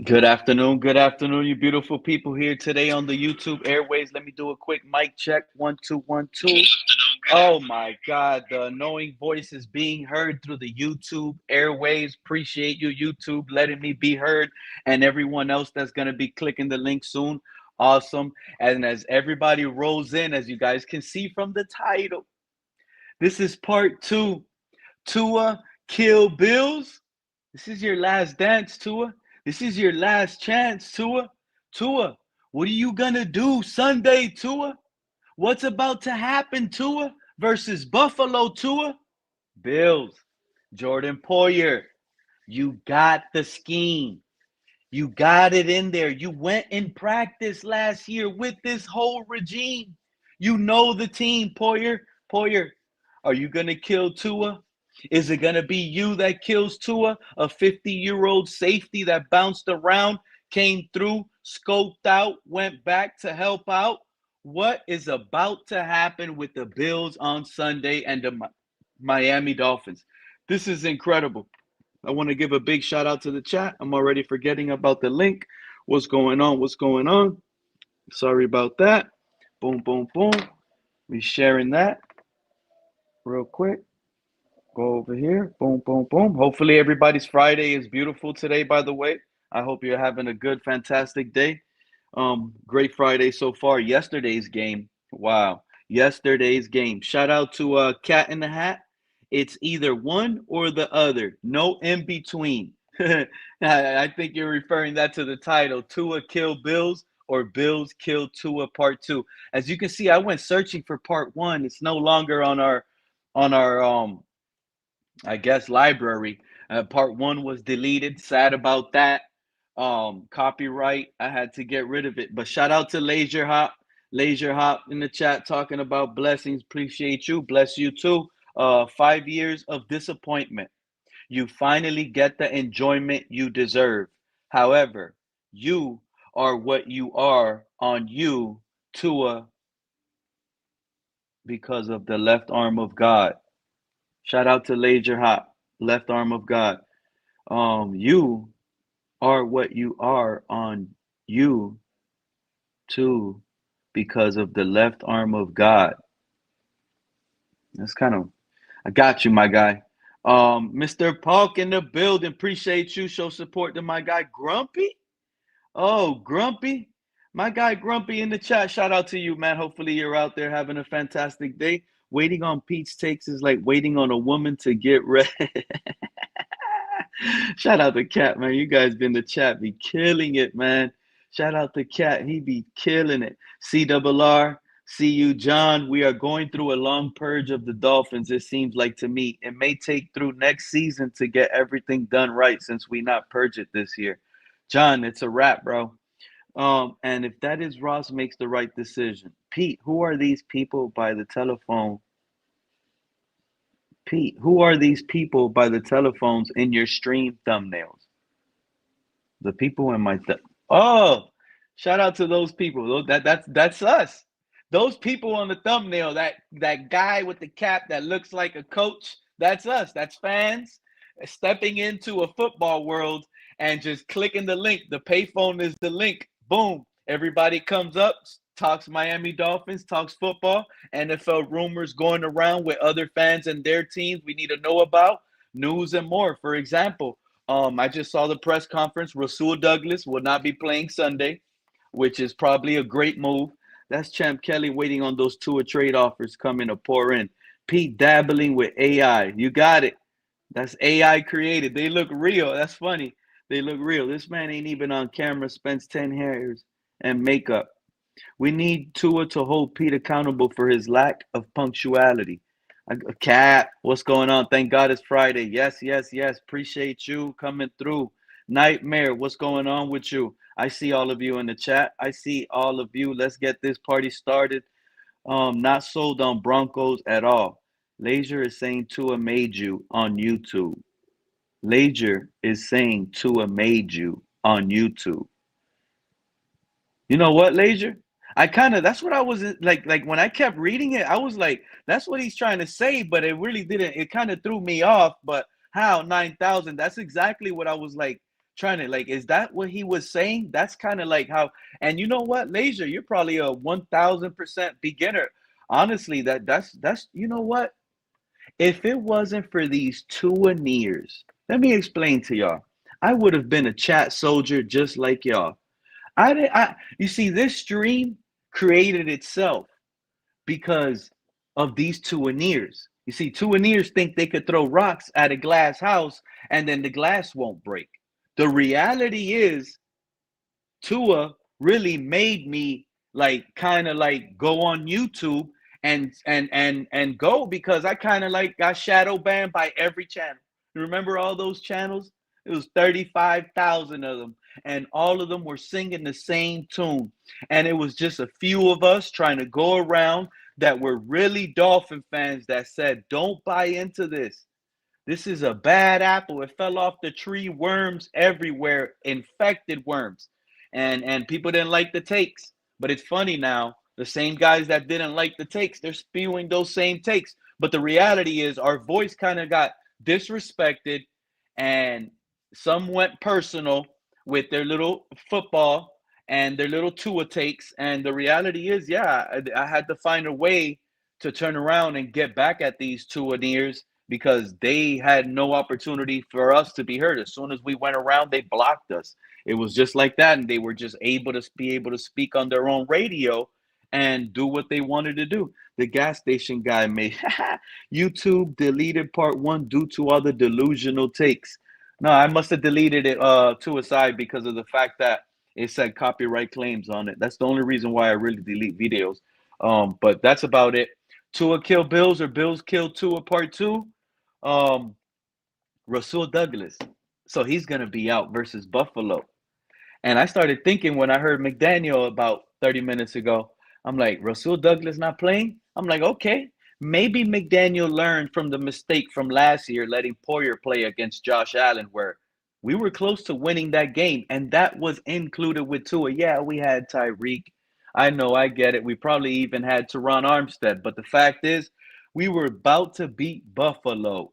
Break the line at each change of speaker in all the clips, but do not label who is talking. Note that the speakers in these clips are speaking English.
Good afternoon, you beautiful people here today on the YouTube airways. Let me do a quick mic check. 1 2 1 2. Oh my God, the annoying voice is being heard through the YouTube airways. Appreciate you, YouTube, letting me be heard, and everyone else that's gonna be clicking the link soon. Awesome. And as everybody rolls in, as you guys can see from the title, this is part two. Tua kill Bills. This is your last dance, Tua. This is your last chance, Tua. Tua, what are you gonna do Sunday, Tua? What's about to happen, Tua? Versus Buffalo, Tua? Bills. Jordan Poyer, you got the scheme. You got it in there. You went in practice last year with this whole regime. You know the team, Poyer. Poyer, are you gonna kill Tua? Is it going to be you that kills Tua, a 50-year-old safety that bounced around, came through, scoped out, went back to help out? What is about to happen with the Bills on Sunday and the Miami Dolphins? This is incredible. I want to give a big shout out to the chat. I'm already forgetting about the link. What's going on? What's going on? Sorry about that. Boom, boom, boom. We sharing that real quick. Go over here. Boom, boom, boom. Hopefully everybody's Friday is beautiful today, by the way. I hope you're having a good, fantastic day. Great Friday so far. Yesterday's game. Wow. Yesterday's game. Shout out to Cat in the Hat. It's either one or the other. No in between. I think you're referring that to the title. Tua kill Bills or Bills kill Tua part two. As you can see, I went searching for part one. It's no longer on our I guess library. Part one was deleted. Sad about that. Copyright. I had to get rid of it. But shout out to Leisure Hop. Leisure Hop in the chat talking about blessings. Appreciate you. Bless you too. 5 years of disappointment. You finally get the enjoyment you deserve. However, you are what you are on you, Tua, because of the left arm of God. Shout out to Leisure Hop, left arm of God. You are what you are on you too, because of the left arm of God. That's kind of, I got you, my guy. Mr. Polk in the building, appreciate you. Show support to my guy Grumpy. Oh, Grumpy. My guy Grumpy in the chat. Shout out to you, man. Hopefully you're out there having a fantastic day. Waiting on Pete's takes is like waiting on a woman to get ready. Shout out to Cat, man. You guys been in the chat be killing it, man. Shout out to Cat. He be killing it. CRR, see you, John. We are going through a long purge of the Dolphins, it seems like to me. It may take through next season to get everything done right since we not purge it this year. John, it's a wrap, bro. And if that is Ross makes the right decision. Pete, who are these people by the telephone? Pete, who are these people by the telephones in your stream thumbnails? The people in my oh, shout out to those people. That's us. Those people on the thumbnail, that guy with the cap that looks like a coach, that's us. That's fans stepping into a football world and just clicking the link. The payphone is the link. Boom. Everybody comes up, talks Miami Dolphins, talks football, NFL rumors going around with other fans and their teams we need to know about, news and more. For example, I just saw the press conference. Rasul Douglas will not be playing Sunday, which is probably a great move. That's Champ Kelly waiting on those Tua trade offers coming to pour in. Pete dabbling with AI. You got it. That's AI created. They look real. That's funny. They look real. This man ain't even on camera, spends 10 hairs and makeup. We need Tua to hold Pete accountable for his lack of punctuality. Cat, what's going on? Thank God it's Friday. Yes, yes, yes. Appreciate you coming through. Nightmare, what's going on with you? I see all of you in the chat. I see all of you. Let's get this party started. Not sold on Broncos at all. Laser is saying Tua made you on YouTube. Laser is saying Tua made you on YouTube. You know what, Laser? That's what I was like when I kept reading it, I was like, that's what he's trying to say, but it really didn't. It kind of threw me off. But how 9,000? That's exactly what I was like trying to like, is that what he was saying? That's kind of like how, and you know what, Laser, you're probably a 1000% beginner. Honestly, that's you know what? If it wasn't for these two Aneers, let me explain to y'all. I would have been a chat soldier just like y'all. You see, this stream created itself because of these two Aneers. You see, two Aneers think they could throw rocks at a glass house and then the glass won't break. The reality is, Tua really made me like kind of like go on YouTube and go because I kind of like got shadow banned by every channel. You remember all those channels? It was 35,000 of them, and all of them were singing the same tune. And it was just a few of us trying to go around that were really Dolphin fans that said, "Don't buy into this. This is a bad apple. It fell off the tree, worms everywhere, infected worms." And people didn't like the takes. But it's funny now, the same guys that didn't like the takes, they're spewing those same takes. But the reality is our voice kind of got disrespected and some went personal with their little football and their little Tua takes. And the reality is, yeah, I had to find a way to turn around and get back at these Tuaneers because they had no opportunity for us to be heard. As soon as we went around, they blocked us. It was just like that, and they were just able to speak on their own radio and do what they wanted to do. The gas station guy made YouTube deleted part one due to all the delusional takes. No, I must have deleted it to a side because of the fact that it said copyright claims on it. That's the only reason why I really delete videos. But that's about it. Tua kill Bills or Bills kill Tua part two. Um, Rasul Douglas. So he's gonna be out versus Buffalo. And I started thinking when I heard McDaniel about 30 minutes ago, I'm like, Rasul Douglas not playing? I'm like, okay, maybe McDaniel learned from the mistake from last year, letting Poyer play against Josh Allen, where we were close to winning that game. And that was included with Tua. Yeah, we had Tyreek. I know, I get it. We probably even had Teron Armstead. But the fact is, we were about to beat Buffalo.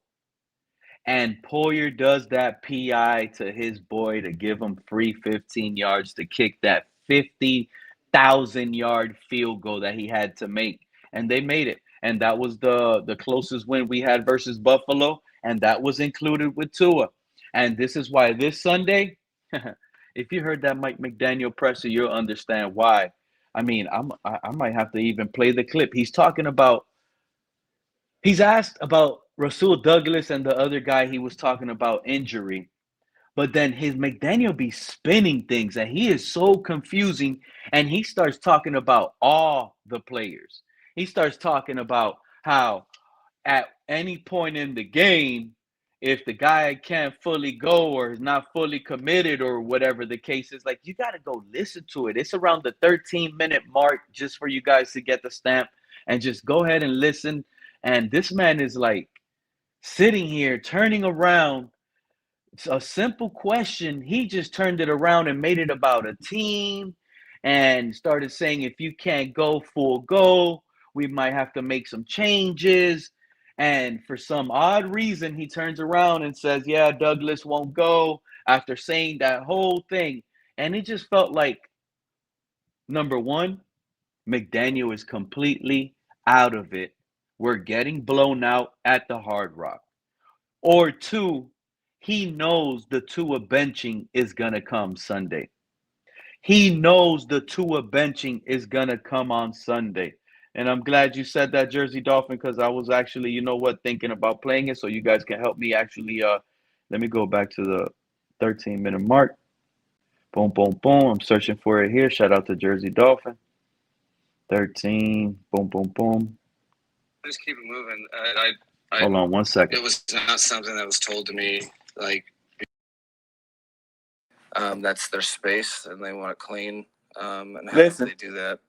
And Poyer does that PI to his boy to give him free 15 yards to kick that 50,000-yard field goal that he had to make. And they made it. And that was the closest win we had versus Buffalo. And that was included with Tua. And this is why this Sunday, if you heard that Mike McDaniel presser, you'll understand why. I mean, I might have to even play the clip. He's asked about Rasul Douglas and the other guy he was talking about injury. But then his McDaniel be spinning things and he is so confusing. And he starts talking about all the players. He starts talking about how at any point in the game, if the guy can't fully go or is not fully committed or whatever the case is, like, you got to go listen to it. It's around the 13-minute mark just for you guys to get the stamp and just go ahead and listen. And this man is like sitting here turning around a simple question. He just turned it around and made it about a team and started saying, if you can't go full go, we might have to make some changes. And for some odd reason, he turns around and says, yeah, Douglas won't go after saying that whole thing. And it just felt like, number one, McDaniel is completely out of it. We're getting blown out at the Hard Rock. Or two, he knows the Tua benching is going to come Sunday. He knows the Tua benching is going to come on Sunday. And I'm glad you said that, Jersey Dolphin, because I was actually, you know what, thinking about playing it. So you guys can help me actually. Let me go back to the 13-minute mark. Boom, boom, boom. I'm searching for it here. Shout out to Jersey Dolphin. 13. Boom, boom, boom.
Just keep it moving.
Hold on 1 second.
It was not something that was told to me. Like, that's their space, and they want it clean. And how they do that,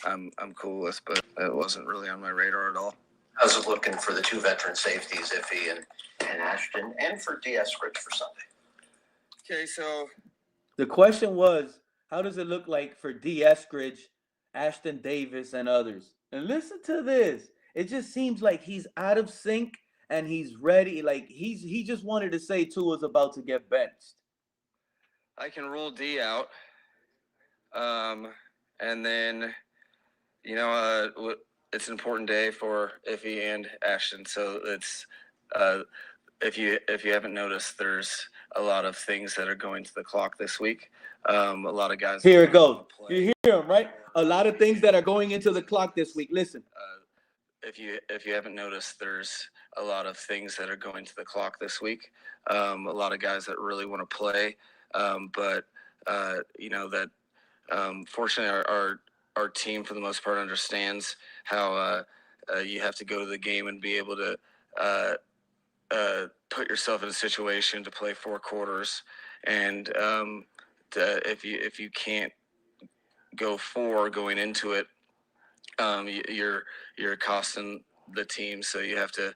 I'm cool with, but it wasn't really on my radar at all.
I was looking for the two veteran safeties, Iffy and Ashton, and for DS Rich for Sunday.
Okay, so
the question was, how does it look like for D. Eskridge, Ashton Davis, and others? And listen to this. It just seems like he's out of sync and he's ready. Like he just wanted to say Tua's about to get benched.
I can rule D out. And then, it's an important day for Iffy and Ashton. So it's if you haven't noticed, there's a lot of things that are going to the clock this week. A lot of guys.
Here it goes. You hear him, right? A lot of things that are going into the clock this week. Listen.
If you haven't noticed, there's a lot of things that are going to the clock this week. A lot of guys that really want to play, but fortunately our team for the most part understands how you have to go to the game and be able to put yourself in a situation to play 4 quarters, and if you can't go 4 going into it, you're costing the team. So you have to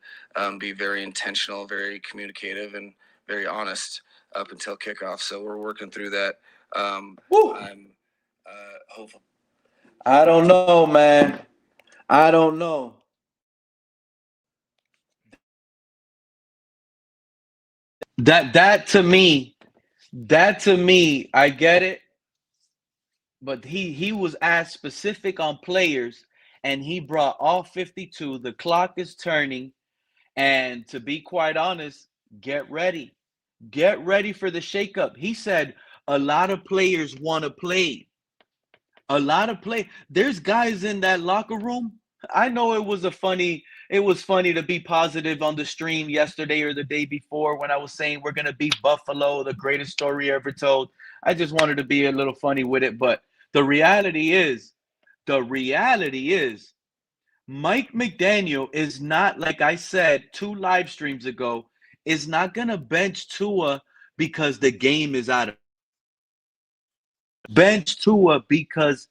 be very intentional, very communicative, and very honest up until kickoff. So we're working through that. I'm hopeful.
I don't know, man. I don't know. That to me, I get it. But he was asked specific on players, and he brought all 52. The clock is turning, and to be quite honest, get ready. Get ready for the shakeup. He said a lot of players want to play. There's guys in that locker room. I know it was funny to be positive on the stream yesterday or the day before when I was saying we're going to beat Buffalo, the greatest story ever told. I just wanted to be a little funny with it, but the reality is Mike McDaniel is not, like I said 2 live streams ago, is not going to bench Tua because the game is out of bench Tua because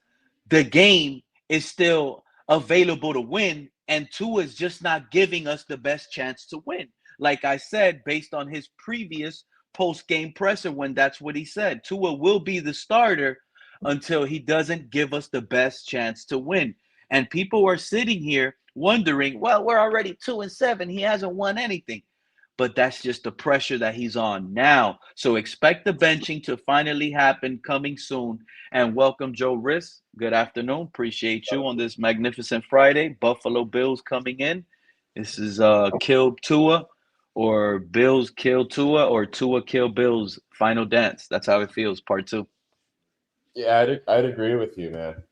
the game is still available to win, and Tua is just not giving us the best chance to win. Like I said, based on his previous post-game presser, when that's what he said, Tua will be the starter until he doesn't give us the best chance to win. And people are sitting here wondering, well, we're already 2-7. He hasn't won anything. But that's just the pressure that he's on now. So expect the benching to finally happen coming soon. And welcome, Joe Riss. Good afternoon. Appreciate you on this magnificent Friday. Buffalo Bills coming in. This is Kill Tua, or Bills Kill Tua, or Tua Kill Bills final dance. That's how it feels, part 2.
Yeah, I'd agree with you, man.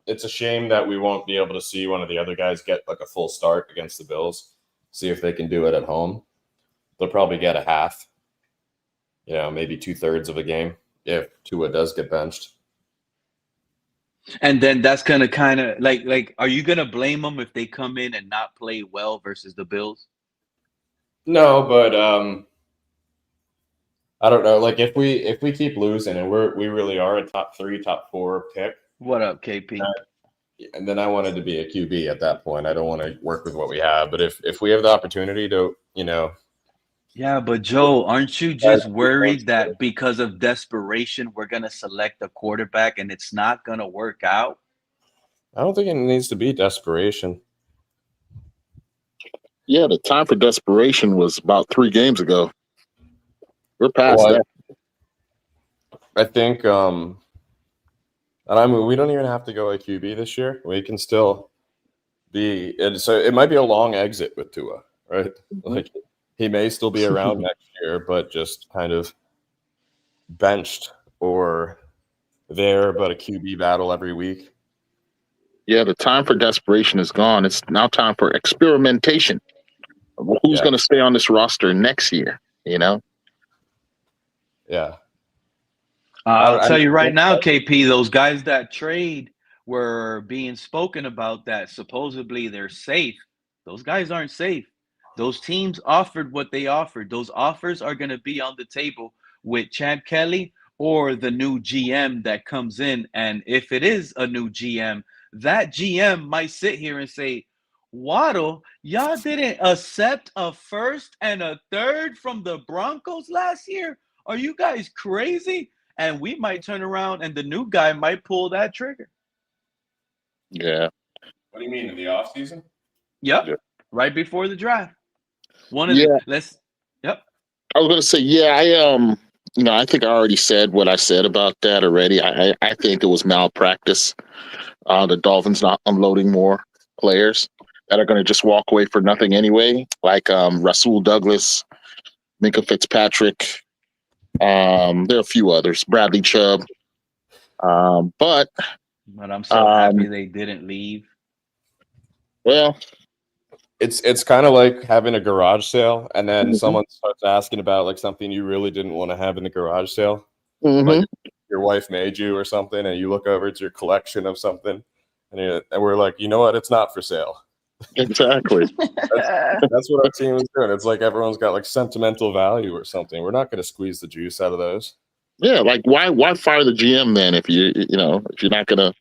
It's a shame that we won't be able to see one of the other guys get like a full start against the Bills. See if they can do it at home. They'll probably get a half, maybe 2/3 of a game if Tua does get benched.
And then that's gonna kind of like, are you gonna blame them if they come in and not play well versus the Bills?
No, but I don't know. Like if we keep losing and we really are a top 3, top 4 pick.
What up, KP?
And then I wanted to be a QB at that point. I don't want to work with what we have. But if we have the opportunity to,
Yeah, but Joe, aren't you just worried that because of desperation, we're going to select a quarterback and it's not going to work out?
I don't think it needs to be desperation.
Yeah, the time for desperation was about 3 games ago. We're past that.
I think, and I mean, we don't even have to go a QB this year. We can still be, so it might be a long exit with Tua, right? Like he may still be around next year, but just kind of benched or there, but a QB battle every week.
Yeah, the time for desperation is gone. It's now time for experimentation. Who's going to stay on this roster next year,
Yeah.
I'll tell you right now, KP, those guys that trade were being spoken about that supposedly they're safe. Those guys aren't safe. Those teams offered what they offered. Those offers are going to be on the table with Champ Kelly or the new GM that comes in. And if it is a new GM, that GM might sit here and say, Waddle, y'all didn't accept a 1st and a 3rd from the Broncos last year? Are you guys crazy? And we might turn around and the new guy might pull that trigger.
Yeah.
What do you mean, in the offseason?
Yep. Yeah. Right before the draft.
Yep.
I was
going to say, I think I already said what I said about that already. I think it was malpractice. The Dolphins not unloading more players that are going to just walk away for nothing anyway, like Rasul Douglas, Minka Fitzpatrick. There are a few others, Bradley Chubb. But
But I'm so happy
um,
they didn't leave.
well,
It's kind of like having a garage sale, and then
hmm
someone starts asking about like something you really didn't want to have in the garage sale, but
hmm
your wife made you or something, and you look over, it's your collection of something, and we're like, you know what? It's not for sale.
exactly.
That's that's what our team is doing. It's like everyone's got like sentimental value or something. We're not going to squeeze the juice out of those.
Yeah, like why fire the GM then if if you're not gonna?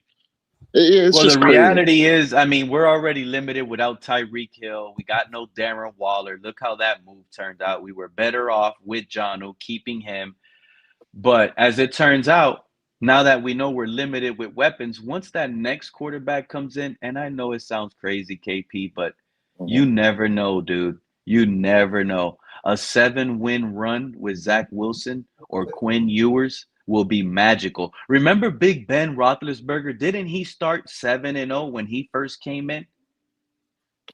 It's
Well, the
just crazy.
reality is, I mean, we're already limited without Tyreek Hill. We got no Darren Waller. Look how that move turned out. We were better off with John keeping him. But as it turns out, now that we know we're limited with weapons, once that next quarterback comes in, and I know it sounds crazy, KP, but
Mhm.
you never know, dude. You never know. A 7-win run with Zach Wilson or Quinn Ewers will be magical. Remember Big Ben Roethlisberger? Didn't he start 7-0 when he first came in?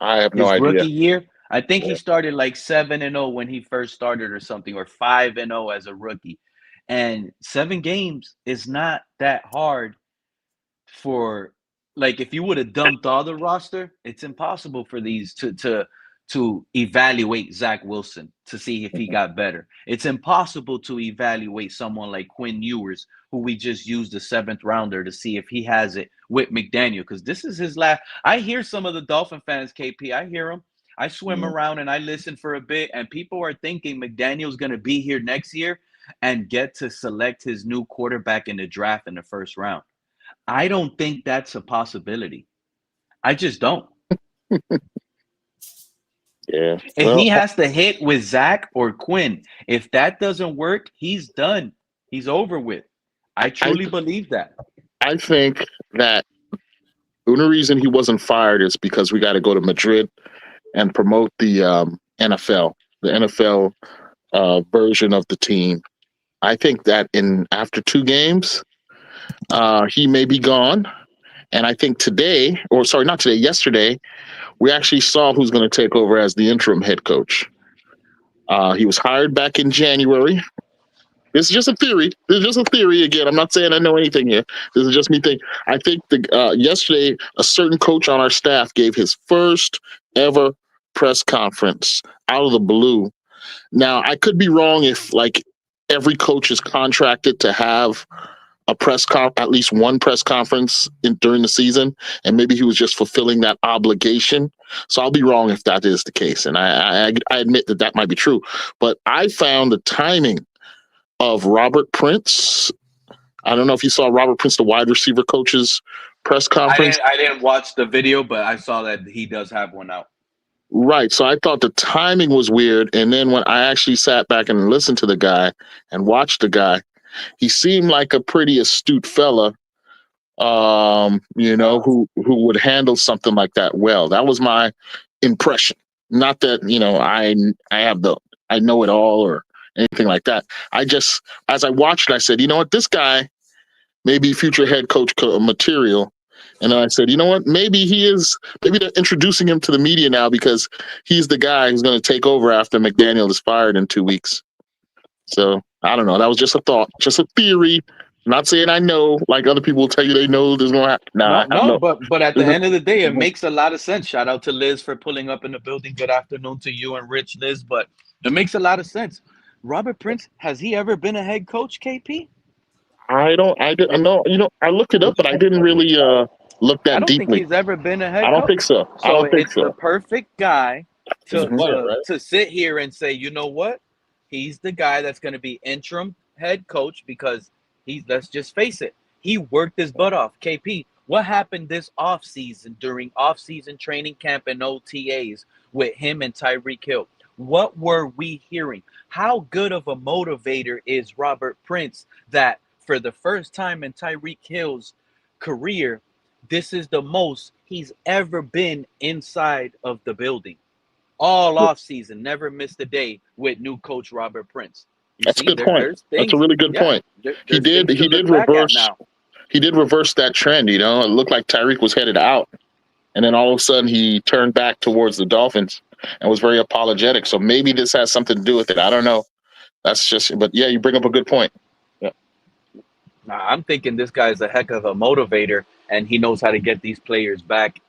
I have no
His
idea.
rookie year? I think he
Yeah.
started like 7-0 when he first started or something, or 5-0 as a rookie. And 7 games is not that hard for, like, if you would have dumped all the roster, it's impossible for these to evaluate Zach Wilson to see if he got better. It's impossible to evaluate someone like Quinn Ewers, who we just used the 7th rounder to see if he has it with McDaniel, because this is his last. I hear some of the Dolphin fans, KP. I hear them. I swim
Mhm.
around and I listen for a bit, and people are thinking McDaniel's going to be here next year and get to select his new quarterback in the draft in the first round. I don't think that's a possibility. I just don't.
Yeah.
If
Well,
he has to hit with Zach or Quinn, if that doesn't work, he's done. He's over with. I
I
truly believe that.
I think that the only reason he wasn't fired is because we got to go to Madrid and promote the the NFL version of the team. I think that in after 2 games, he may be gone. And I think today, or sorry, not today, yesterday, we actually saw who's going to take over as the interim head coach. He was hired back in January. This is just a theory. This is just a theory. Again, I'm not saying I know anything here. This is just me thinking. I think yesterday, a certain coach on our staff gave his first ever press conference out of the blue. Now, I could be wrong if like every coach is contracted to have at least one press conference during the season, and maybe he was just fulfilling that obligation. So I'll be wrong if that is the case, and I admit that that might be true. But I found the timing of Robert Prince. I don't know if you saw Robert Prince, the wide receiver coach's press
I
conference.
didn't I didn't watch the video, but I saw that he does have one out.
Right. So I thought the timing was weird. And then when I actually sat back and listened to the guy and watched the guy, he seemed like a pretty astute fella, who would handle something like that well. That was my impression. Not that, I know it all or anything like that. I just, as I watched it, I said, you know what, this guy may be future head coach material. And then I said, you know what, maybe they're introducing him to the media now because he's the guy who's going to take over after McDaniel is fired in 2 weeks. So I don't know. That was just a thought, just a theory. I'm not saying I know, like other people will tell you they know there's going to happen. Nah,
No,
I have
no,
no.
but at the
There's
end of the day, it
no
makes a lot of sense. Shout out to Liz for pulling up in the building. Good afternoon to you and Rich, Liz. But it makes a lot of sense. Robert Prince, has he ever been a head coach, KP?
I don't. I know. I looked it up, but I didn't really look
I
that
don't think
deeply.
he's ever been a
I
head
don't
coach.
think so. I
So
don't think
it's the
so.
perfect guy
He's a
to
player,
to
right?
to sit here and say, you know what? He's the guy that's going to be interim head coach because let's just face it, he worked his butt off. KP, what happened this offseason during offseason training camp and OTAs with him and Tyreek Hill? What were we hearing? How good of a motivator is Robert Prince that for the first time in Tyreek Hill's career, this is the most he's ever been inside of the building all off season, never missed a day with new coach Robert Prince.
That's a good point.
There's
That's a
things.
really good
Yeah,
point. He
there's
did
things to
he
look
did
back at
reverse
now.
he did reverse that trend. It looked like Tyreek was headed out, and then all of a sudden he turned back towards the Dolphins and was very apologetic. So maybe this has something to do with it. I don't know. That's just, but yeah, you bring up a good point. Yeah.
Now, I'm thinking this guy's a heck of a motivator, and he knows how to get these players back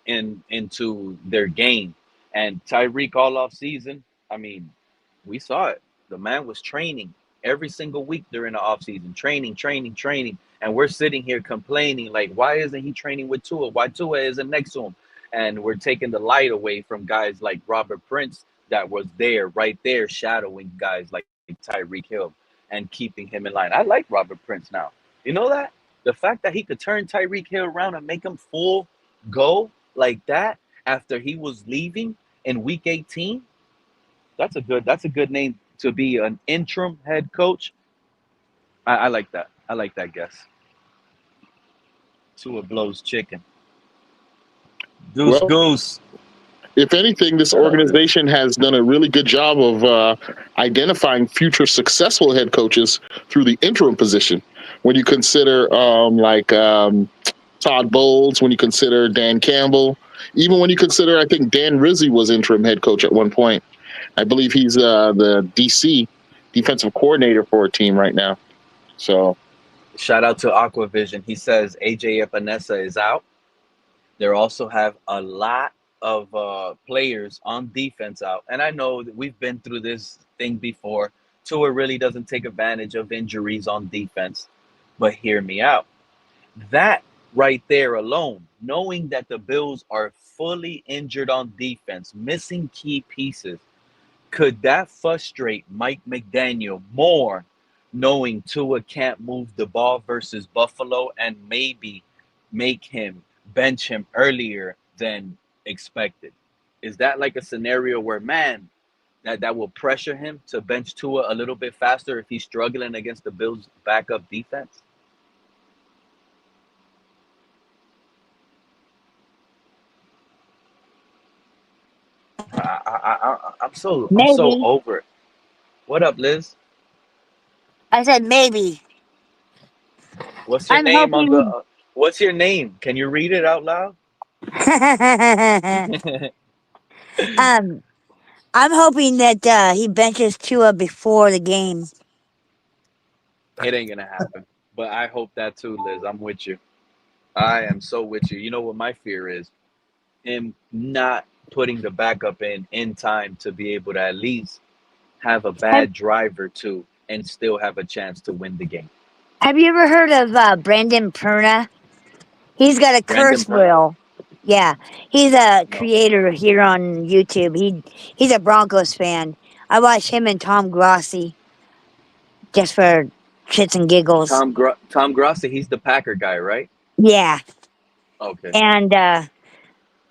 into their game. And Tyreek all off season, I mean, we saw it. The man was training every single week during the off season, training, training, training. And we're sitting here complaining, like, why isn't he training with Tua? Why Tua isn't next to him? And we're taking the light away from guys like Robert Prince that was there, right there, shadowing guys like Tyreek Hill and keeping him in line. I like Robert Prince now. You know that? The fact that he could turn Tyreek Hill around and make him full go like that after he was leaving in week 18, that's a good name to be an interim head coach. I like that. I like that guess. Tua blows chicken. Deuce
Well,
goose.
if anything, this
Shout out Deuce.
organization has done a really good job of identifying future successful head coaches through the interim position. When you consider Todd Bowles, when you consider Dan Campbell, even when you consider, I think Dan Rizzi was interim head coach at one point. I believe he's the DC defensive coordinator for a team right now. So
Shout out to Aquavision. He says AJ Epinesa is out. They also have a lot of players on defense out. And I know that we've been through this thing before. Tua really doesn't take advantage of injuries on defense. But hear me out. That right there alone, knowing that the Bills are fully injured on defense, missing key pieces, could that frustrate Mike McDaniel more, knowing Tua can't move the ball versus Buffalo and maybe make him bench him earlier than expected? Is that like a scenario where, man, that will pressure him to bench Tua a little bit faster if he's struggling against the Bills' backup defense? I'm so
Maybe.
over it. What up, Liz?
I said maybe.
What's your
I'm
name on the?
hoping.
What's your name? Can you read it out loud? It
um, I'm hoping that he benches Tua before the game.
ain't gonna happen, but I hope that too, Liz. I'm with you. I am so with you. You know what my fear is? Him not putting the backup in time to be able to at least have a
Have,
bad drive or two and still have a chance to win the game.
have you ever heard of Brandon Perna? He's got a
Brandon
curse
Perna?
wheel. Yeah, he's a
No.
creator here on YouTube. He's a Broncos fan. I watch him and Tom Grossi just for shits and giggles.
Tom Grossi. He's the Packer guy, right?
Yeah,
Okay.
and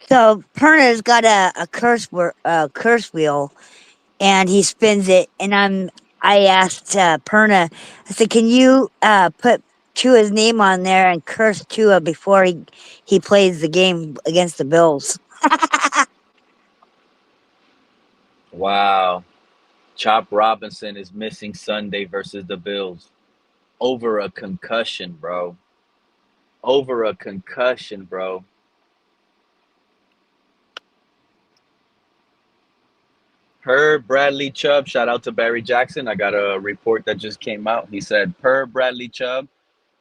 so Perna's got a curse wheel, and he spins it. And I asked Perna, I said, "Can you put Tua's name on there and curse Tua before he plays the game against the Bills?"
Wow. Chop Robinson is missing Sunday versus the Bills over a concussion, bro. Over a concussion, bro. Per Bradley Chubb, shout out to Barry Jackson. I got a report that just came out. He said, per Bradley Chubb,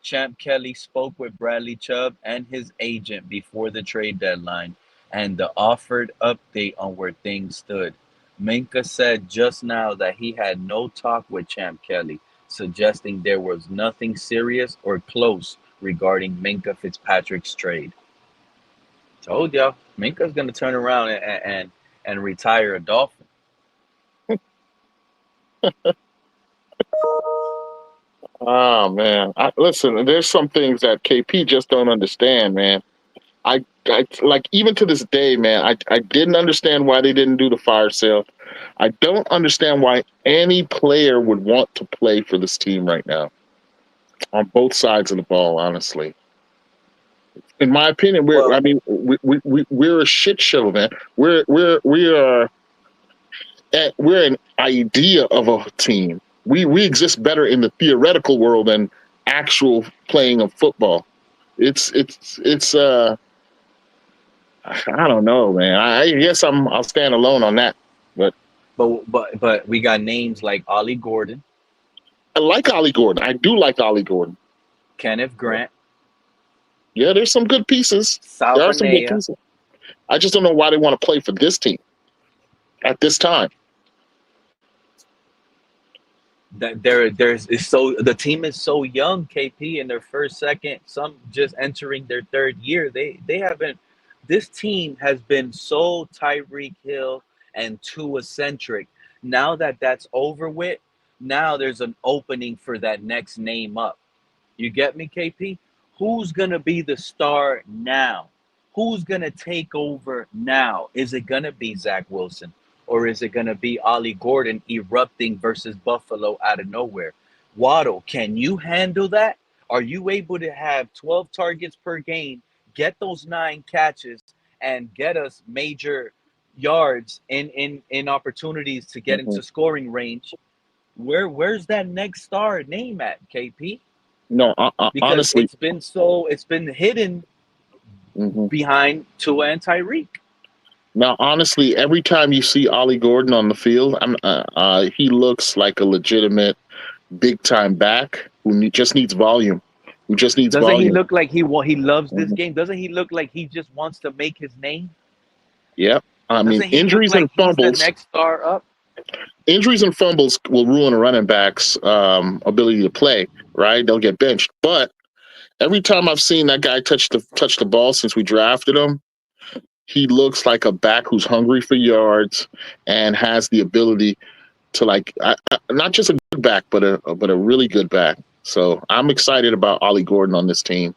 Champ Kelly spoke with Bradley Chubb and his agent before the trade deadline and the offered update on where things stood. Minka said just now that he had no talk with Champ Kelly, suggesting there was nothing serious or close regarding Minka Fitzpatrick's trade. Told y'all, Minka's gonna turn around and retire a Dolphin.
oh man, listen. There's some things that KP just don't understand, man. I like even to this day, man. I didn't understand why they didn't do the fire sale. I don't understand why any player would want to play for this team right now on both sides of the ball. Honestly, in my opinion,
Well,
we're a shit show, man. We are we're an idea of a team. we exist better in the theoretical world than actual playing of football. It's I don't know, man. I guess I'll stand alone on that. But
But we got names like Ollie Gordon,
I like Ollie Gordon. I do like Ollie Gordon.
Kenneth Grant,
Yeah, there's some good pieces. There are some good
Salvanea.
pieces. I just don't know why they want to play for this team at this time.
That there's is so the team is so young, KP, in their first, second, some just entering their third year. They haven't. This team has been so Tyreek Hill and Tua centric. Now that that's over with, now there's an opening for that next name up. You get me, KP? Who's going to be the star now? Who's going to take over now? Is it going to be Zach Wilson? Or is it going to be Ollie Gordon erupting versus Buffalo out of nowhere? Waddle, can you handle that? Are you able to have 12 targets per game, get those 9 catches, and get us major yards in opportunities to get
Mhm.
into scoring range? Where's that next star name at, KP?
No,
Because
honestly,
it's been hidden
mhm.
behind Tua and Tyreek.
Now honestly, every time you see Ollie Gordon on the field, he looks like a legitimate big time back who just needs volume. Who just needs
Doesn't he
volume.
look like he loves this
Mhm.
game? Doesn't he look like he just wants to make his name?
Yep. I mean,
Doesn't he look like he's the next star up?
injuries and fumbles will ruin a running back's ability to play. Right? They'll get benched. But every time I've seen that guy touch the ball since we drafted him, he looks like a back who's hungry for yards and has the ability to not just a good back, but a really good back. So I'm excited about Ollie Gordon on this team.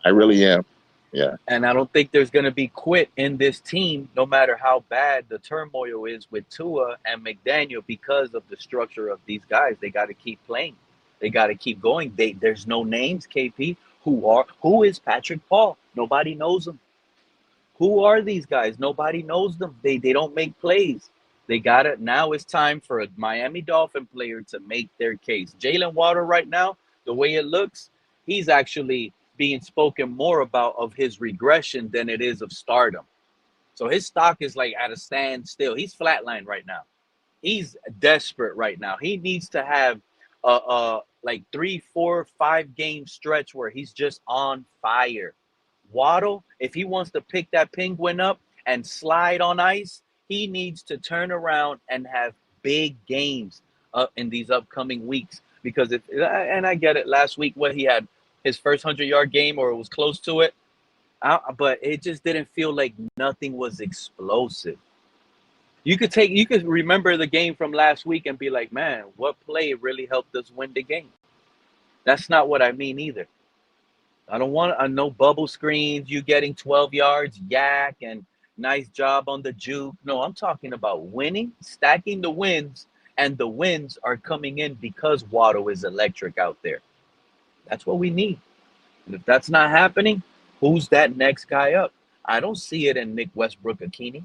I really am. Yeah.
And I don't think there's going to be quit in this team, no matter how bad the turmoil is with Tua and McDaniel, because of the structure of these guys. They got to keep playing. They got to keep going. There's no names, KP. Who is Patrick Paul? Nobody knows him. Who are these guys? Nobody knows them. They don't make plays. They got it. Now it's time for a Miami Dolphin player to make their case. Jalen Waddle right now, the way it looks, he's actually being spoken more about of his regression than it is of stardom. So his stock is like at a standstill. He's flatlined right now. He's desperate right now. He needs to have a like 3, 4, 5 game stretch where he's just on fire. Waddle, if he wants to pick that penguin up and slide on ice, he needs to turn around and have big games in these upcoming weeks. Because and I get it, last week what he had his first 100-yard game, or it was close to it, but it just didn't feel like nothing was explosive. You could remember the game from last week and be like, man, what play really helped us win the game? That's not what I mean either. I don't want no bubble screens, you getting 12 yards, yak, and nice job on the juke. No, I'm talking about winning, stacking the wins, and the wins are coming in because Waddle is electric out there. That's what we need. And if that's not happening, who's that next guy up? I don't see it in Nick Westbrook-Akini.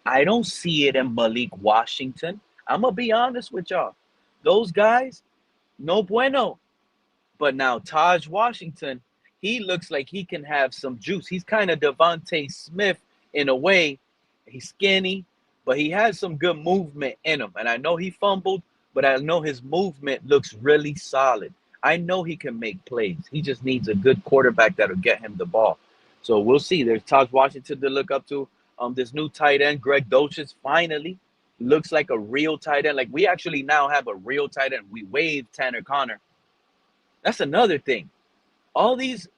I don't see it in Malik Washington. I'm going to be honest with y'all. Those guys, no bueno. But now Taj Washington, he looks like he can have some juice. He's kind of Devontae Smith in a way. He's skinny, but he has some good movement in him. And I know he fumbled, but I know his movement looks really solid. I know he can make plays. He just needs a good quarterback that'll get him the ball. So we'll see. There's Taj Washington to look up to. This new tight end, Greg Dolphins, finally looks like a real tight end. Like, we actually now have a real tight end. We waived Tanner Connor. That's another thing. All these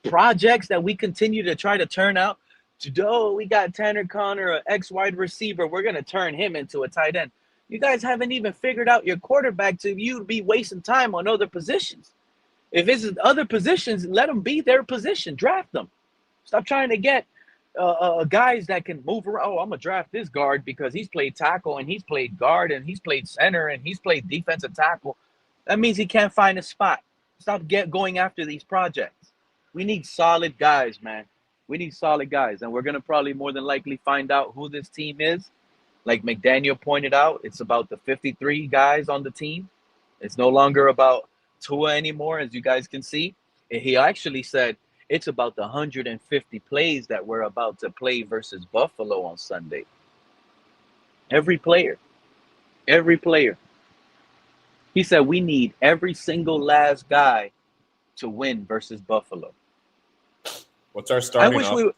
projects that we continue to try to turn out to, we got Tanner Connor, an ex wide receiver. We're going to turn him into a tight end. You guys haven't even figured out your quarterback to you be wasting time on other positions. If it's other positions, let them be their position. Draft them. Stop trying to get guys that can move around. Oh, I'm going to draft this guard because he's played tackle and he's played guard and he's played center and he's played defensive tackle. That means he can't find a spot. Stop going after these projects. We need solid guys, man. We need solid guys. And we're going to probably more than likely find out who this team is Like McDaniel pointed out, it's about the 53 guys on the team. It's no longer about Tua anymore, as you guys can see. And he actually said it's about the 150 plays that we're about to play versus Buffalo on Sunday. Every player, every player. He said we need every single last guy to win versus Buffalo.
What's our
I
starting
wish
off
we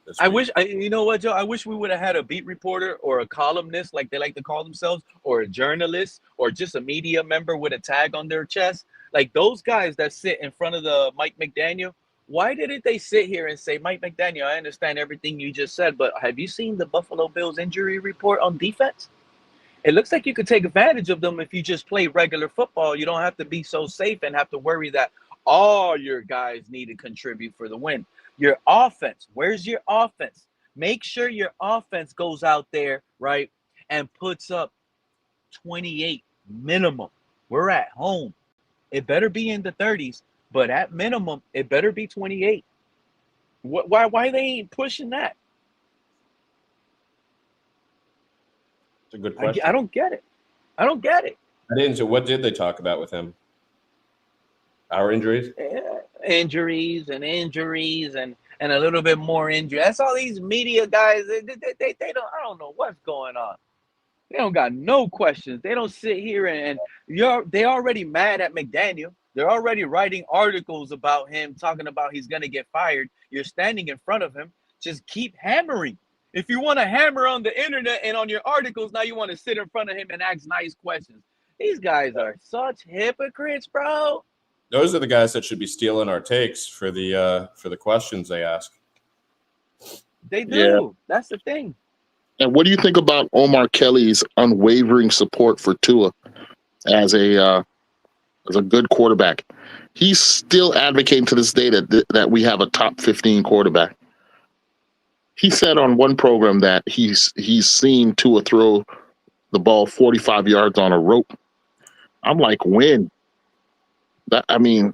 this
I
week?
wish, you know what, Joe? I wish we would have had a beat reporter or a columnist, like they like to call themselves, or a journalist, or just a media member with a tag on their chest. Like those guys that sit in front of the Mike McDaniel. Why didn't they sit here and say, Mike McDaniel, I understand everything you just said, but have you seen the Buffalo Bills injury report on defense? It looks like you could take advantage of them if you just play regular football. You don't have to be so safe and have to worry that all your guys need to contribute for the win. Your offense, where's your offense? Make sure your offense goes out there, right, and puts up 28 minimum. We're at home. It better be in the 30s, but at minimum, it better be 28. Why they ain't pushing that?
It's a good
I
question.
don't get it. I don't get it.
I didn't. So what did they talk about with him? Our injuries?
Injuries and a little bit more injury. That's all these media guys. They don't. I don't know what's going on. They don't got no questions. They don't sit here and they already mad at McDaniel. They're already writing articles about him, talking about he's gonna get fired. You're standing in front of him. Just keep hammering. If you want to hammer on the internet and on your articles, now you want to sit in front of him and ask nice questions. These guys are such hypocrites, bro.
Those are the guys that should be stealing our takes for the questions they ask.
They
Yeah.
do. That's the thing.
And what do you think about Omar Kelly's unwavering support for Tua as a good quarterback? He's still advocating to this day that we have a top 15 quarterback. He said on one program that he's seen Tua throw the ball 45 yards on a rope. I'm like, when? That, I mean,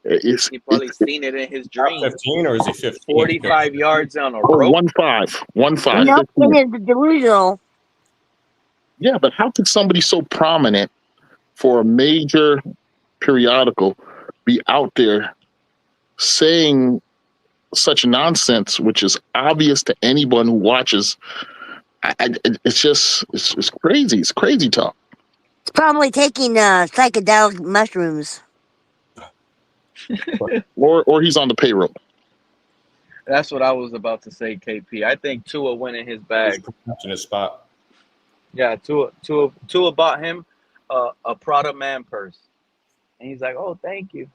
it's
He probably seen it in his
Top
dreams.
15 or is he 15?
45 yards on a
oh,
rope.
1-5.
Nope,
15.
it is delusional.
Yeah, but how could somebody so prominent for a major periodical be out there saying such nonsense, which is obvious to anyone who watches? It's crazy. It's crazy talk.
It's probably taking psychedelic mushrooms.
Or he's on the payroll.
That's what I was about to say, KP. I think Tua went in his
He's
bag.
protecting his spot.
Yeah, Tua bought him a Prada man purse, and he's like, "Oh, thank you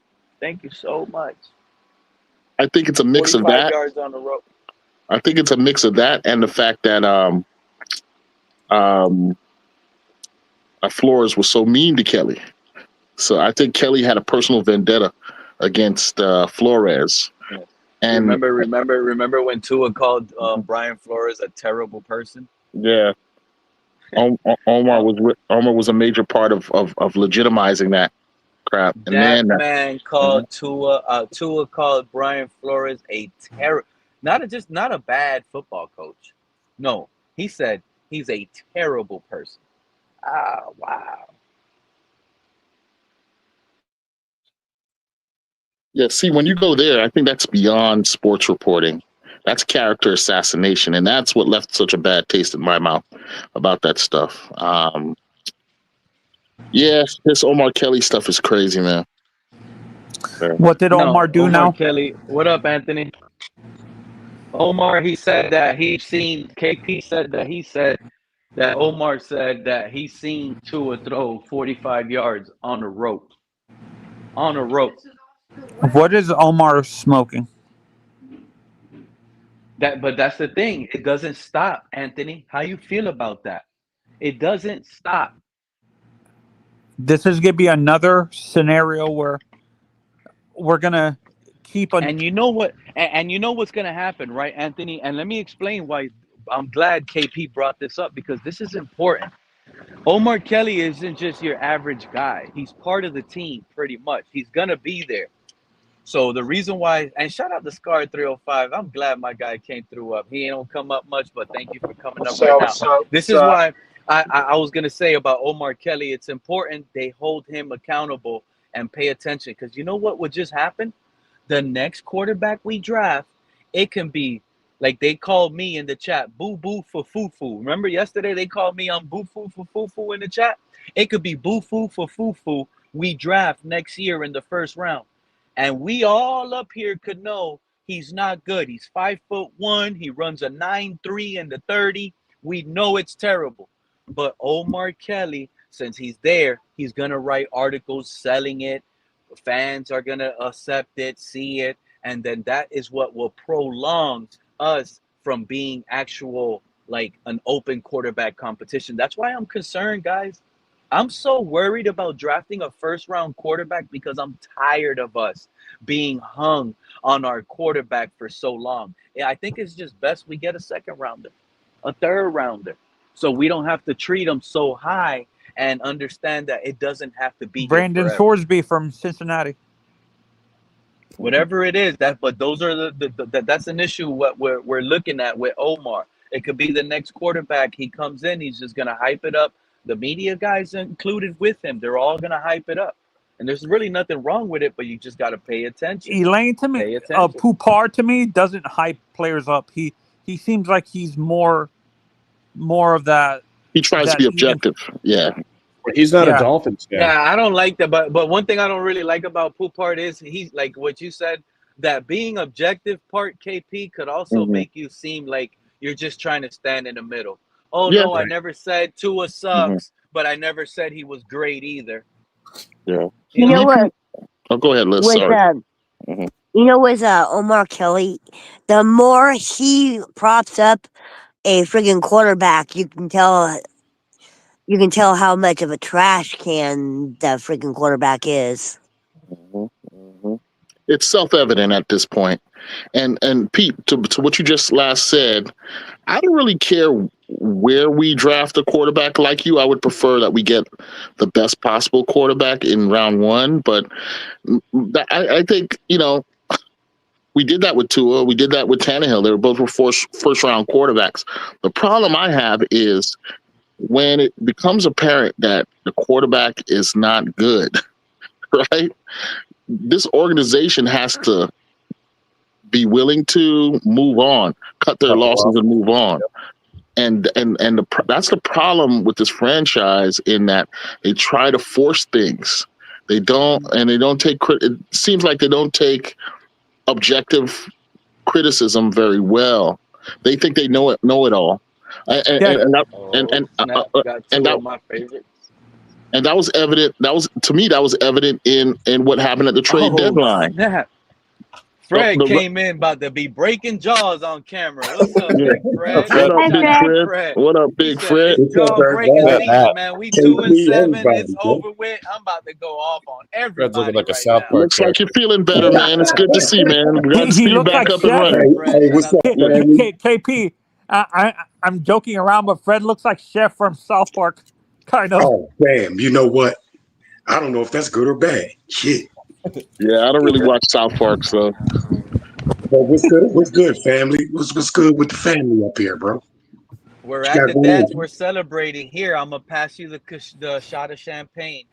so much."
I think it's a mix of
45
that.
yards on the rope.
I think it's a mix of that and the fact that Flores was so mean to Kelly. So I think Kelly had a personal vendetta against Flores.
Yes.
And
Remember when Tua called Brian Flores a terrible person?
yeah, Omar was a major part of legitimizing that crap. And
That
man,
man called Tua called Brian Flores a not a bad football coach. No, he said he's a terrible person. Ah, wow.
yeah, see, when you go there, I think that's beyond sports reporting. That's character assassination, and that's what left such a bad taste in my mouth about that stuff. Yeah, this Omar Kelly stuff is crazy, man.
What did Omar do now?
Kelly. What up, Anthony? Omar, he said that he's seen, KP said that Omar said that he's seen Tua throw 45 yards on a rope. On a rope.
What is Omar smoking?
But that's the thing. It doesn't stop, Anthony. How you feel about that? It doesn't stop.
This is going to be another scenario where we're going to keep on.
And you know what? And you know what's going to happen, right, Anthony? And let me explain why I'm glad KP brought this up, because this is important. Omar Kelly isn't just your average guy. He's part of the team pretty much. He's going to be there. So the reason why, and shout out to Scar 305. I'm glad my guy came through up. He ain't don't come up much, but thank you for coming up right now. This is why I was gonna say about Omar Kelly. It's important they hold him accountable and pay attention, because you know what would just happen? The next quarterback we draft, it can be like they called me in the chat, boo boo for foo foo. Remember yesterday they called me on boo foo for foo foo in the chat? It could be boo foo for foo foo we draft next year in the first round. And we all up here could know he's not good. He's 5'1". He runs a 9.3 in the 30. We know it's terrible. But Omar Kelly, since he's there, he's gonna write articles selling it. Fans are gonna accept it, see it, and then that is what will prolong us from being actual like an open quarterback competition. That's why I'm concerned, guys. I'm so worried about drafting a first round quarterback because I'm tired of us being hung on our quarterback for so long. Yeah, I think it's just best we get a second rounder, a third rounder, so we don't have to treat them so high and understand that it doesn't have to be here
Brandon
forever.
Thorsby from Cincinnati.
Whatever it is, but those are that's an issue what we're looking at with Omar. It could be the next quarterback. He comes in, he's just gonna hype it up. The media guys included with him, they're all gonna hype it up, and there's really nothing wrong with it. But you just got to pay attention.
Elaine to me,
Pay attention.
Poupard to me doesn't hype players up. He seems like he's more of that.
He tries to be objective. Yeah.
He's not a Dolphins fan.
Yeah, I don't like that. But one thing I don't really like about Poupard is he's like what you said, that being objective part, KP, could also make you seem like you're just trying to stand in the middle. Oh, no, I never said Tua sucks, but I never said he was great either.
Yeah.
You know what?
Oh, go ahead, Liz.
With,
Sorry.
You know, with Omar Kelly, the more he props up a friggin' quarterback, you can tell how much of a trash can that friggin' quarterback is.
It's self-evident at this point. And Pete, to what you just last said, I don't really care where we draft a quarterback like you. I would prefer that we get the best possible quarterback in round one. But I think, we did that with Tua. We did that with Tannehill. They were both first-round quarterbacks. The problem I have is when it becomes apparent that the quarterback is not good, right? This organization has to be willing to move on, cut their losses and move on. And that's the problem with this franchise, in that they try to force things. They don't take it seems like they don't take objective criticism very well. They think they know it all. That was evident. That was evident in what happened at the trade deadline.
Snap. Fred came in about to be breaking jaws on camera. What's up, Big Fred?
What up, Big Fred? What up, Big Fred?
Jaw breaking season, man. We 2-7. It's over with. I'm about to go off on everybody.
Fred's looking like a
right
South Park.
Looks like you're feeling better, man. It's good to see, man. We got to see you back up and running.
Hey, what's up, man?
KP, I'm joking around, but Fred looks like Chef from South Park, kind of.
Oh, damn. You know what? I don't know if that's good or bad. Shit.
Yeah, I don't really watch South Park, so.
But what's good? What's good, family? What's good with the family up here, bro?
We're at the dance. We're celebrating. Here, I'm gonna pass you the shot of champagne.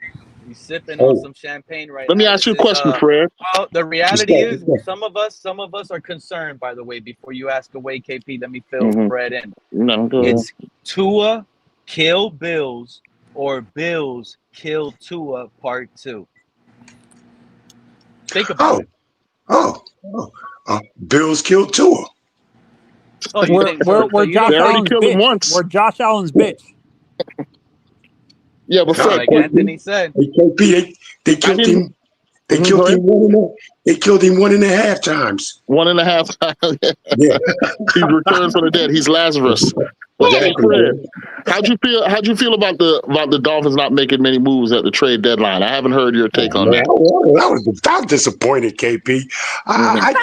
You sipping on some champagne right now.
Let me ask you a question, Fred.
Well, the reality is, some of us are concerned. By the way, before you ask away, KP, let me fill Fred in.
No, go
it's Tua kill Bills or Bills kill Tua Part 2. Think about it.
Bills killed Tua.
We're Josh Allen's bitch. We're Josh Allen's bitch.
Yeah, but Fred,
like Anthony said,
they killed him. They killed him 1.5 times.
1.5 times.
Yeah.
He returned from the dead. He's Lazarus. Fred, how'd you feel about the Dolphins not making many moves at the trade deadline? I haven't heard your take on that.
I was disappointed, KP. I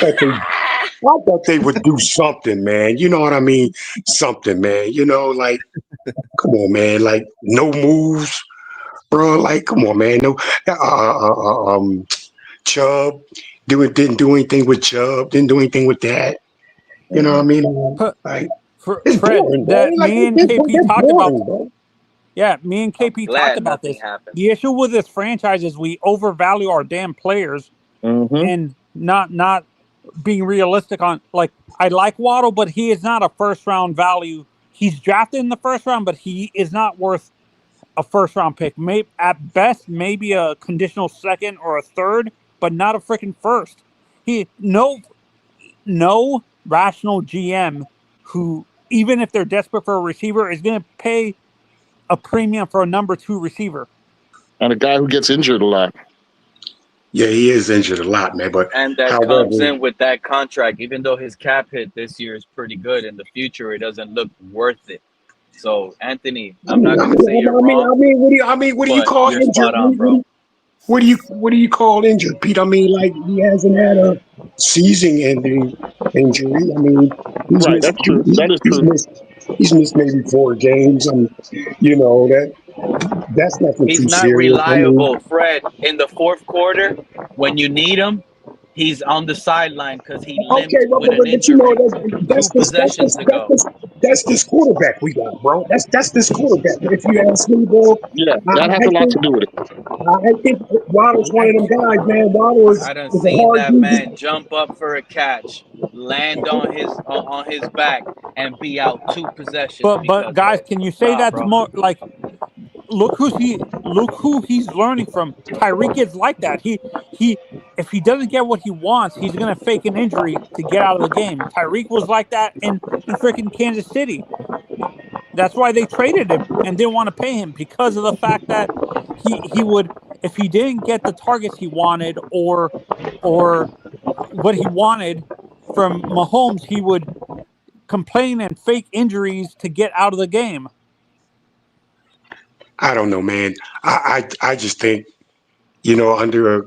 thought they would do something, man. You know what I mean? Something, man. Like, come on, man. Like, no moves, bro. Like, come on, man. No, Chubb, Didn't do anything with Chubb. Didn't do anything with that. You know what I mean?
But
Like it's
Fred,
boring, bro.
that
Like
me and
they're
KP talked about.
boring, bro.
Yeah, me and
I'm
KP talked
glad
about
nothing
this.
happened.
The issue with this franchise is we overvalue our damn players and not being realistic on, like, I like Waddle, but he is not a first round value. He's drafted in the first round, but he is not worth a first round pick. Maybe at best, maybe a conditional second or a third, but not a freaking first. He no rational GM who, even if they're desperate for a receiver, is going to pay a premium for a number 2 receiver.
And a guy who gets injured a lot.
Yeah, he is injured a lot, man. But
And that comes
however,
in with that contract, even though his cap hit this year is pretty good, in the future it doesn't look worth it. So Anthony,
I
I'm
mean,
not
I
gonna
mean,
say you're
I mean,
wrong,
what do you
but
call
you're
injured?
spot on, bro.
What do you call injured, Pete? I mean, like he hasn't had a season-ending injury. I mean, he's
Right,
missed
that's true. That is
he's
true.
missed he's missed maybe 4 games. You know that's nothing
He's
too
not
serious. I mean,
reliable, Fred. In the fourth quarter, when you need him, he's on the sideline because he
okay,
limped with an
but you know
injury
that's
two possessions ago.
this quarterback we got, bro. That's this quarterback. If you ask me, bro,
Yeah,
I,
that has
I
a lot
think
to do with it.
I think Waddle's one of them guys, man. Waddle
I done
is a
seen
hard
that
dude.
man jump up for a catch, land on his back, and be out two possessions
But
because of
guys,
it.
can you say
Nah,
that's
bro.
more like, look who he's learning from. Tyreek is like that. He if he doesn't get what he wants, he's gonna fake an injury to get out of the game. Tyreek was like that in freaking Kansas City. That's why they traded him and didn't want to pay him, because of the fact that he would, if he didn't get the targets he wanted or what he wanted from Mahomes, he would complain and fake injuries to get out of the game.
I don't know, man. I just think under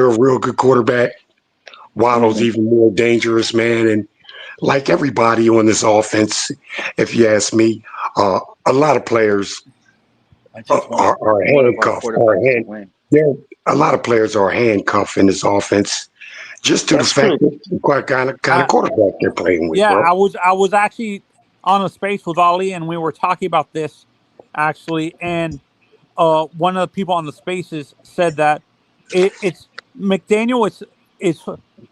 a real good quarterback, Waddle's even more dangerous, man. And like everybody on this offense, if you ask me, a lot of players
I just want
are
one of our
handcuffed.
quarterbacks to win.
There, a lot of players are handcuffed in this offense just to the
That's
fact
true.
that what kind of
Uh,
quarterback they're playing with,
yeah,
bro.
I was actually on a space with Ali, and we were talking about this actually, and one of the people on the spaces said that it's McDaniel is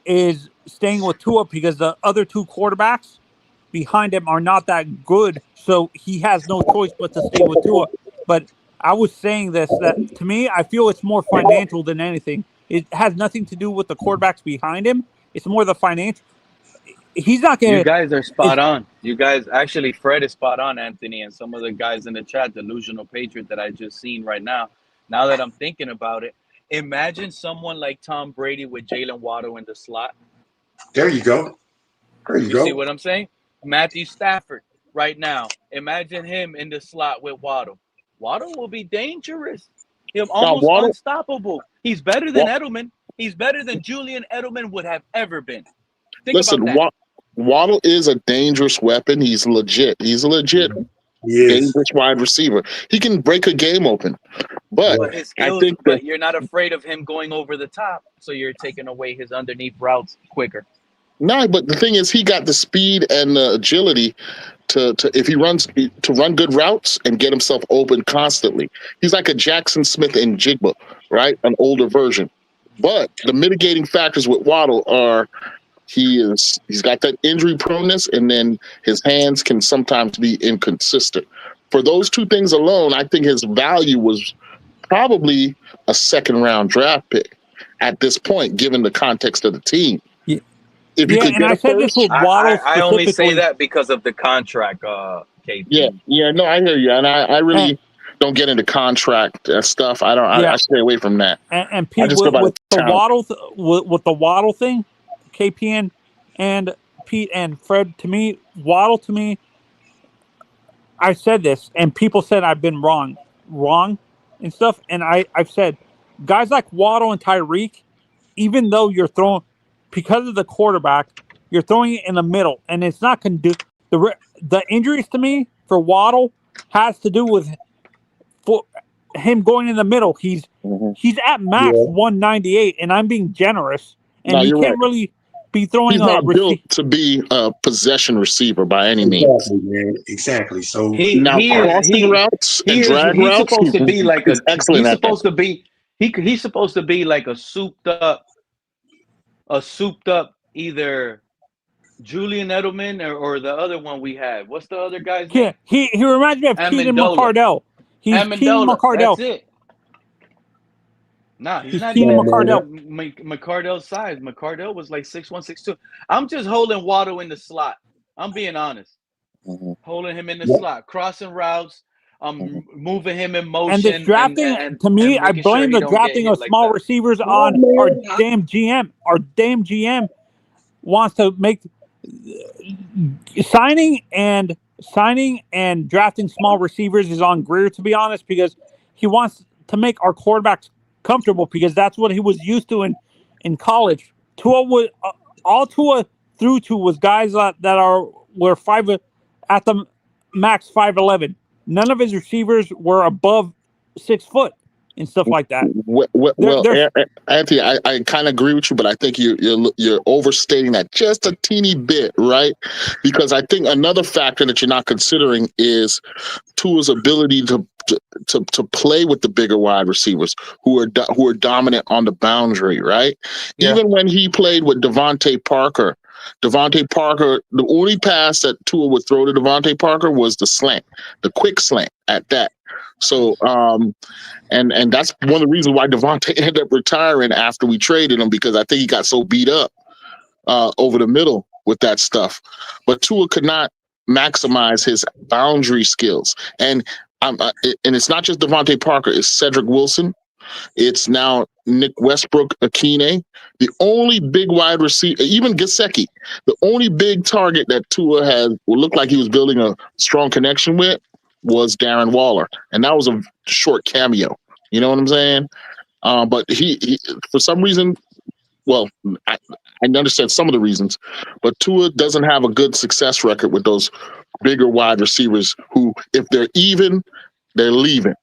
is staying with Tua because the other 2 quarterbacks behind him are not that good, so he has no choice but to stay with Tua. But I was saying this, that to me, I feel it's more financial than anything. It has nothing to do with the quarterbacks behind him. It's more the financial. He's not
You
gonna.
guys are
It's
spot on. You guys actually, Fred is spot on, Anthony, and some of the guys in the chat, delusional patriot that I just seen right now. Now that I'm thinking about it, imagine someone like Tom Brady with Jalen Waddle in the slot.
There you go. There you
You see
go.
what I'm saying? Matthew Stafford right now. Imagine him in the slot with Waddle. Waddle will be dangerous. He's
Now,
almost
Waddle,
unstoppable. He's better than
Wa-
Edelman. He's better than Julian Edelman would have ever been. Think about
listen,
that.
Waddle is a dangerous weapon. He's legit. He's a legit
He is.
dangerous wide receiver. He can break a game open. But
But his
I
skills,
think that
but you're not afraid of him going over the top, so you're taking away his underneath routes quicker.
no, but the thing is, he got the speed and the agility to if he runs to run good routes and get himself open constantly. He's like a Jackson Smith and Jigba, right? An older version. But the mitigating factors with Waddle are he's got that injury proneness, and then his hands can sometimes be inconsistent. For those 2 things alone, I think his value was probably a second round draft pick at this point, given the context of the team.
yeah,
If you
yeah,
could
and
get
I
a
said this
first,
with Waddle
I only say
specifically,
that because of the contract,
yeah,
KP.
no, I hear you, and I
and
really don't get into contract stuff. I don't,
yeah,
I stay away from that.
and
I
Pete,
just go by the
with the
talent.
with the Waddle thing, KPN and Pete and Fred, to me, Waddle to me, I said this, and people said I've been wrong and stuff, and I've said guys like Waddle and Tyreek, even though you're throwing, because of the quarterback, you're throwing it in the middle, and it's not the injuries to me for Waddle has to do with him going in the middle. He's at max 198, and I'm being generous. And
No,
he
you're
can't
right.
really be throwing
He's not built to be a possession receiver by any means.
Exactly, man. Exactly. So
Now, crossing routes and drag
he's
routes,
supposed to be like
he's excellent
he's
at that.
supposed to be he's supposed to be like a souped up either Julian Edelman or the other one we had. What's the other guy's name?
He reminds me of Keenan
Amendola.
McCardell. He's Keenan
Amendola. That's
McCardell.
it. Nah, he's
He's
not
Keenan
even
McCardell.
McCardell's size. McCardell was like 6'1", 6'2". I'm just holding Waddle in the slot. I'm being honest. Holding him in the slot, crossing routes, moving him in motion.
And this drafting, to me, I blame the drafting of small receivers on our damn GM. Our damn GM wants to make signing and drafting small receivers is on Greer, to be honest, because he wants to make our quarterbacks comfortable, because that's what he was used to in college. Tua was all Tua threw to was guys that were at the max 5'11". None of his receivers were above 6 foot and stuff like that.
Well, Anthony, I kind of agree with you, but I think you're overstating that just a teeny bit, right? Because I think another factor that you're not considering is Tua's ability to play with the bigger wide receivers who are dominant on the boundary, right? Yeah. Even when he played with Devontae Parker, the only pass that Tua would throw to Devontae Parker was the slant, the quick slant at that. So, and that's one of the reasons why Devontae ended up retiring after we traded him, because I think he got so beat up over the middle with that stuff. But Tua could not maximize his boundary skills. And it's not just Devontae Parker, it's Cedric Wilson. It's now Nick Westbrook-Akine. The only big wide receiver, even Gesicki, the only big target that Tua looked like he was building a strong connection with was Darren Waller. And that was a short cameo. You know what I'm saying? But he for some reason, well, I understand some of the reasons, but Tua doesn't have a good success record with those bigger wide receivers who, if they're even, they're leaving.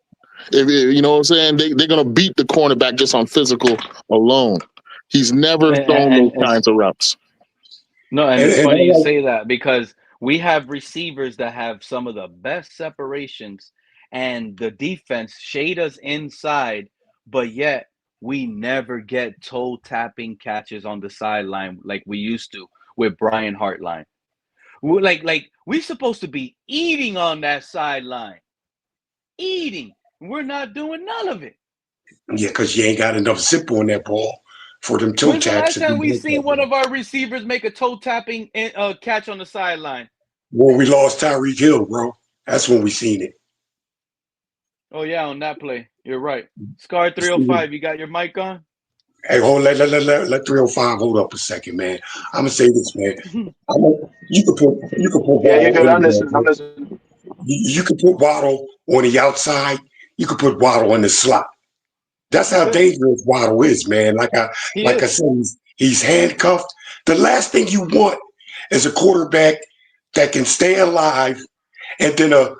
If, you know what I'm saying? They're going to beat the cornerback just on physical alone. He's never thrown those kinds of reps.
No, and it's funny you say that, because we have receivers that have some of the best separations, and the defense shade us inside, but yet we never get toe-tapping catches on the sideline like we used to with Brian Hartline. We're supposed to be eating on that sideline. Eating. We're not doing none of it.
Yeah, because you ain't got enough zip on that ball for them toe taps.
When's the last time we seen one of our receivers make a toe tapping catch on the sideline?
When we lost Tyreek Hill, bro. That's when we seen it.
Oh yeah, on that play. You're right. Scar 305, you got your mic on?
Hey, let 305 hold up a second, man. I'm gonna say this, man. You could put
yeah, you're good. I'm listening.
You could put Waddle on the outside. You could put Waddle in the slot. That's how dangerous Waddle is, man. Like I said, he's handcuffed. The last thing you want is a quarterback that can stay alive, and then a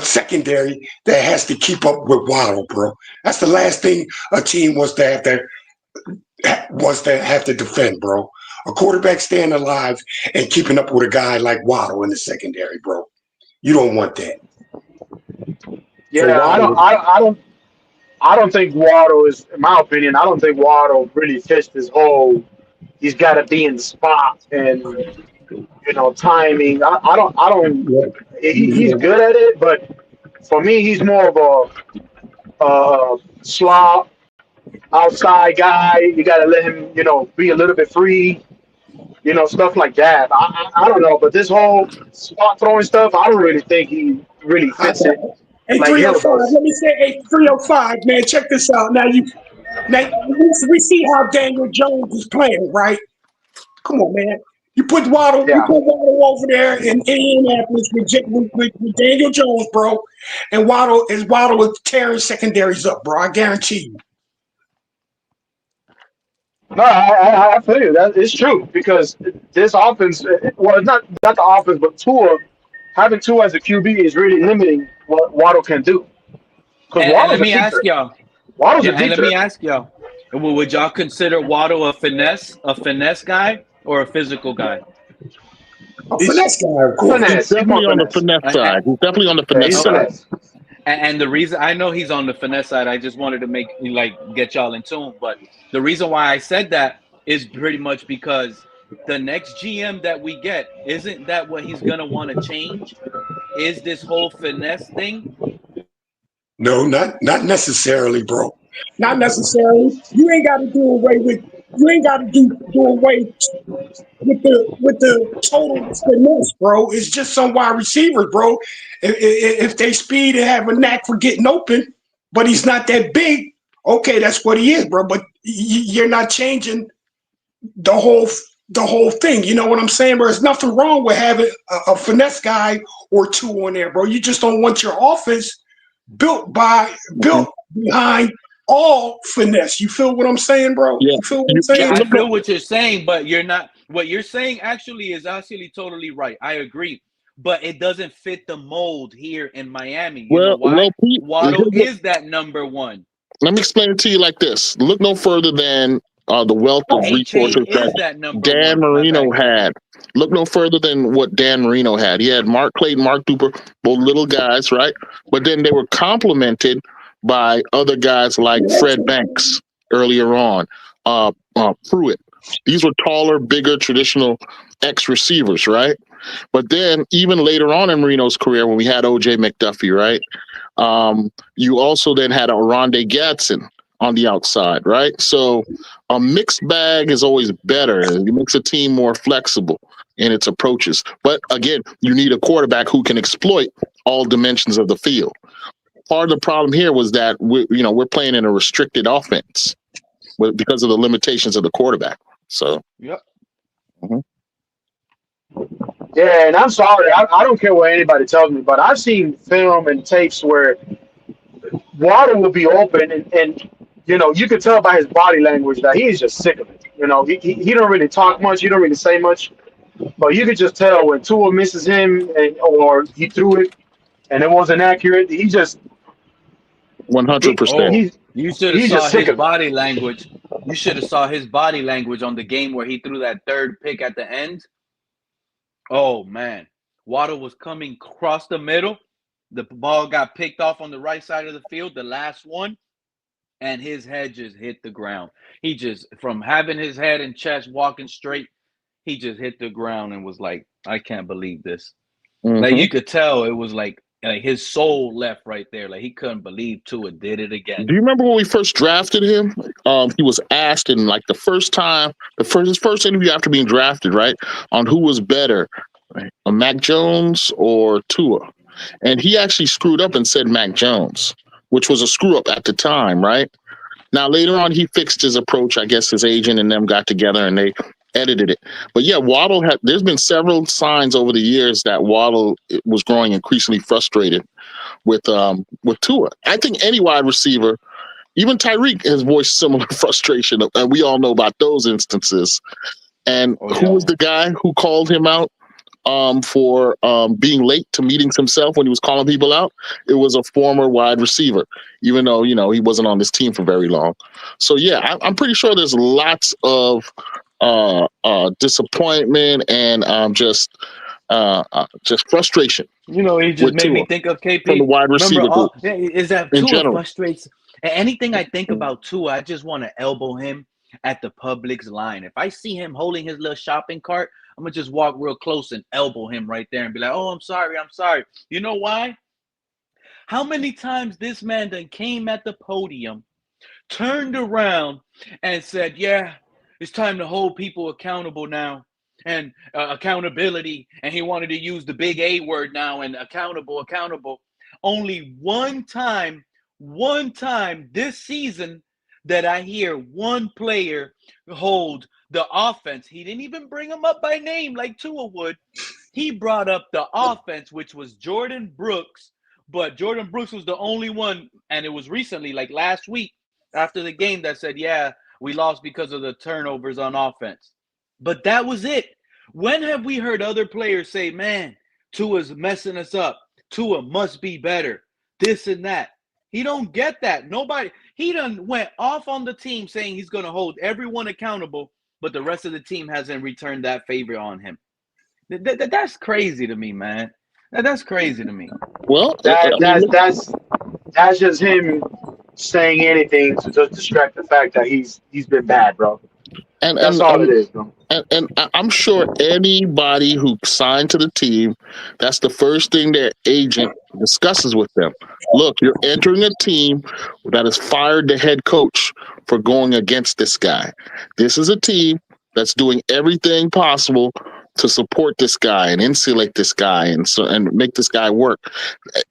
secondary that has to keep up with Waddle, bro. That's the last thing a team wants to have to defend, bro. A quarterback staying alive and keeping up with a guy like Waddle in the secondary, bro. You don't want that.
Yeah, so I don't think Waddle is, in my opinion, I don't think Waddle really fits this whole. He's got to be in the spot and timing. I don't. Yeah. He's good at it, but for me, he's more of a slot outside guy. You got to let him, be a little bit free. Stuff like that. I don't know, but this whole spot throwing stuff, I don't really think he really fits it.
Hey, like 305. Let me say, hey, 305, man. Check this out. Now we see how Daniel Jones is playing, right? Come on, man. You put Waddle over there in Indianapolis with Daniel Jones, bro, and Waddle is tearing secondaries up, bro. I guarantee you.
No, I feel you. That is true, because this offense, well, not the offense, but having Tua as a QB is really limiting what Waddle can do. Because
And
Waddle's
let
a
me ask
deep threat.
y'all.
Waddle's
Yeah,
a
and
deep
let me
threat.
ask y'all. Would y'all consider Waddle a finesse guy or a physical guy?
A
He's
finesse guy, of course.
He's
finesse. He's more
definitely on the
finesse.
finesse
And,
side. He's definitely on the
Yeah,
finesse
he's
okay.
side.
finesse.
And the reason I know he's on the finesse side, I just wanted to get y'all in tune. But the reason why I said that is pretty much because the next GM that we get, isn't that what he's gonna want to change? Is this whole finesse thing?
No, not necessarily, bro. Not necessarily. You ain't got to do away with. You ain't got to do away with the total finesse, bro. It's just some wide receivers, bro. If they speed and have a knack for getting open, but he's not that big, okay, that's what he is, bro. But you're not changing the whole the whole thing. You know what I'm saying? There's nothing wrong with having a finesse guy or two on there, bro. You just don't want your offense built behind all finesse. You feel what I'm saying, bro?
Yeah.
You feel what I'm
You,
Yeah,
saying?
I
look,
feel what you're saying, but you're not. What you're saying actually is totally right. I agree, but it doesn't fit the mold here in Miami. You know why?
Pete,
Waddle is that number one.
let me explain it to you like this. Look no further than the wealth of
A Chain
resources that
is that number
Dan
one. My
Marino
bad. Go ahead.
had. Look no further than what Dan Marino had. He had Mark Clayton, Mark Duper, both little guys, right? But then they were complemented by other guys like Fred Banks earlier on, Pruitt. These were taller, bigger, traditional ex receivers, right? But then even later on in Marino's career, when we had OJ McDuffie, right? You also then had a Rondé Gatson on the outside, right? So a mixed bag is always better. It makes a team more flexible in its approaches. But again, you need a quarterback who can exploit all dimensions of the field. Part of the problem here was that we're playing in a restricted offense because of the limitations of the quarterback. So.
Yep.
Mm-hmm.
Yeah, and I'm sorry. I don't care what anybody tells me, but I've seen film and tapes where Water will be open, and you could tell by his body language that he's just sick of it. He don't really talk much. He don't really say much, but you could just tell when Tua misses him, or he threw it and it wasn't accurate. He just
100%.
Oh,
he's
you should have
he's
saw
just sick
his
of it.
body language. You should have saw his body language on the game where he threw that third pick at the end. Oh man, Waddle was coming across the middle. The ball got picked off on the right side of the field, the last one, and his head just hit the ground. He just, from having his head and chest walking straight, he just hit the ground and was like, I can't believe this. Like
Mm-hmm.
you could tell it was like his soul left right there. Like he couldn't believe Tua did it again.
Do you remember when we first drafted him? He was asked in like the first time, his first interview after being drafted, right, on who was better, right, Mac Jones or Tua, and he actually screwed up and said Mac Jones, which was a screw up at the time, right? Now later on, he fixed his approach. I guess his agent and them got together and they edited it. But yeah, Waddle had. There's been several signs over the years that Waddle was growing increasingly frustrated with Tua. I think any wide receiver, even Tyreek, has voiced similar frustration, and we all know about those instances. And who was the guy who called him out for being late to meetings himself when he was calling people out? It was a former wide receiver, even though he wasn't on this team for very long. So yeah, I'm pretty sure there's lots of disappointment and just frustration
He just
with
made me
Tua
think of
from the
KP.
wide
Remember,
receiver group
is that
in
Tua
general.
frustrates anything I think about Tua? I just want to elbow him at the Publix line. If I see him holding his little shopping cart, I'm gonna just walk real close and elbow him right there and be like, "Oh, I'm sorry, I'm sorry." You know why? How many times this man then came at the podium, turned around, and said, "Yeah, it's time to hold people accountable now." And accountability, and he wanted to use the big A word now, and accountable. Only one time this season that I hear one player hold the offense. He didn't even bring him up by name like Tua would. He brought up the offense, which was Jordan Brooks, but Jordan Brooks was the only one, and it was recently, like last week after the game, that said, "Yeah, we lost because of the turnovers on offense." But that was it. When have we heard other players say, "Man, Tua's messing us up. Tua must be better. This and that."
He don't get that. Nobody. He done went off on the team saying he's going to hold everyone accountable, but the rest of the team hasn't returned that favor on him. That's crazy to me, man. That's crazy to me.
Well,
That's just him saying anything to just distract the fact that he's been bad, bro.
and
That's
and
all it
and
is, bro.
I'm sure anybody who signed to the team, that's the first thing their agent discusses with them. Look, you're entering a team that has fired the head coach for going against this guy. This is a team that's doing everything possible to support this guy and insulate this guy and make this guy work.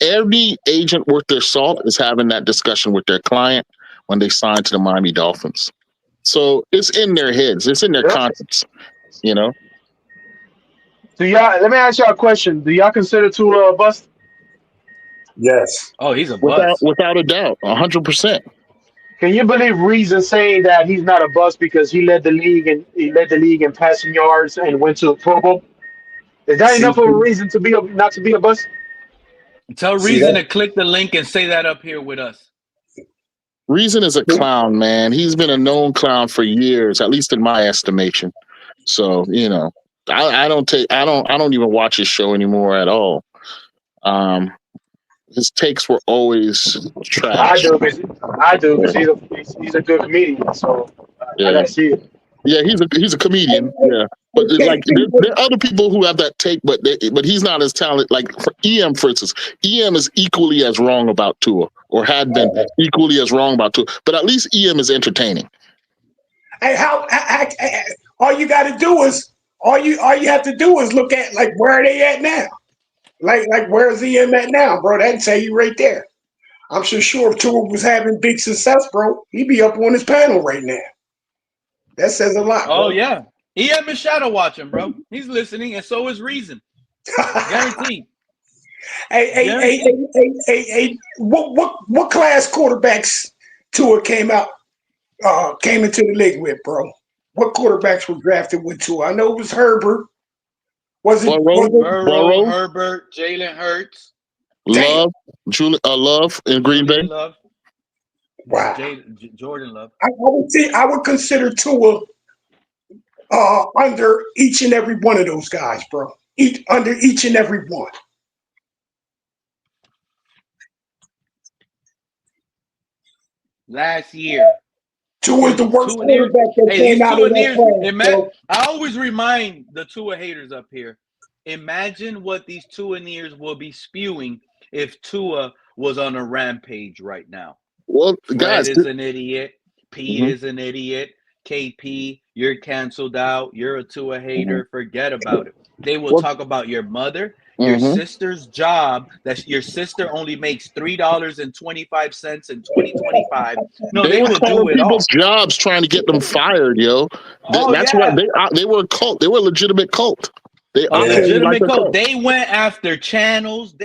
Every agent worth their salt is having that discussion with their client when they sign to the Miami Dolphins. So it's in their heads. It's in their
Yep.
conscience, you know.
Do y'all? Let me ask y'all a question. Do y'all consider Tua a bust?
Yes.
Oh, he's a
Without
bust.
without a doubt, 100%.
Can you believe Reason saying that he's not a bust because he led the league in passing yards and went to a Pro Bowl? Is that
See,
enough of a reason to be not to be a bust?
Tell
see
Reason
that?
to click the link and say that up here with us.
Reason is a clown, man. He's been a known clown for years, at least in my estimation. So I don't even watch his show anymore at all. His takes were always
I
trash.
do, because
Yeah,
he's a good comedian. So I
yeah.
gotta see it.
Yeah, he's a comedian.
Hey,
Yeah, but
hey,
like there are other people who have that take, but he's not as talented. Like for EM, for instance, EM is equally as wrong about Tua, or had been equally as wrong about Tua. But at least EM is entertaining.
hey, all you got to do is all you have to do is look at like where are they at now? Like where is EM at now, bro? That'd tell you right there. I'm sure if Tua was having big success, bro, he'd be up on his panel right now. That says a lot,
Oh
bro.
yeah, he had been shadow watching, bro. He's listening, and so is Reason. Guaranteed. Guaranteed.
Hey, what class quarterbacks Tua came into the league with, bro? What quarterbacks were drafted with Tua? I know it was Herbert. Was it?
Burrow,
Was it?
Burrow,
Burrow,
Herbert, Jalen Hurts,
Damn!
Love, Love in Green Bay.
Julian Love,
Wow.
Jordan Love.
I would consider Tua under each and every one of those guys, bro. Under each and every one.
Last year.
Tua is the worst quarterback that
Hey,
came
these
out of
Tua
that
nears.
class, bro.
I always remind the Tua haters up here. Imagine what these Tua nears will be spewing if Tua was on a rampage right now.
Well,
Fred
guys,
is an idiot. Pete
mhm,
is an idiot. KP, you're canceled out. You're a Tua hater. Forget about it. They will
well,
talk about your mother, your
mhm.
sister's job. That your sister only makes $3.25 in 2025. No,
They
they
were
will
calling
do it
people's
all.
jobs, trying to get them fired, yo.
Oh
That's why
yeah,
they were a cult. They were a legitimate cult. They
a
Yeah.
operated like
legitimate
a
code.
cult.
They went after channels.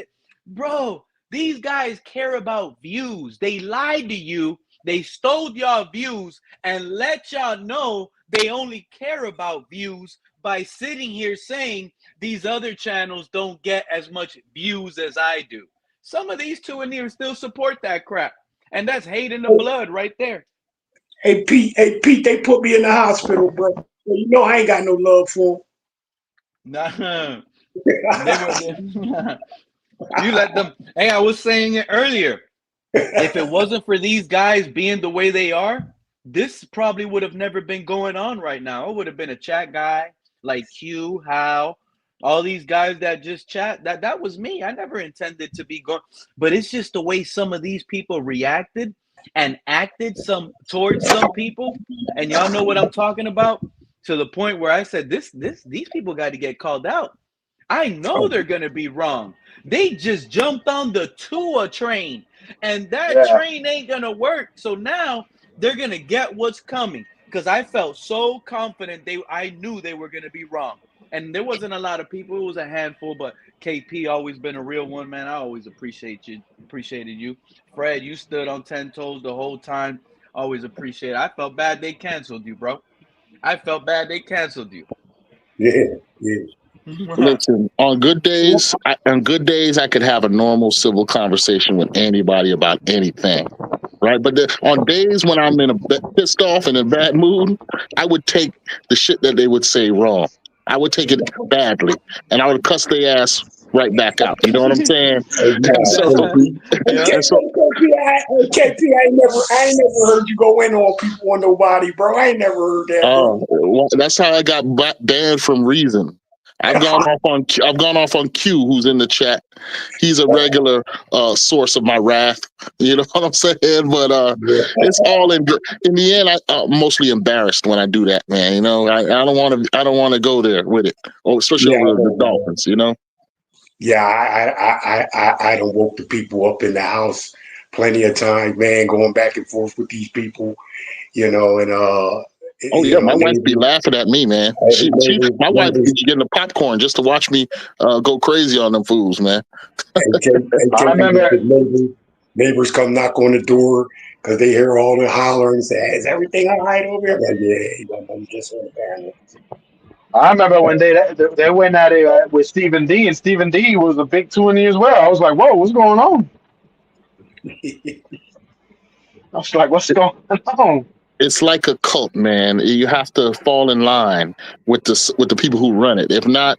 Bro, these guys care about views. They lied to you. They stole y'all views and let y'all know they only care about views by sitting here saying these other channels don't get as much views as I do. Some of these two in here still support that crap. And that's hate in the blood right there.
Hey Pete, they put me in the hospital, bro. So you know I ain't got no love for
Nah, they
them.
were. You let them. Hey, I was saying it earlier. If it wasn't for these guys being the way they are, this probably would have never been going on right now. It would have been a chat guy like Q, Hal, all these guys that just chat. That was me. I never intended to be going, but it's just the way some of these people reacted and acted towards some people, and y'all know what I'm talking about. To the point where I said, these people got to get called out. I know they're going to be wrong. They just jumped on the Tua train, and that
Yeah.
train ain't going to work. So now they're going to get what's coming because I felt so confident I knew they were going to be wrong. And there wasn't a lot of people. It was a handful, but KP always been a real one, man. I always appreciated you. Fred, you stood on 10 toes the whole time. Always appreciate it. I felt bad they canceled you, bro. I felt bad they canceled you.
Yeah, yeah.
Listen, on good days, I could have a normal civil conversation with anybody about anything, right? But on days when I'm pissed off and in a bad mood, I would take the shit that they would say wrong. I would take it badly, and I would cuss their ass right back out. You know what I'm saying? And so,
KP,
and so,
I ain't never heard you go in on people or nobody, bro. I ain't never heard that, bro.
well, that's how I got banned from Reason. I've gone off on Q, who's in the chat. He's a regular source of my wrath. You know what I'm saying? But it's all in good. In the end, I'm mostly embarrassed when I do that, man. You know, I don't want to. I don't want to go there with it, especially over the Dolphins. You know.
Yeah, I don't woke the people up in the house plenty of times, man, going back and forth with these people, you know, and
oh yeah, my wife be laughing at me, man. My wife be getting the popcorn just to watch me go crazy on them fools, man.
I remember
neighbors come knock on the door because they hear all the hollering and say, "Is everything all right over here?" Like, yeah, I'm just on the panel.
I remember when they went at it with Stephen D, and Stephen D was a big toonie as well. I was like, whoa, what's going on? I was like, what's going on?
It's like a cult, man. You have to fall in line with the people who run it. If not,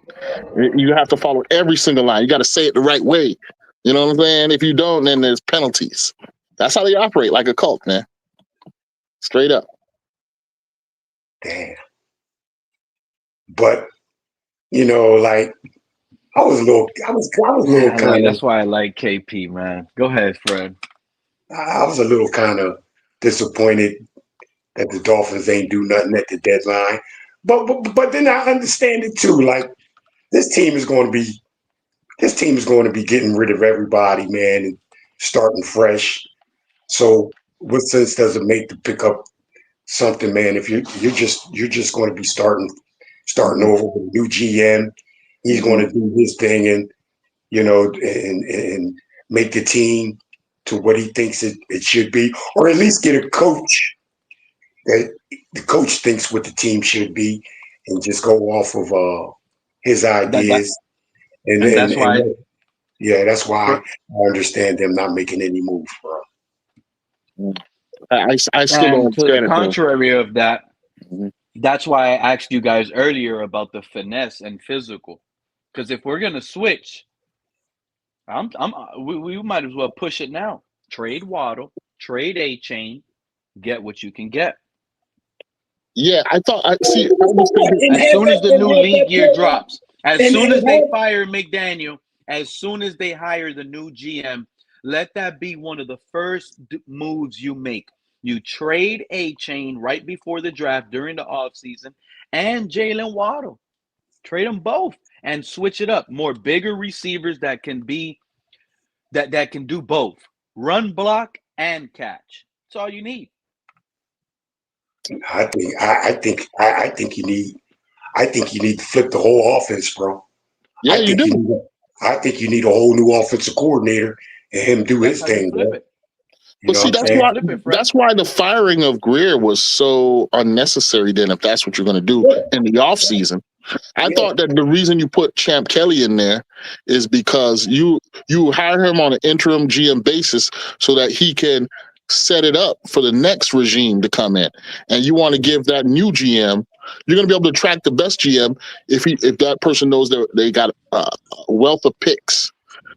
you have to follow every single line. You got to say it the right way. You know what I'm saying? If you don't, then there's penalties. That's how they operate, like a cult, man. Straight up.
Damn. But you know, like I was a little kind of.
That's why I like KP, man. Go ahead, Fred.
I was a little kind of disappointed that the Dolphins ain't do nothing at the deadline, but then I understand it too. Like this team is going to be getting rid of everybody, man, and starting fresh. So what sense does it make to pick up something, man? If you're just going to be starting over with a new GM, he's going to do his thing and you know and make the team to what he thinks it should be, or at least get a coach that the coach thinks what the team should be, and just go off of his ideas. And
that's why.
That's why I understand them not making any moves, bro.
I still don't
To the
understand it.
contrary of that, that's why I asked you guys earlier about the finesse and physical. Because if we're gonna switch, we might as well push it now. Trade Waddle, trade A-Chain, get what you can get.
Yeah, I was thinking,
as soon as the new league year drops, as soon as they fire McDaniel, as soon as they hire the new GM, let that be one of the first moves you make. You trade A-Chain right before the draft during the offseason and Jalen Waddle. Trade them both and switch it up. More bigger receivers that can be that can do both. Run, block, and catch. That's all you need.
I think you need to flip the whole offense, bro.
Yeah, you do.
I think you need a whole new offensive coordinator and him do his thing, bro.
But see, that's why the firing of Greer was so unnecessary. Then, if that's what you're going to do in the offseason, I thought that the reason you put Champ Kelly in there is because you hire him on an interim GM basis so that he can set it up for the next regime to come in, and you want to give that new GM. You're going to be able to attract the best GM if that person knows that they got a wealth of picks.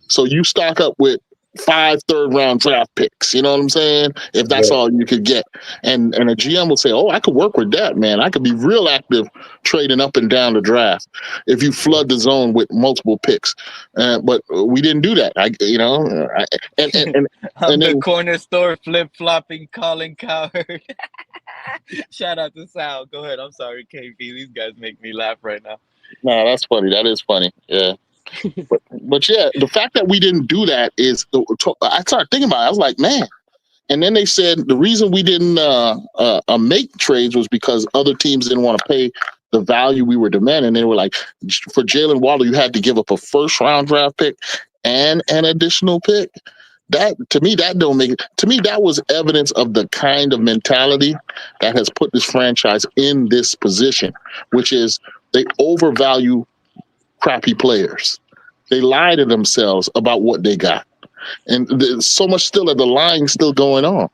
So you stock up with 5 third-round draft picks. You know what I'm saying? If that's all you could get, and a GM will say, "Oh, I could work with that, man. I could be real active trading up and down the draft if you flood the zone with multiple picks." But we didn't do that. I'm
the corner store flip-flopping Colin Cowherd. Shout out to Sal. Go ahead. I'm sorry, KP. These guys make me laugh right now.
No, that's funny. That is funny. Yeah. but yeah, the fact that we didn't do that is I started thinking about it. I was like, man. And then they said the reason we didn't make trades was because other teams didn't want to pay the value we were demanding. They were like, for Jalen Waddle, you had to give up a first-round draft pick and an additional pick. That to me, that don't make it. To me, that was evidence of the kind of mentality that has put this franchise in this position, which is they overvalue crappy players. They lie to themselves about what they got. And there's so much still of the lying still going on.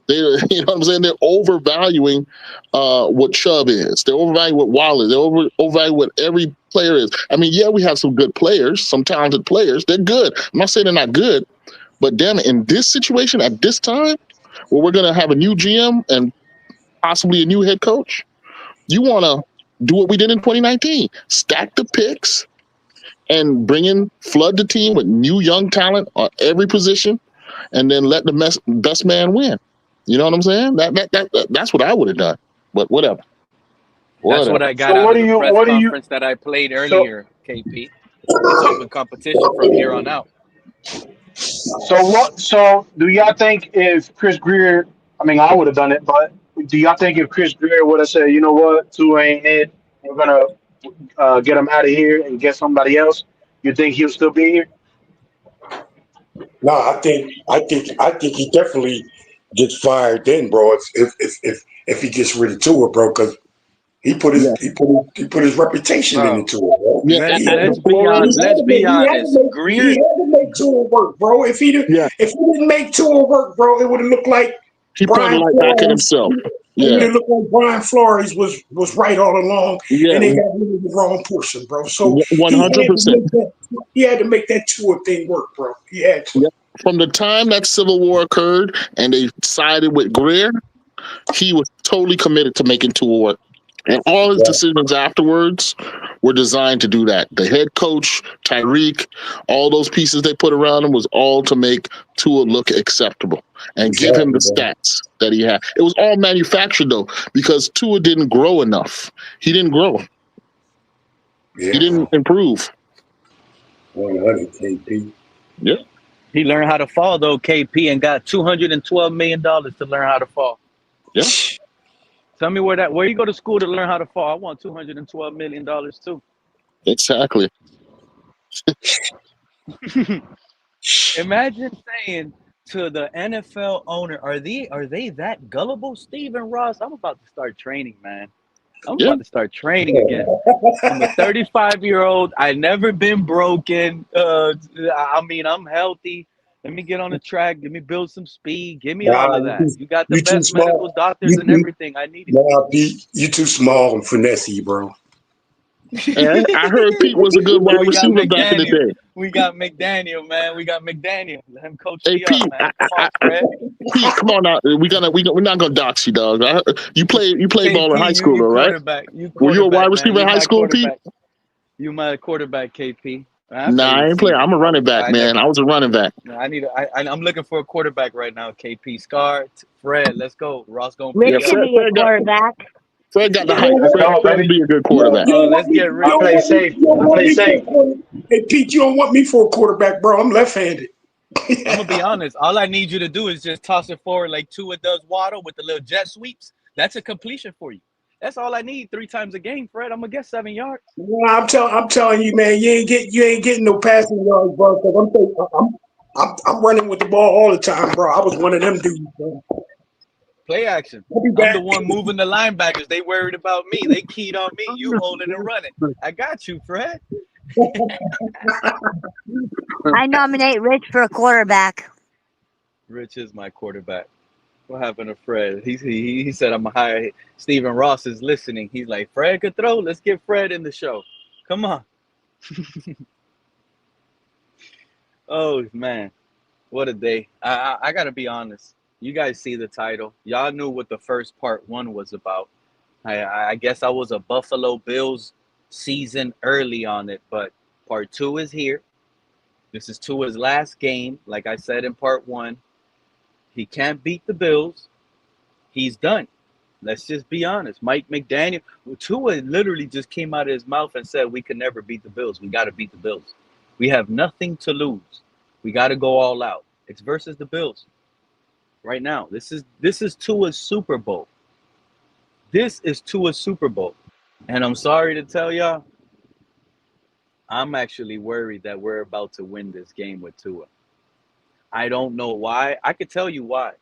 They, you know what I'm saying? They're overvaluing what Chubb is. They're overvaluing what Waller is. They're overvaluing what every player is. I mean, yeah, we have some good players, some talented players. They're good. I'm not saying they're not good, but damn it, in this situation at this time, where we're going to have a new GM and possibly a new head coach, you want to do what we did in 2019: stack the picks and flood the team with new young talent on every position, and then let the best man win. You know what I'm saying? That's what I would have done. But whatever.
That's what I got
So
out
what
of
do
the
you
press
what do you
conference that I played
so
earlier, KP. It's open competition from here on out.
so do y'all think if Chris Greer, I mean I would have done it, but do y'all think if Chris Greer would have said, you know what, Tua ain't it, we're gonna get him out of here and get somebody else, you think he'll still be here?
No, I think he definitely gets fired then, bro. If he gets rid of Tua, bro, because
Yeah.
he put his reputation
Bro,
into it, bro.
Yeah.
let's
He had
let's
to,
be
Flores.
on let's be honest.
he
Greer,
had to make Tua work, bro.
Yeah.
If he didn't make Tua work, bro, it would have looked like
He pointed
Brian
like back at
Flores.
himself.
It would
Yeah.
have looked like Brian Flores was right all along,
Yeah.
and they got rid of the wrong person, bro. So he had to
100%.
make that. He had to make that Tua thing work, bro. He had to.
Yeah. From the time that Civil War occurred and they sided with Greer, he was totally committed to making Tua work. And all his decisions afterwards were designed to do that. The head coach, Tyreek, all those pieces they put around him was all to make Tua look acceptable and give him the
Exactly, bro.
stats that he had. It was all manufactured though, because Tua didn't grow enough. He didn't grow. He
Yeah,
didn't
bro.
improve.
100 KP.
Yeah.
he learned how to fall though, KP, and got $212 million to learn how to fall.
Yeah.
Tell me where you go to school to learn how to fall. I want $212 million too.
Exactly.
Imagine saying to the NFL owner, are they that gullible, Stephen Ross? I'm about to start training, man. I'm
Yeah.
about to start training again. I'm a 35-year-old. I never been broken. I mean, I'm healthy. Let me get on the track. Let me build some speed. Give me all
Nah,
of that. You got the
you too
best medical
small.
doctors
You
and
too,
everything. I need
nah, Pete, you too small and finessey, bro.
And I heard Pete was a good wide
We got
receiver back in the
McDaniel.
day.
We got McDaniel, man. We got McDaniel. Let him coach
Hey
me up,
Pete,
man. Come on, Fred.
Pete, come on now. We're not gonna dox you, dog. You play ball in
KP,
high school,
you
though, right?
quarterback. You
Were you a wide
quarterback, man.
receiver in
You
high
my
school, Pete?
quarterback. You my quarterback, KP. I play
Nah, I ain't playing.
receiver.
I'm a running back,
I
man.
never.
I was a running back.
I'm looking for a quarterback right now. KP, Scar, Fred. Let's go. Ross gonna
Yeah,
Rich
pay
can
up.
be a quarterback.
Fred got the
You
height.
don't want
Fred,
me,
No,
Fred would
baby,
be a good
you don't,
quarterback.
you don't
Let's
want me,
get
you
I
Rich.
don't
play
want me,
safe.
you don't
I
want
play
me for a
safe.
quarter. Hey, Pete, you don't want me for a quarterback, bro. I'm left-handed.
I'm gonna be honest. All I need you to do is just toss it forward like Tua does Waddle with the little jet sweeps. That's a completion for you. That's all I need 3 times a game, Fred. I'm gonna get 7 yards.
Nah, I'm telling you, man, you ain't getting no passing yards, bro. Because I'm running with the ball all the time, bro. I was one of them dudes, bro.
Play action.
I'll be
I'm the
back.
one moving the linebackers. They worried about me. They keyed on me. You holding and running. I got you, Fred.
I nominate Rich for a quarterback.
Rich is my quarterback. What happened to Fred? He said I'm a hire. Stephen Ross is listening. He's like, Fred could throw. Let's get Fred in the show. Come on. Oh man, what a day. I gotta be honest. You guys see the title. Y'all knew what the first part one was about. I guess I was a Buffalo Bills season early on it, but part two is here. This is Tua's last game. Like I said in part one, he can't beat the Bills. He's done. Let's just be honest. Mike McDaniel, Tua literally just came out of his mouth and said, we can never beat the Bills. We got to beat the Bills. We have nothing to lose. We got to go all out. It's versus the Bills right now. This is Tua's Super Bowl. This is Tua's Super Bowl. And I'm sorry to tell y'all, I'm actually worried that we're about to win this game with Tua. I don't know why. I could tell you why.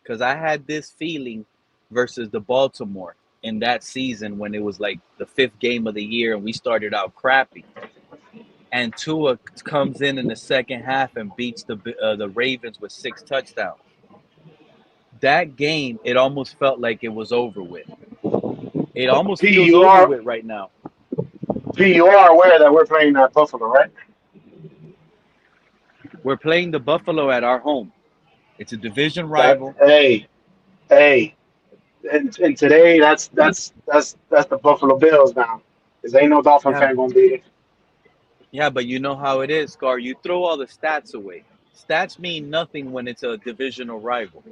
Because I had this feeling versus the Baltimore. in that season when it was like the 5th game of the year and we started out crappy. And Tua comes in the second half and beats the Ravens with 6 touchdowns. That game, it almost felt like it was over with. It almost
P,
feels
you
over
are
with right now.
P, you are aware that we're playing at Buffalo, right?
We're playing the Buffalo at our home. It's a division
That
rival.
hey, and today that's the Buffalo Bills now. Cause ain't no Dolphin
Yeah,
fan gonna beat it.
yeah, but you know how it is, Scar. You throw all the stats away. Stats mean nothing when it's a divisional rival.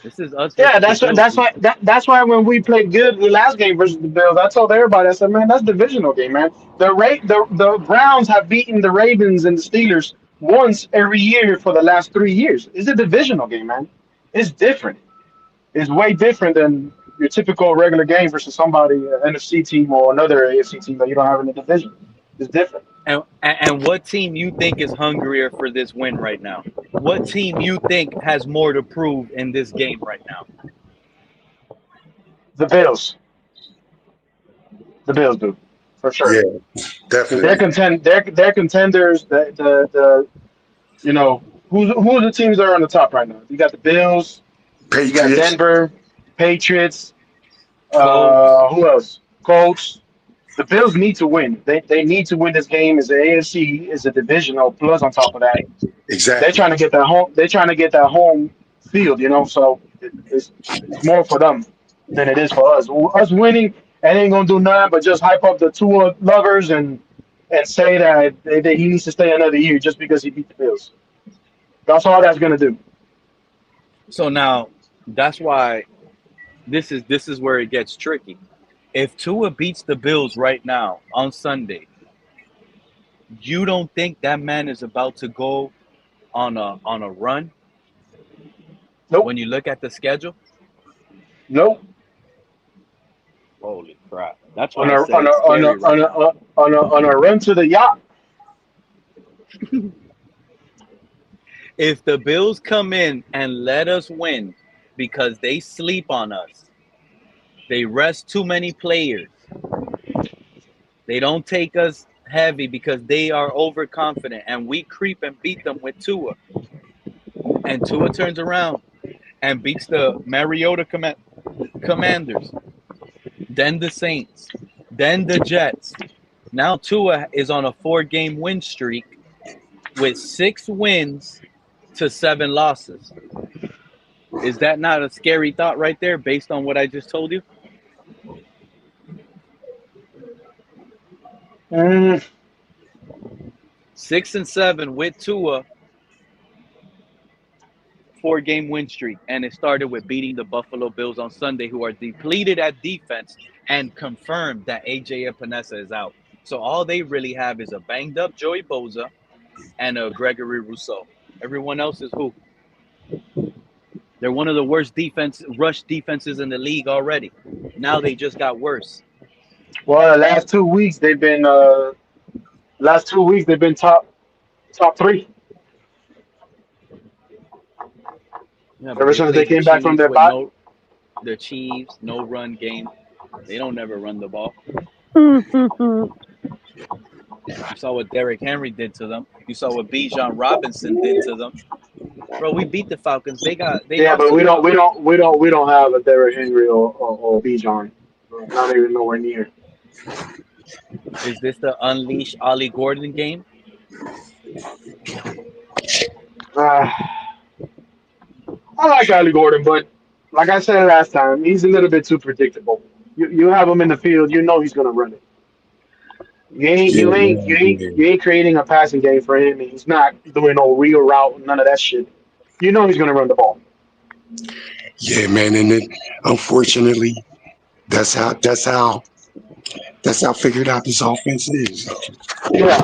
This is us
Yeah,
versus the Bills.
that's why when we played good the last game versus the Bills, I told everybody, I said, man, that's divisional game, man. The Browns have beaten the Ravens and the Steelers once every year for the last 3 years. It's a divisional game, man. It's different. It's way different than your typical regular game versus somebody NFC team or another AFC team that you don't have in the division. It's different.
And what team you think is hungrier for this win right now? What team you think has more to prove in this game right now?
The Bills. The Bills do, for sure.
Yeah,
Because they're
definitely.
they're contenders. The you know who's the teams that are on the top right now? You got the Bills, you got
Patriots.
Denver, Patriots.
Colts.
Who else? Colts. The Bills need to win. They need to win this game. As the AFC is a divisional. Plus, on top of that, they're
Exactly.
trying to get that home. They're trying to get that home field. So it's more for them than it is for us. Us winning, it ain't gonna do nothing but just hype up the two lovers and say that he needs to stay another year just because he beat the Bills. That's all that's gonna do.
So now that's why this is where it gets tricky. If Tua beats the Bills right now on Sunday, you don't think that man is about to go on a run
Nope.
when you look at the schedule?
Nope.
Holy crap. That's
On
why I
a
said
on a
it's
on a
scary right
on a
now.
on a run to the yacht.
If the Bills come in and let us win because they sleep on us, they rest too many players, they don't take us heavy because they are overconfident, and we creep and beat them with Tua, and Tua turns around and beats the Mariota Commanders, then the Saints, then the Jets. Now Tua is on a 4-game win streak with 6 wins to 7 losses. Is that not a scary thought right there based on what I just told you?
Mm,
6 and 7 with Tua, 4-game win streak. And it started with beating the Buffalo Bills on Sunday, who are depleted at defense, and confirmed that AJ Epinesa is out. So all they really have is a banged up Joey Bosa and a Gregory Rousseau. Everyone else is who? They're one of the worst rush defenses in the league already. Now they just got worse.
well, the last 2 weeks they've been top three
Yeah, but
ever
they
since they
played the
came back from
Chiefs
their
with
bye.
the Chiefs, no run game. They don't never run the ball. You saw what Derrick Henry did to them. You saw what Bijan Robinson did to them. Bro, we beat the Falcons. They
Yeah,
lost
but
to
we
the
don't we
Falcons.
don't we don't we don't have a Derrick Henry or Bijan. Not even nowhere near.
Is this the unleash Ollie Gordon game?
Uh, I like Ali Gordon, but like I said last time, he's a little bit too predictable. You have him in the field, you know he's gonna run it. You ain't
Yeah,
you ain't you
man.
ain't
Yeah.
you ain't creating a passing game for him, and he's not doing no real route, none of that shit. You know he's gonna run the ball.
Yeah, man. And then unfortunately, that's how that's how that's how figured out this offense is.
Yeah,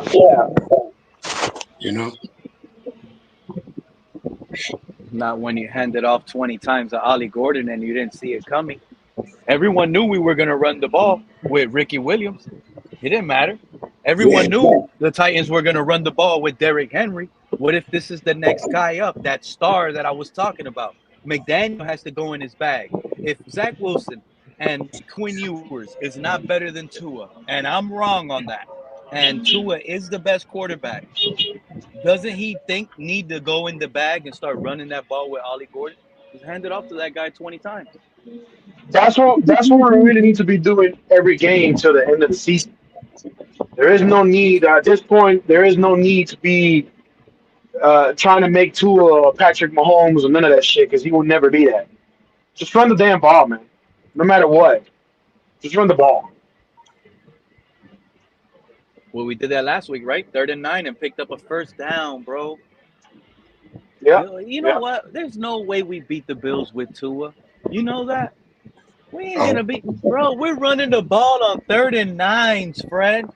You know?
Not when you hand it off 20 times to Ollie Gordon and you didn't see it coming. Everyone knew we were going to run the ball with Ricky Williams. It didn't matter.
Yeah.
Everyone knew the Titans were going to run the ball with Derrick Henry. What if this is the next guy up, that star that I was talking about? McDaniel has to go in his bag. If Zach Wilson and Quinn Ewers is not better than Tua, and I'm wrong on that, and Tua is the best quarterback, doesn't he need to go in the bag and start running that ball with Ollie Gordon? Just hand it off to that guy 20 times.
That's what we really need to be doing every game till the end of the season. There is no need at this point. There is no need to be trying to make Tua Patrick Mahomes or none of that shit because he will never be that. Just run the damn ball, man. No matter what, just run the ball.
Well, we did that last week, right? 3rd and 9 and picked up a first down, bro.
Yeah,
You know
yeah.
what? There's no way we beat the Bills with Tua. You know that? We ain't gonna beat, bro. We're running the ball on 3rd and 9s, Fred.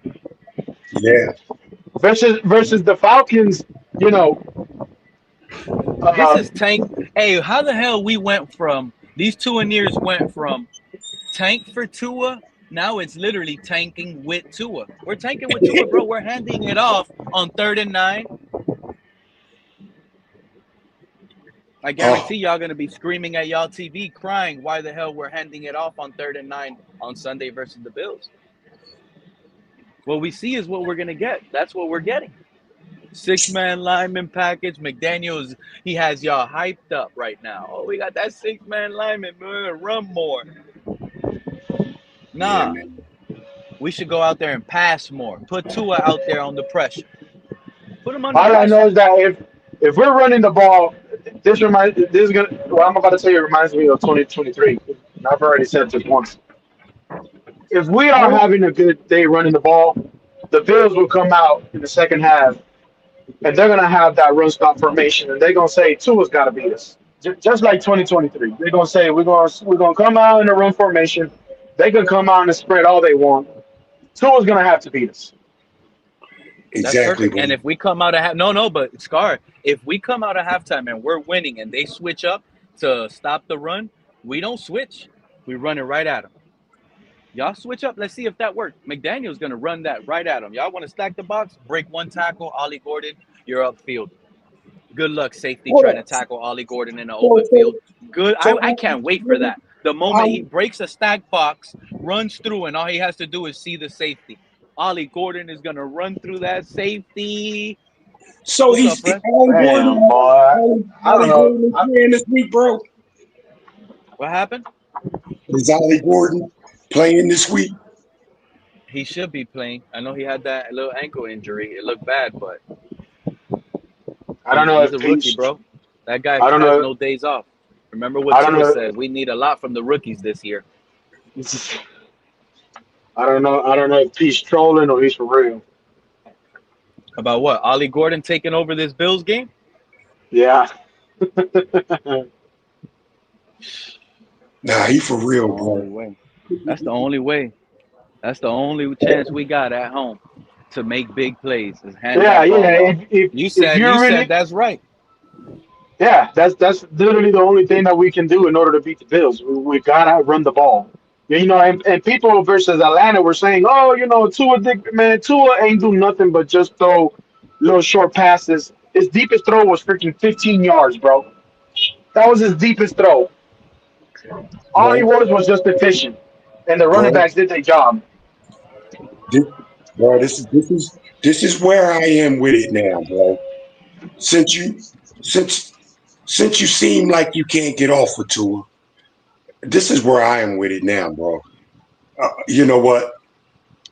Yeah.
Versus the Falcons, you know.
This is tank. Hey, how the hell we went from these Tuaneers went from tank for Tua? Now it's literally tanking with Tua. We're tanking with Tua, bro. We're handing it off on 3rd and 9. I guarantee y'all gonna be screaming at y'all TV, crying why the hell we're handing it off on 3rd and 9 on Sunday versus the Bills. What we see is what we're gonna get. That's what we're getting. 6-man lineman package. McDaniels, he has y'all hyped up right now. Oh, we got that 6-man lineman. We're gonna run more. Nah,
Yeah,
we should go out there and pass more. Put Tua out there on the pressure. Put him under
All I know
pressure.
is that if we're running the ball, this is gonna. What I'm about to say reminds me of 2023. I've already said this once. If we are having a good day running the ball, the Bills will come out in the second half, and they're gonna have that run stop formation, and they're gonna say Tua's got to beat us, just like 2023. They're gonna say we're gonna come out in a run formation. They can come out and spread all they want. Tua's gonna have to beat us.
That's
exactly.
perfect. And if we come out of but Scar, if we come out of halftime and we're winning and they switch up to stop the run, we don't switch. We run it right at them. Y'all switch up. Let's see if that works. McDaniel's going to run that right at him. Y'all want to stack the box? Break one tackle. Ollie Gordon, you're upfield. Good luck, safety, trying to tackle Ollie Gordon in the open field. Good. I can't wait for that. The moment he breaks a stack box, runs through, and all he has to do is see the safety. Ollie Gordon is going to run through that safety.
So
What's
he's
up, Fred?
Damn, boy. I don't know.
playing this week, bro.
What happened?
Is Ollie Gordon playing this week?
He should be playing. I know he had that little ankle injury. It looked bad, but
I don't know
he's
if
a rookie, bro. That guy
I don't
has
know.
no days off. Remember what
I don't
Tua
know.
said. We need a lot from the rookies this year.
I don't know. I don't know if he's trolling or he's for real.
About what? Ollie Gordon taking over this Bills game?
Yeah.
Nah, he for real,
That's the only
bro.
way. That's the only way. That's the only chance we got at home to make big plays. Is hand
Yeah,
that ball
yeah.
off.
If
You
you're really,
said that's right.
yeah, that's literally the only thing that we can do in order to beat the Bills. We gotta run the ball. You know, and people versus Atlanta were saying, oh, you know, Tua ain't do nothing but just throw little short passes. His deepest throw was freaking 15 yards, bro. That was his deepest throw. All he was just efficient, and the running
Bro,
backs did their job.
this, this is where I am with it now, bro. Since you since since you seem like you can't get off with Tua, this is where I am with it now, bro. You know what?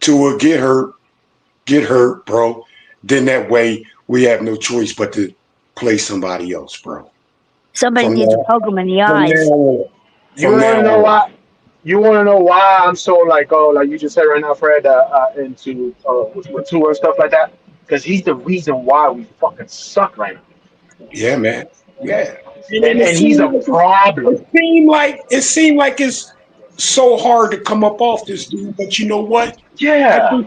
Tua get hurt, bro. Then that way we have no choice but to play somebody else, bro.
Somebody
From
needs to
now,
poke him in the
from now
eyes.
on,
You
from
want
now
to know
on.
why? You want to know why I'm so like, oh, like you just said right now, Fred, into with Tua and stuff like that? Because he's the reason why we fucking suck right now,
Yeah, man. Yeah. And then
and he's a problem.
it seemed like it's so hard to come up off this dude, but you know what?
Yeah,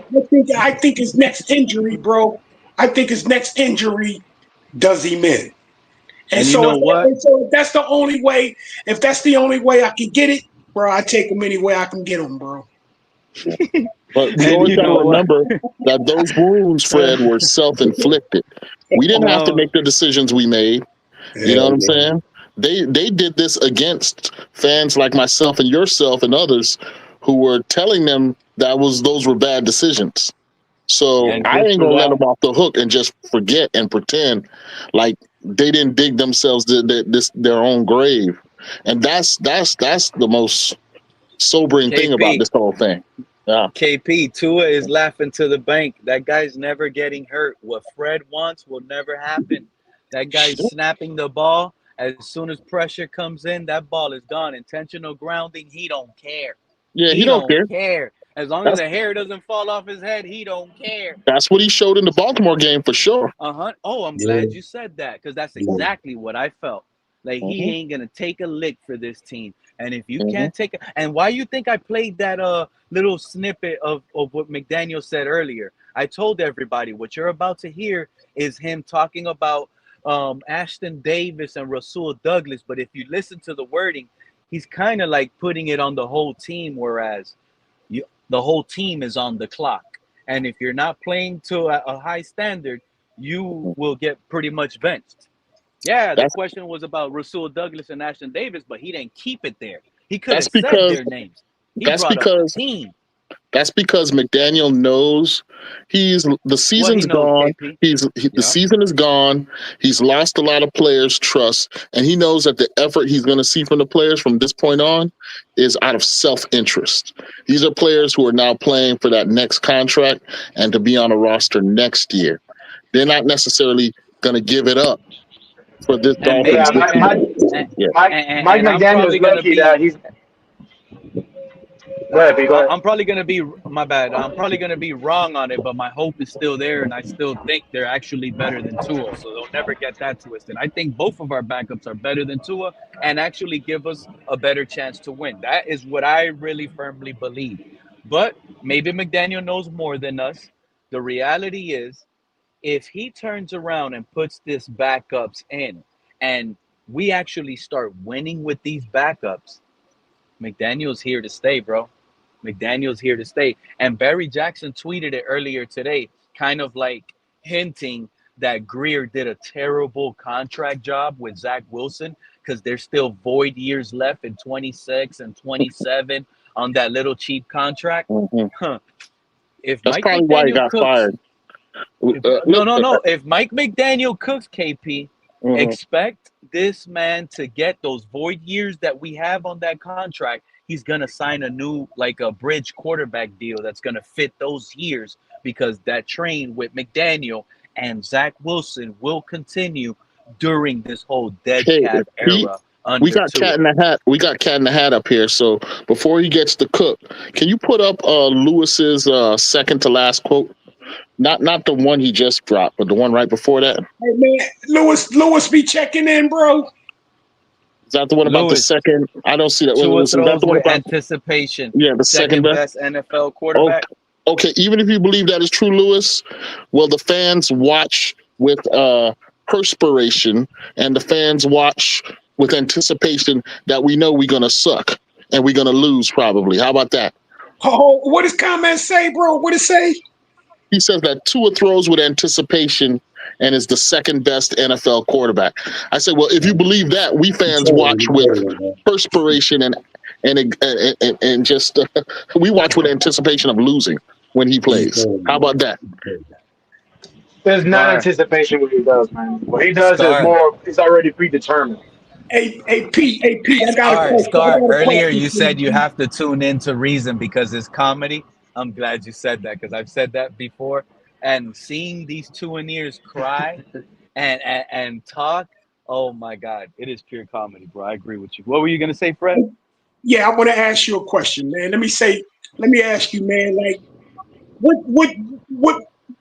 I think his next injury, bro. I think his next injury does him in. And
And you
so
know what?
if that's the only way, if that's the only way I can get it, bro, I take him any way I can get him, bro.
But we
And
always
you
got to
know what?
remember that those wounds, Fred, were self-inflicted. We didn't have to
No.
make the decisions we made. You know what I'm saying? They did this against fans like myself and yourself and others who were telling them those were bad decisions. So
And
I
just
ain't
for
gonna let
that,
them off the hook and just forget and pretend like they didn't dig themselves their own grave. And that's the most sobering thing about
KP,
this whole thing. Yeah.
KP, Tua is laughing to the bank. That guy's never getting hurt. What Fred wants will never happen. That guy's snapping the ball. As soon as pressure comes in, that ball is gone. Intentional grounding, he don't care.
Yeah, he
He
don't
don't
care.
care. As long as
That's
the hair doesn't fall off his head, he don't care.
that's what he showed in the Baltimore game for sure.
Uh-huh. Oh, I'm
Yeah,
glad you said that because that's
yeah.
exactly what I felt. Like he
Hmm.
ain't gonna take a lick for this team. And if you
Hmm.
can't take it, and why you think I played that little snippet of what McDaniel said earlier? I told everybody what you're about to hear is him talking about Ashton Davis and Rasul Douglas. But if you listen to the wording, he's kind of like putting it on the whole team, whereas the whole team is on the clock. And if you're not playing to a high standard, you will get pretty much benched. Yeah, the
That's
question was about Rasul Douglas and Ashton Davis, but he didn't keep it there. He could
that's
have said
because
their names. He
that's
brought up the
because
team.
That's because McDaniel knows the
What he
season's
knows,
gone.
KP.
The
Yeah.
season is gone. He's lost a lot of players' trust, and he knows that the effort he's going to see from the players from this point on is out of self-interest. These are players who are now playing for that next contract and to be on a roster next year. They're not necessarily going to give it up for this
And
Yeah,
Dolphins
maybe
this
Mike,
year.
Mike,
and,
Yeah,
Mike
I'm
McDaniel's
probably gonna
lucky
be
that he's. Go ahead, P. Go ahead.
I'm probably gonna be my bad. I'm probably gonna be wrong on it, but my hope is still there, and I still think they're actually better than Tua. So they'll never get that twisted. I think both of our backups are better than Tua, and actually give us a better chance to win. That is what I really firmly believe. But maybe McDaniel knows more than us. The reality is, if he turns around and puts this backups in, and we actually start winning with these backups, McDaniel's here to stay, bro. McDaniel's here to stay. And Barry Jackson tweeted it earlier today, kind of like hinting that Greer did a terrible contract job with Zach Wilson because there's still void years left in 26 and 27 on that little cheap contract.
hmm
Huh. If
that's
Mike
probably why he
McDaniel
got
cooks,
fired.
no,
Look,
no, no. If Mike McDaniel cooks, KP,
mhm.
expect this man to get those void years that we have on that contract. He's gonna sign a new, like a bridge quarterback deal that's gonna fit those years because that train with McDaniel and Zach Wilson will continue during this whole dead
Hey,
cap
Pete,
era under Tua.
We got cat in the hat up here. So before he gets to cook, can you put up Lewis's second to last quote? Not the one he just dropped, but the one right before that.
Hey man, Lewis be checking in, bro.
Is that the one about the
Lewis,
second? I don't see that.
Tua
Is that
throws
the one
with
about
anticipation.
the second
Second
best?
best NFL
Oh,
quarterback.
okay. Even if you believe that is true, Lewis, well, the fans watch with perspiration, and the fans watch with anticipation that we know we're gonna suck and we're gonna lose probably. How about that?
Oh, what does comment say, bro? What it say?
He says that Tua throws with anticipation and is the second best NFL quarterback. I said, well, if you believe that, we fans watch with perspiration and just we watch with anticipation of losing when he plays. How about that?
There's not
Scar.
anticipation what he does, man. What he does is
Scar.
more. It's already predetermined.
Hey Pete, I got a question. I
Scar.
got a
Earlier,
question
you
for
said you
you.
have to tune into Reason because it's comedy. I'm glad you said that because I've said that before. And seeing these two ears cry and talk, oh my God, it is pure comedy, bro. I agree with you. What were you gonna say, Fred?
Yeah, I want to ask you a question, man. Let me ask you, man. Like, what, what,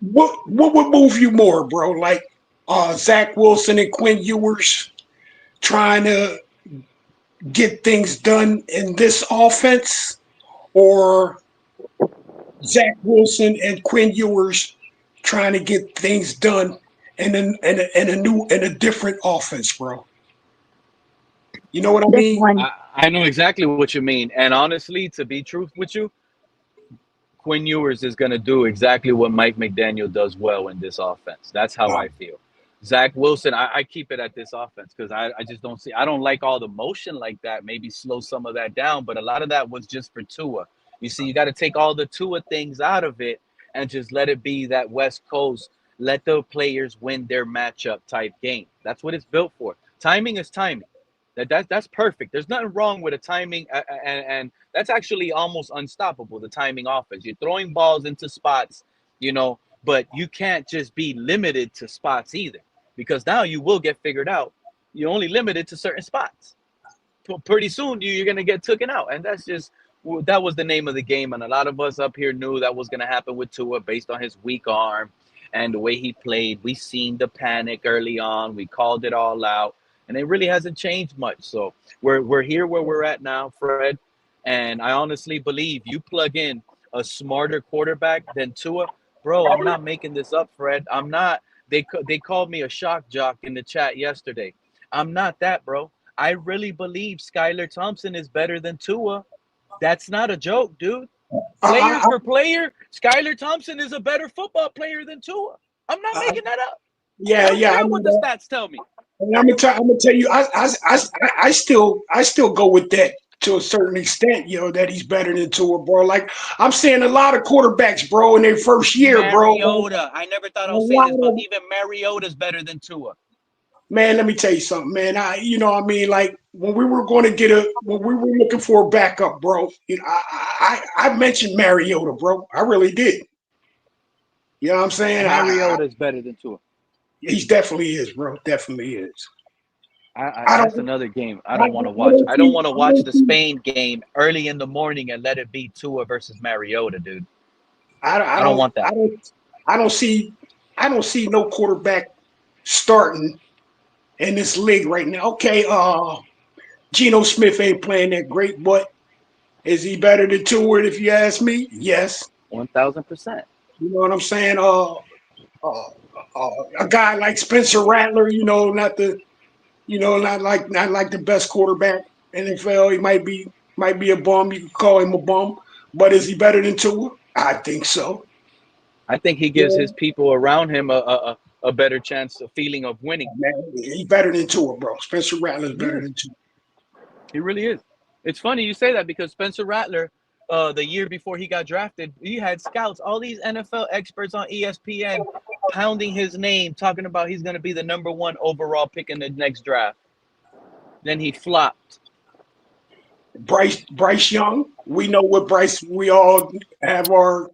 what, what would move you more, bro? Like, Zach Wilson and Quinn Ewers trying to get things done in this offense, or Zach Wilson and Quinn Ewers trying to get things done in a different offense, bro. You know what I
This
mean?
one,
I know exactly what you mean. And honestly, to be truth with you, Quinn Ewers is going to do exactly what Mike McDaniel does well in this offense. That's how
Uh,
I feel. Zach Wilson, I keep it at this offense because I just don't see. I don't like all the motion like that. Maybe slow some of that down, but a lot of that was just for Tua. You see, you got to take all the Tua things out of it and just let it be that West Coast. Let the players win their matchup type game. That's what it's built for. Timing is timing. That's perfect. There's nothing wrong with a timing, and that's actually almost unstoppable. The timing offense. You're throwing balls into spots, but you can't just be limited to spots either, because now you will get figured out. You're only limited to certain spots. Pretty soon you're gonna get taken out, and that was the name of the game. And a lot of us up here knew that was gonna happen with Tua based on his weak arm and the way he played. We seen the panic early on. We called it all out, and it really hasn't changed much. So we're here where we're at now, Fred. And I honestly believe you plug in a smarter quarterback than Tua, bro. I'm not making this up, Fred. I'm not. They called me a shock jock in the chat yesterday. I'm not that, bro. I really believe Skylar Thompson is better than Tua. That's not a joke, dude. Player for player, Skylar Thompson is a better football player than Tua. I'm not making that up.
Yeah,
I don't
yeah.
care what the stats tell me.
And I'm gonna tell you, I still go with that to a certain extent, that he's better than Tua, bro. Like I'm seeing a lot of quarterbacks, bro, in their first year, bro.
Mariota. I never thought I'd say this, but even Mariota's better than Tua.
Man, let me tell you something, man. Like when we were looking for a backup, bro, I mentioned Mariota, bro. I really did. You know what I'm saying?
Mariota's better than Tua.
He definitely is, bro. Definitely is.
That's another game I don't want to watch. I don't want to watch the Spain game early in the morning and let it be Tua versus Mariota, dude. I don't want that.
I don't see no quarterback starting in this league right now. Okay, Geno Smith ain't playing that great, but is he better than Tua? If you ask me, yes.
1,000%.
You know what I'm saying? A guy like Spencer Rattler, not like the best quarterback in the NFL. He might be a bum. You could call him a bum, but is he better than Tua? I think so.
I think he gives his people around him a better chance, a feeling of winning.
Man, he's better than Tua, bro. Spencer Rattler's better than Tua.
He really is. It's funny you say that because Spencer Rattler, the year before he got drafted, he had scouts, all these NFL experts on ESPN pounding his name, talking about he's going to be the number 1 overall pick in the next draft. Then he flopped.
Bryce Young, we know what Bryce. We all have our,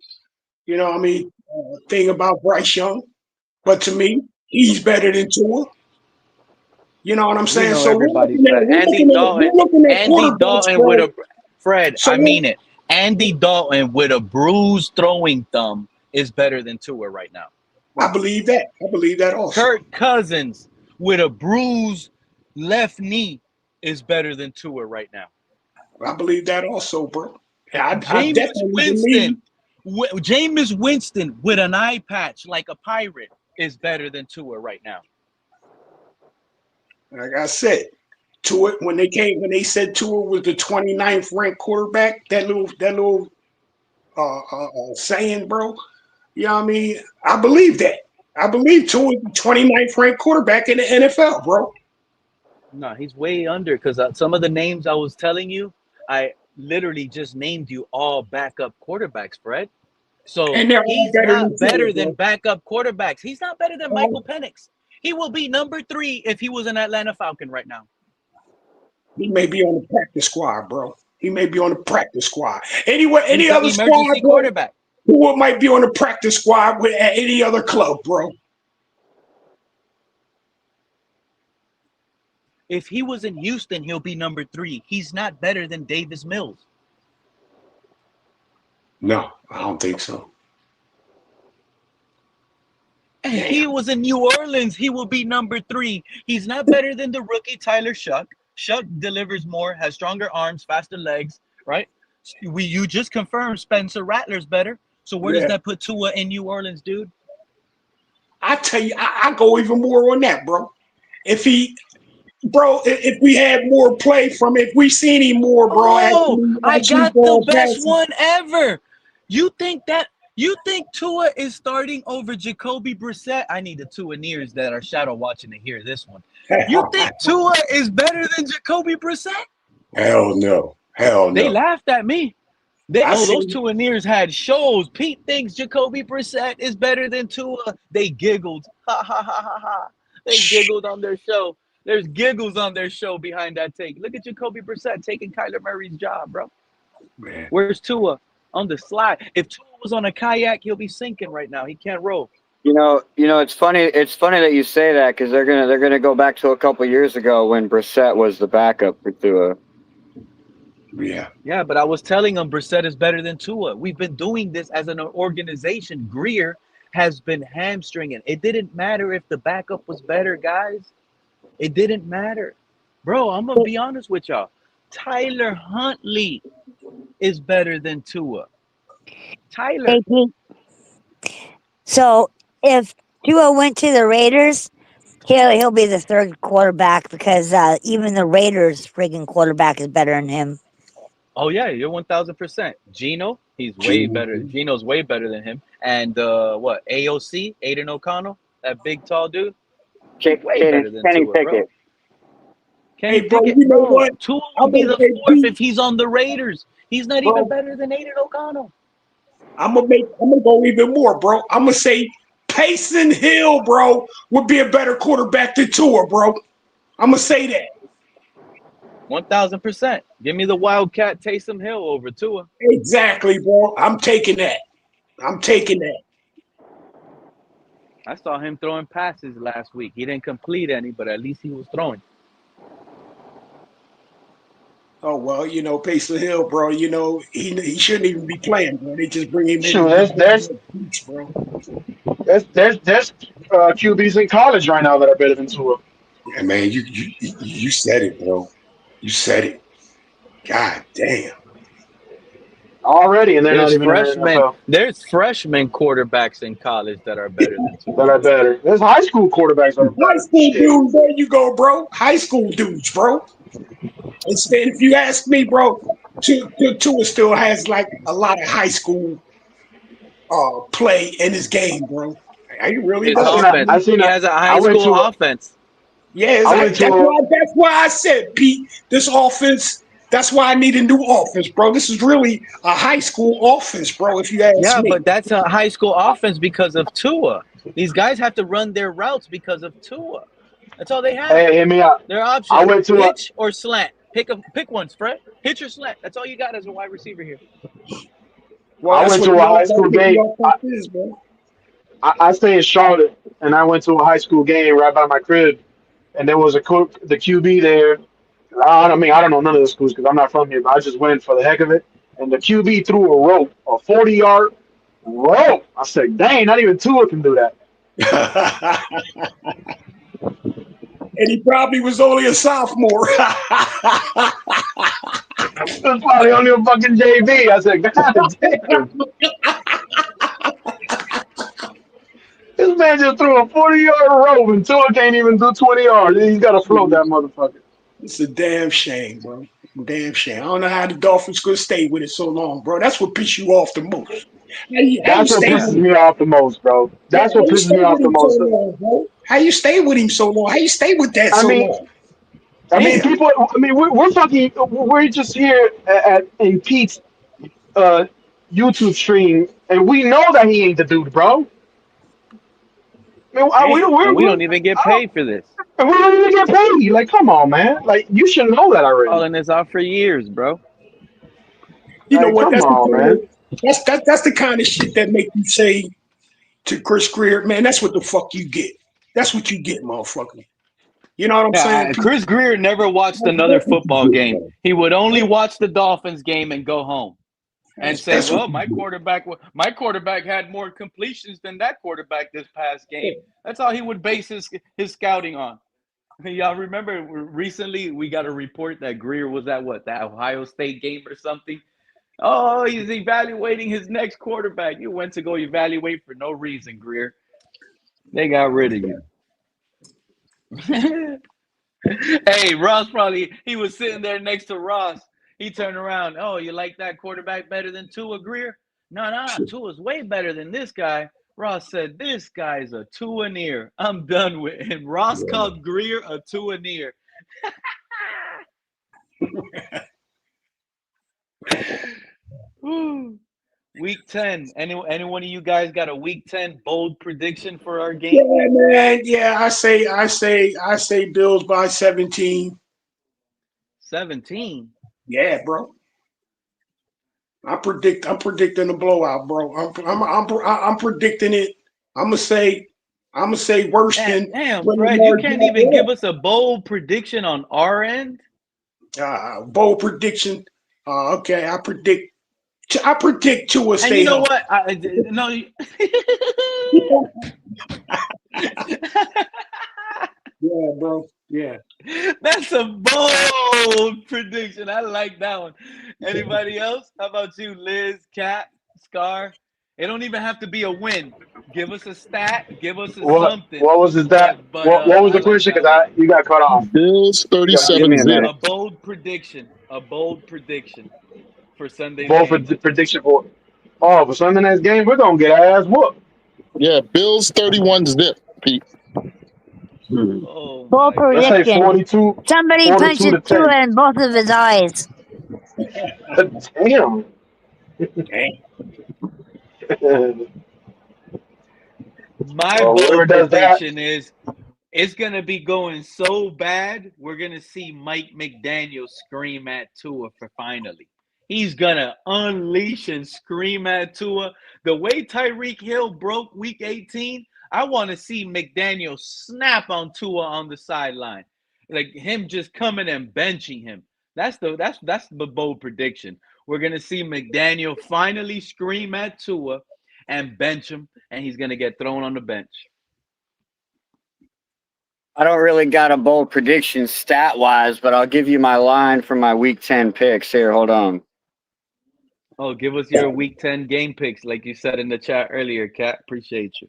thing about Bryce Young, but to me, he's better than Tua. You know what I'm saying? So
Andy Dalton with a Fred. I mean it. Andy Dalton with a bruised throwing thumb is better than Tua right now.
I believe that. I believe that also.
Kirk Cousins with a bruised left knee is better than Tua right now.
I believe that also, bro.
Jameis Winston with an eye patch like a pirate is better than Tua right now.
Like I said, Tua, when they said Tua was the 29th ranked quarterback, that little saying, bro. You know what I mean? I believe that. I believe Tua is the 29th ranked quarterback in the NFL, bro.
No, he's way under because some of the names I was telling you, I literally just named you all backup quarterbacks, Fred. So he's not better than backup quarterbacks. He's not better than Michael Penix. He will be number 3 if he was an Atlanta Falcon right now.
He may be on the practice squad, bro. He may be on the practice squad. Anyway, any other
emergency
squad,
quarterback.
Who might be on the practice squad at any other club, bro?
If he was in Houston, he'll be number 3. He's not better than Davis Mills.
No, I don't think so.
If he was in New Orleans, he will be number 3. He's not better than the rookie Tyler Shuck. Shuck delivers more, has stronger arms, faster legs, right? You just confirmed Spencer Rattler's better. So where does that put Tua in New Orleans, dude?
I tell you, I go even more on that, bro. If we had more play from it, if we seen him more, bro.
Oh, I got the best one ever. You think that You think Tua is starting over Jacoby Brissett? I need the Tuaneers that are shadow watching to hear this one. You think Tua is better than Jacoby Brissett?
Hell no. Hell
They
no.
laughed at me.
I
Those
see.
Tuaneers had shows. Pete thinks Jacoby Brissett is better than Tua. They giggled. Ha ha ha ha ha. They giggled on their show. There's giggles on their show behind that take. Look at Jacoby Brissett taking Kyler Murray's job, bro.
Man.
Where's Tua? On the slide. If Tua was on a kayak, he'll be sinking right now. He can't roll.
You know, it's funny. It's funny that you say that because they're gonna go back to a couple years ago when Brissett was the backup for Tua.
Yeah.
Yeah, but I was telling him Brissett is better than Tua. We've been doing this as an organization. Greer has been hamstringing. It didn't matter if the backup was better, guys. It didn't matter. Bro, I'm going to be honest with y'all. Tyler Huntley is better than Tua. Tyler.
So if Tua went to the Raiders, he'll be the third quarterback because even the Raiders' friggin' quarterback is better than him.
Oh, yeah, you're 1,000%. Geno, he's way better. Geno's way better than him. And AOC, Aiden O'Connell, that big, tall dude, way better than Tua, bro. Kenny Pickett,
you know what?
Tua will be the fourth if he's on the Raiders. He's not even better than Aiden O'Connell.
I'm gonna go even more, bro. I'm gonna say Taysom Hill, bro, would be a better quarterback than Tua, bro. I'm gonna say that.
1,000%. Give me the Wildcat Taysom Hill over Tua.
Exactly, bro. I'm taking that.
I saw him throwing passes last week. He didn't complete any, but at least he was throwing.
Oh well, Taysom Hill, bro. He shouldn't even be playing, bro. They just bring him in.
Sure, there's QBs in college right now that are better than Tua.
Yeah, man, you said it, bro. You said it. God damn.
Already, and they're not even
freshmen.
NFL.
There's freshman quarterbacks in college that are better than Tua.
That are better. There's high school quarterbacks that are better.
High school dudes, there you go, bro. High school dudes, bro. Instead, if you ask me, bro, Tua still has like a lot of high school play in his game, bro. Are you really?
He has a high school offense.
Yeah, that's why I said, Pete, this offense. That's why I need a new offense, bro. This is really a high school offense, bro, if you ask me.
Yeah, but that's a high school offense because of Tua. These guys have to run their routes because of Tua. That's all they have.
Hey, hear me out.
Their options: hitch or slant. Pick one, Fred. Hitch or slant. That's all you got as a wide receiver here.
Well, I went to a high school game. I stay in Charlotte, and I went to a high school game right by my crib, and there was the QB there. I don't know none of the schools because I'm not from here, but I just went for the heck of it. And the QB threw a rope, a 40-yard rope. I said, dang, not even Tua can do that.
And he probably was only a sophomore.
It was probably only a fucking JV. I said, God damn. This man just threw a 40-yard rope and Tua can't even do 20 yards. He's got to float that motherfucker.
It's a damn shame, bro. Damn shame. I don't know how the Dolphins could stay with it so long, bro. That's what pisses you off the most.
That's what pisses me off the most, bro. That's what pisses me off the most.
How you stay with him so long? How you stay with that so long?
We're just here in Pete's YouTube stream, and we know that he ain't the dude, bro.
We don't even get paid for this.
And we don't even get paid. Like, come on, man. Like, you should know that already.
Calling this out for years, bro.
You know what? That's the kind of shit that make you say to Chris Greer, man, that's what the fuck you get. That's what you get, motherfucker. You know what I'm saying?
Chris Greer never watched another football game. He would only watch the Dolphins game and go home and say, well, my quarterback had more completions than that quarterback this past game. That's all he would base his scouting on. Y'all remember recently we got a report that Greer was at that Ohio State game or something? Oh, he's evaluating his next quarterback. You went to go evaluate for no reason, Greer. They got rid of you. Hey, Ross he was sitting there next to Ross. He turned around. Oh, you like that quarterback better than Tua, Greer? No, Tua's way better than this guy. Ross said, this guy's a Tua near. I'm done with him. Ross called Greer a Tua near. Week 10. Any one of you guys got a week 10 bold prediction for our game?
Yeah, man. Yeah, I say Bills by 17.
17.
Yeah, bro. I'm predicting a blowout, bro. I'm predicting it. I'm gonna say worse than
Damn,
when
Fred, you
Lamar
can't
Jackson.
even give us a bold prediction on our end.
Bold prediction. Okay, I predict Tua
And
stay
you know
healthy.
what? No.
Yeah, bro. Yeah.
That's a bold prediction. I like that one. Anybody else? How about you, Liz, Cat, Scar? It don't even have to be a win. Give us a stat. Give us a something.
What was his that?
But
What was
I
the
like
question?
that one.
Because you got cut off.
Bills
Give
37
me a
zip.
minute.
A bold prediction. A bold prediction for Sunday's
Both for
game.
the prediction for Sunday night's game, we're gonna get our ass whooped.
Yeah, Bills 31 zip, Pete.
Oh
Full
my
Let's
God.
say
prediction.
42,
Somebody
42
punches
to
Tua
10.
in both of his eyes.
Damn.
My
Well, whoever
bold
does that,
prediction is it's going to be going so bad, we're going to see Mike McDaniel scream at Tua for finally. He's going to unleash and scream at Tua. The way Tyreek Hill broke week 18, I want to see McDaniel snap on Tua on the sideline. Like him just coming and benching him. That's the bold prediction. We're going to see McDaniel finally scream at Tua and bench him, and he's going to get thrown on the bench.
I don't really got a bold prediction stat wise, but I'll give you my line for my week 10 picks. Here, hold on.
Oh, give us your week 10 game picks, like you said in the chat earlier, Kat. Appreciate you.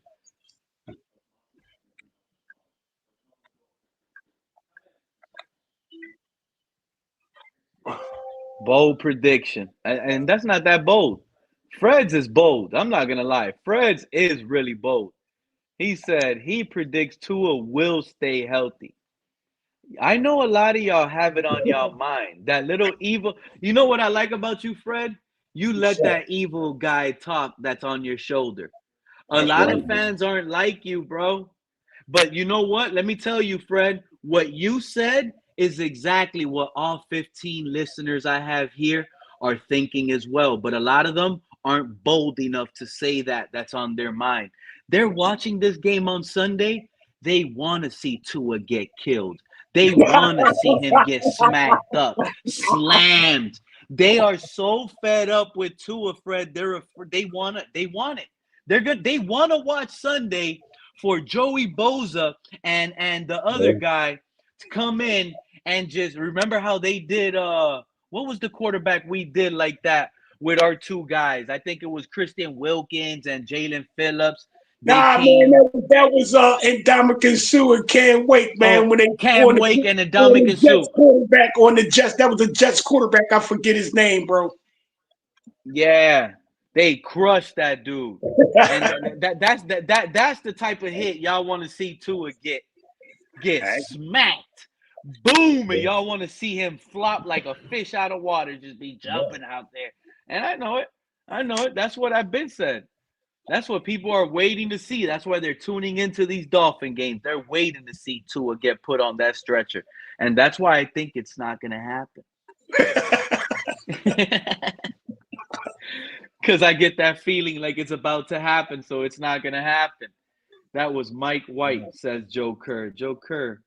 Bold prediction. And that's not that bold. Fred's is bold. I'm not going to lie. Fred's is really bold. He said he predicts Tua will stay healthy. I know a lot of y'all have it on y'all mind. That little evil. You know what I like about you, Fred? You let that evil guy talk that's on your shoulder. A
That's
lot
right.
of fans aren't like you, bro. But you know what? Let me tell you, Fred, what you said is exactly what all 15 listeners I have here are thinking as well. But a lot of them aren't bold enough to say that that's on their mind. They're watching this game on Sunday. They want to see Tua get killed. They want to see him get smacked up, slammed. They are so fed up with Tua, Fred. They want it. They want it. They're good. They want to watch Sunday for Joey Boza and the other guy to come in and just remember how they did. What was the quarterback we did like that with our two guys? I think it was Christian Wilkins and Jalen Phillips. They
Nah,
came.
man, that was Ndamukong Suh and Cam Wake, man. When they
Cam Wake and Ndamukong Suh.
Jets quarterback on the Jets, that was a Jets quarterback. I forget his name, bro.
Yeah, they crushed that dude, and that's the type of hit y'all want to see Tua get smacked, boom, and y'all want to see him flop like a fish out of water, just be jumping out there. And I know it. That's what I've been said. That's what people are waiting to see. That's why they're tuning into these Dolphin games. They're waiting to see Tua get put on that stretcher, and that's why I think it's not going to happen. Because I get that feeling like it's about to happen, so it's not going to happen. That was Mike White, says Joe Kerr. Joe Kerr,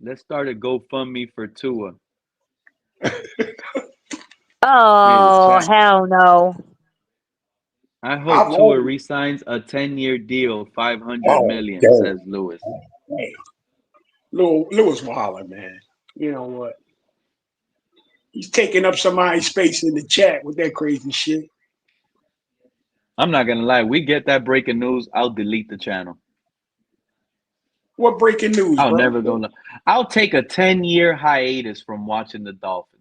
let's start a GoFundMe for Tua.
Oh, hell no.
I hope Tua resigns a 10-year deal, $500 million, says Lewis.
Hey, Lewis Waller, man. You know what? He's taking up somebody's space in the chat with that crazy shit.
I'm not going to lie. We get that breaking news, I'll delete the channel.
What breaking news,
I'll
bro?
never go. I'll take a 10-year hiatus from watching the Dolphins.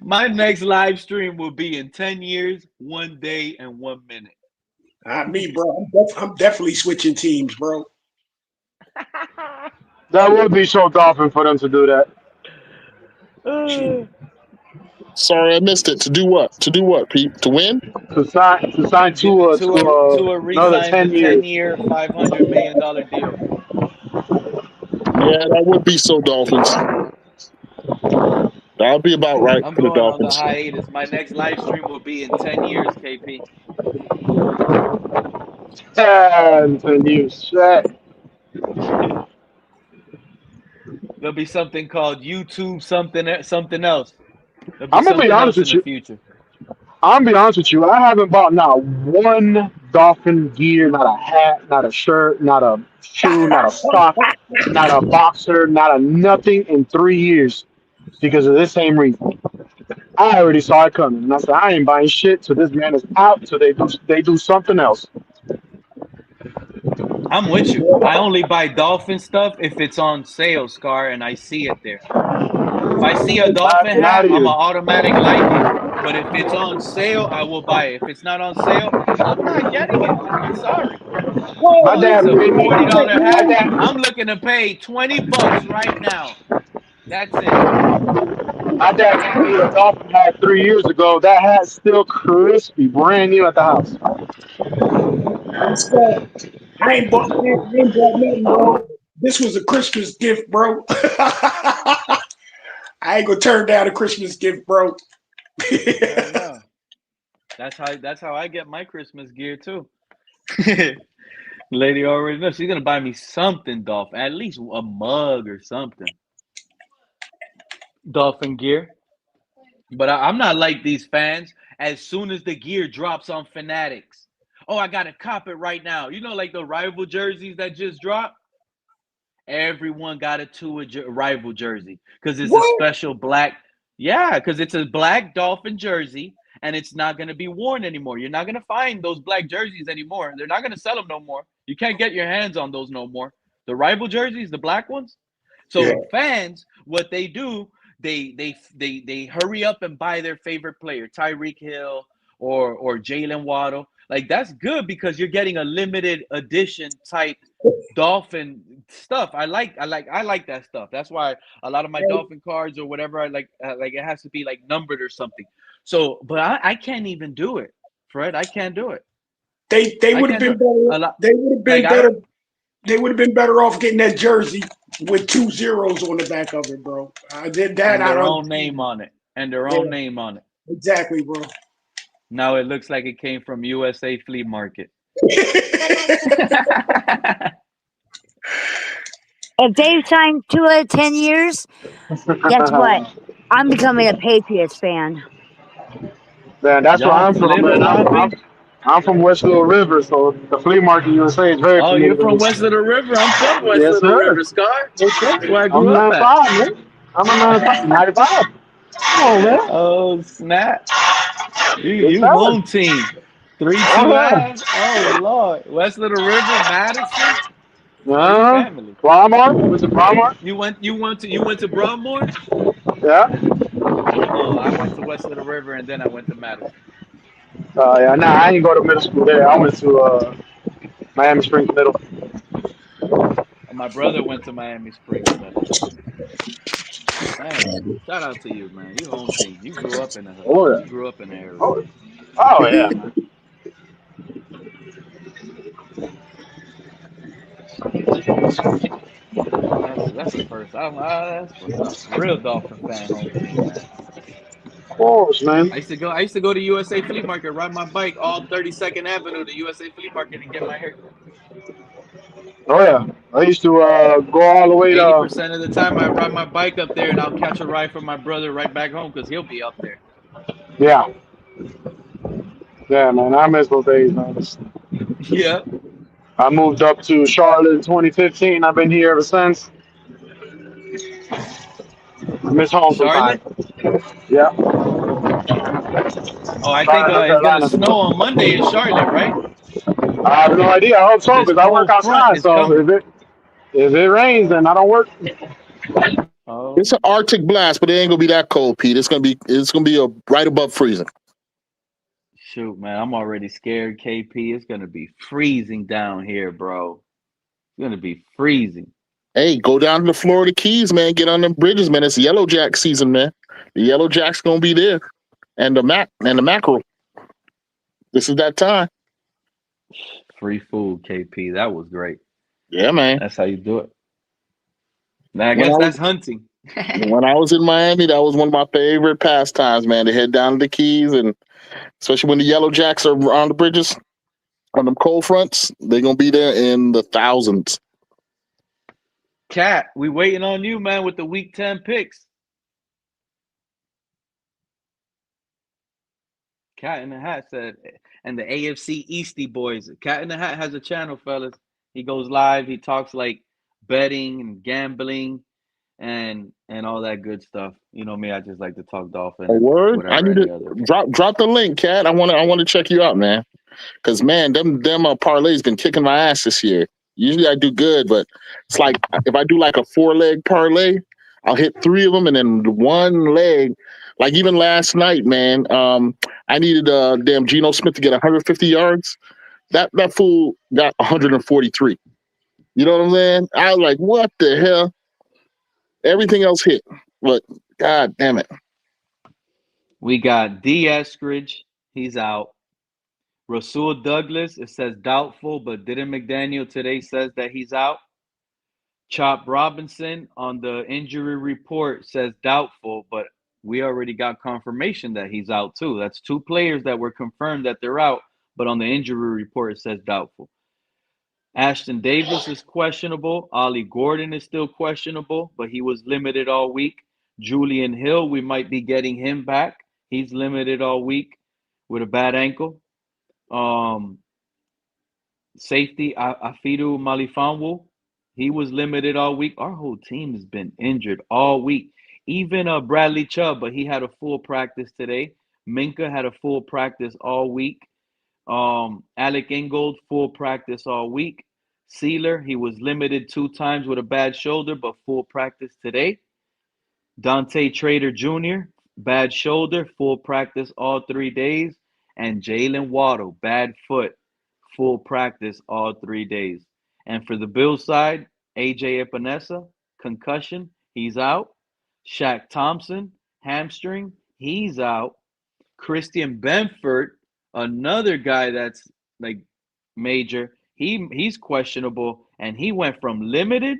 My next live stream will be in 10 years, 1 day, and 1 minute.
Me, bro. I'm definitely switching teams, bro.
That would be so dolphin for them to do that.
Sorry, I missed it. To do what? To do what, Pete? To win?
To sign to
a
another
re-sign
10
the
years.
10-year, $500 million deal.
Yeah, that would be so Dolphins. That would be about right
I'm
for the
going on the
Dolphins.
hiatus. My next live stream will be in 10 years, KP.
10 years. Shit.
There'll be something called YouTube something else. There'll be
I'm gonna be
something
honest
else in
with
the
you.
future.
I'm gonna be honest with you. I haven't bought not one dolphin gear, not a hat, not a shirt, not a shoe, not a sock, not a boxer, not a nothing in 3 years because of this same reason. I already saw it coming, and I said I ain't buying shit till this man is out. Till they do something else.
I'm with you. I only buy dolphin stuff if it's on sale, Scar, and I see it there. If I see a dolphin
Get out
hat,
of
I'm
here.
an automatic like it. But if it's on sale, I will buy it. If it's not on sale, I'm not getting it. I'm sorry.
My
Oh,
dad
it's a
made me.
$40
My
hat.
dad.
I'm looking to pay $20 right now. That's it.
My dad made me a dolphin hat 3 years ago. That hat's still crispy, brand new at the house.
I ain't bought nothing, bro. This was a Christmas gift, bro. I ain't gonna turn down a Christmas gift, bro.
Hell no. That's how I get my Christmas gear too. Lady already knows she's gonna buy me something, Dolphin. At least a mug or something. Dolphin gear. But I'm not like these fans. As soon as the gear drops on Fanatics, oh, I gotta cop it right now. You know, like the rival jerseys that just dropped. Everyone got a Tua rival jersey because it's a special black. Yeah, because it's a black Dolphin jersey and it's not going to be worn anymore. You're not going to find those black jerseys anymore. They're not going to sell them no more. You can't get your hands on those no more. The rival jerseys, the black ones. So fans, what they do, they hurry up and buy their favorite player, Tyreek Hill or Jalen Waddle. Like that's good because you're getting a limited edition type Dolphin stuff. I like that stuff. That's why a lot of my Dolphin cards or whatever I like it has to be like numbered or something. So, but I can't even do it, Fred. I can't do it.
They would have been better. They would have been better. They would have been better off getting that jersey with 2 zeros on the back of it, bro. I did that.
And their own name on it. And their own name on it.
Exactly, bro.
Now it looks like it came from USA Flea Market.
If they've signed Tua 10 years, guess what? I'm becoming a Patriots fan.
Man, that's where I'm from. Man. I'm from West Little River, so the flea market USA is very familiar.
Oh, you're from West Little River? I'm from West Little River, Scar. That's where I grew up at.
Man. I'm a 95. Come on, man.
Oh, snap. You home team. 3-2 halves. Oh, Lord. West Little River, Madison. Family.
Broadmoor? Was it Broadmoor?
You went to Broadmoor?
Yeah.
Oh, I went to West Little River and then I went to Madison.
Yeah, I didn't go to middle school there. I went to Miami Springs Middle.
My brother went to Miami Springs Middle. Man, shout out to you, man. You home team. You grew up in the hood.
Oh, yeah.
You grew up in the area.
Oh yeah, man.
That's the first. That's what's up. Real Dolphin fan home team, man.
Of course, man.
I used to go to USA Flea Market, ride my bike all 32nd Avenue to USA Flea Market and get my haircut.
Oh yeah, I used to go all the way to.
80% of the time, I ride my bike up there and I'll catch a ride from my brother right back home because he'll be up there.
Yeah. Yeah, man, I miss those days, man.
Yeah.
I moved up to Charlotte in 2015. I've been here ever since. I miss home sometimes. Yeah.
Oh, I think it's going to snow on Monday in Charlotte, right?
I have no idea. I hope so because I work outside. So if it rains, then I don't work.
Oh,
It's an Arctic blast, but it ain't gonna be that cold, Pete. It's gonna be right above freezing.
shoot, man. I'm already scared, KP. It's going to be freezing down here, bro. It's going to be freezing.
Hey, go down to the Florida Keys, man. Get on them bridges, man. It's Yellow Jack season, man. The Yellow Jack's gonna be there, and the mackerel. This is that time.
Free food, KP. That was great.
Yeah, man.
That's how you do it. Now, I
When I
guess
was
that's hunting.
when I was in Miami, that was one of my favorite pastimes, man. To head down to the Keys, and especially when the Yellow Jacks are on the bridges on them cold fronts, they're gonna be there in the thousands.
Cat, we waiting on you, man, with the Week 10 picks. Cat in the Hat said, and the AFC Eastie Boys. Cat in the Hat has a channel, fellas. He goes live. He talks like betting and gambling and all that good stuff. You know me, I just like to talk dolphin
A
and
word. I
whatever
need
any
to
other.
drop the link, Cat. I want to check you out, man. Because man, them parlays been kicking my ass this year. Usually I do good, but it's like if I do like a 4-leg parlay, I'll hit 3 of them, and then one leg. Like even last night, man, I needed damn Geno Smith to get 150 yards. That fool got 143. You know what I'm saying? I was like, what the hell? Everything else hit, but god damn it.
We got D. Eskridge. He's out. Rasul Douglas, it says doubtful, but Dylan McDaniel today says that he's out. Chop Robinson on the injury report says doubtful, but we already got confirmation that he's out too. That's 2 players that were confirmed that they're out, but on the injury report it says doubtful. Ashton Davis is questionable. Ollie Gordon is still questionable, but he was limited all week. Julian Hill, we might be getting him back. He's limited all week with a bad ankle. Safety Afidu Malifanwu, he was limited all week. Our whole team has been injured all week. Even Bradley Chubb, but he had a full practice today. Minka had a full practice all week. Alec Ingold, full practice all week. Sealer, he was limited 2 times with a bad shoulder, but full practice today. Dante Trader Jr., bad shoulder, full practice all 3 days. And Jalen Waddle, bad foot, full practice all 3 days. And for the Bills side, AJ Epinesa, concussion, he's out. Shaq Thompson, hamstring, he's out. Christian Benford, another guy that's like major, he's questionable, and he went from limited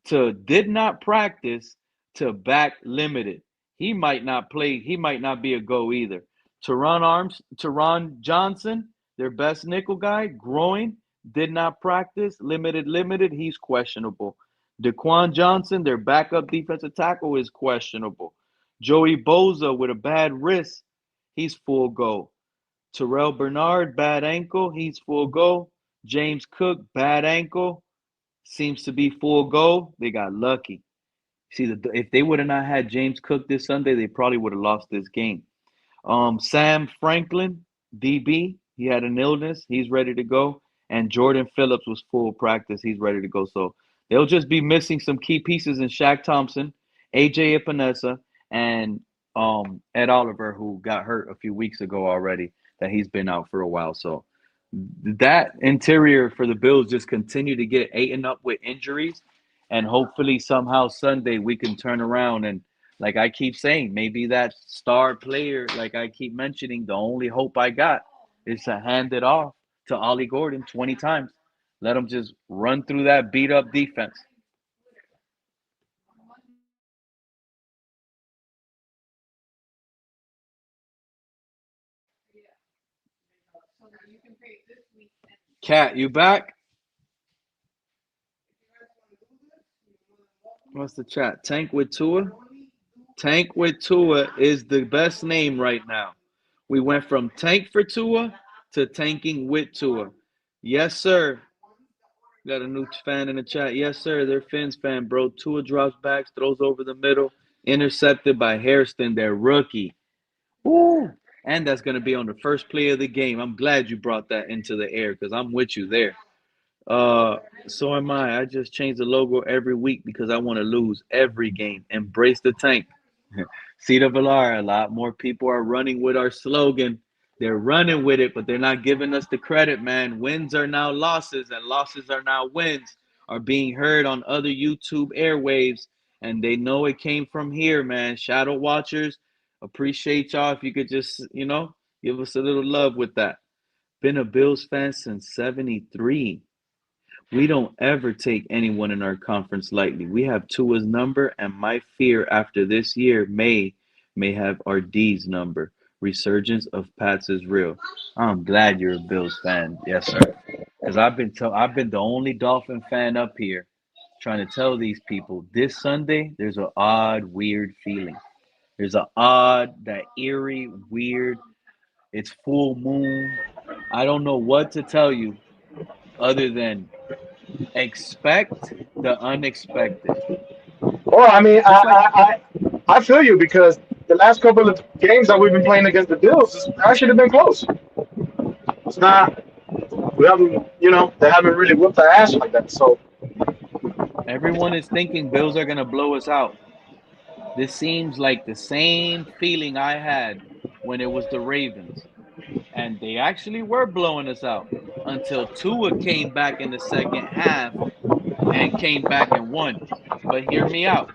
to did not practice to back limited. He might not play. He might not be a go either. Teron Johnson, their best nickel guy, groin, did not practice, limited. He's questionable. Daquan Johnson, their backup defensive tackle, is questionable. Joey Boza with a bad wrist, he's full go. Terrell Bernard, bad ankle, he's full go. James Cook, bad ankle, seems to be full go. They got lucky. See, if they would have not had James Cook this Sunday, they probably would have lost this game. Sam Franklin, DB, he had an illness. He's ready to go. And Jordan Phillips was full practice. He's ready to go. So they'll just be missing some key pieces in Shaq Thompson, AJ Epinesa, and Ed Oliver, who got hurt a few weeks ago already, that he's been out for a while. So that interior for the Bills just continue to get eaten up with injuries. And hopefully somehow Sunday we can turn around and, like I keep saying, maybe that star player, like I keep mentioning, the only hope I got is to hand it off to Ollie Gordon 20 times. Let him just run through that beat up defense. Cat, you back? What's the chat? Tank with Tua? Tank with Tua is the best name right now. We went from tank for Tua to tanking with Tua. Yes, sir. Got a new fan in the chat. Yes, sir. They're Fins fan, bro. Tua drops back, throws over the middle, intercepted by Hairston, their rookie. Ooh. And that's going to be on the first play of the game. I'm glad you brought that into the air because I'm with you there. So am I. I just change the logo every week because I want to lose every game. Embrace the tank. Cita Villar, a lot more people are running with our slogan. They're running with it, but they're not giving us the credit, man. Wins are now losses, and losses are now wins, are being heard on other YouTube airwaves, and they know it came from here, man. Shadow Watchers, appreciate y'all. If you could just, give us a little love with that. Been a Bills fan since 73. We don't ever take anyone in our conference lightly. We have Tua's number, and my fear after this year may have our D's number. Resurgence of Pats is real. I'm glad you're a Bills fan, yes sir. Because I've been the only Dolphin fan up here trying to tell these people this Sunday there's an odd, weird feeling. There's an odd, that eerie, weird. It's full moon. I don't know what to tell you other than expect the unexpected.
Well, I mean,
Just like
I feel you because the last couple of games that we've been playing against the Bills has actually been close. It's not. We haven't, they haven't really whipped our ass like that. So
everyone is thinking Bills are gonna blow us out. This seems like the same feeling I had when it was the Ravens. And they actually were blowing us out until Tua came back in the second half and came back and won. But hear me out.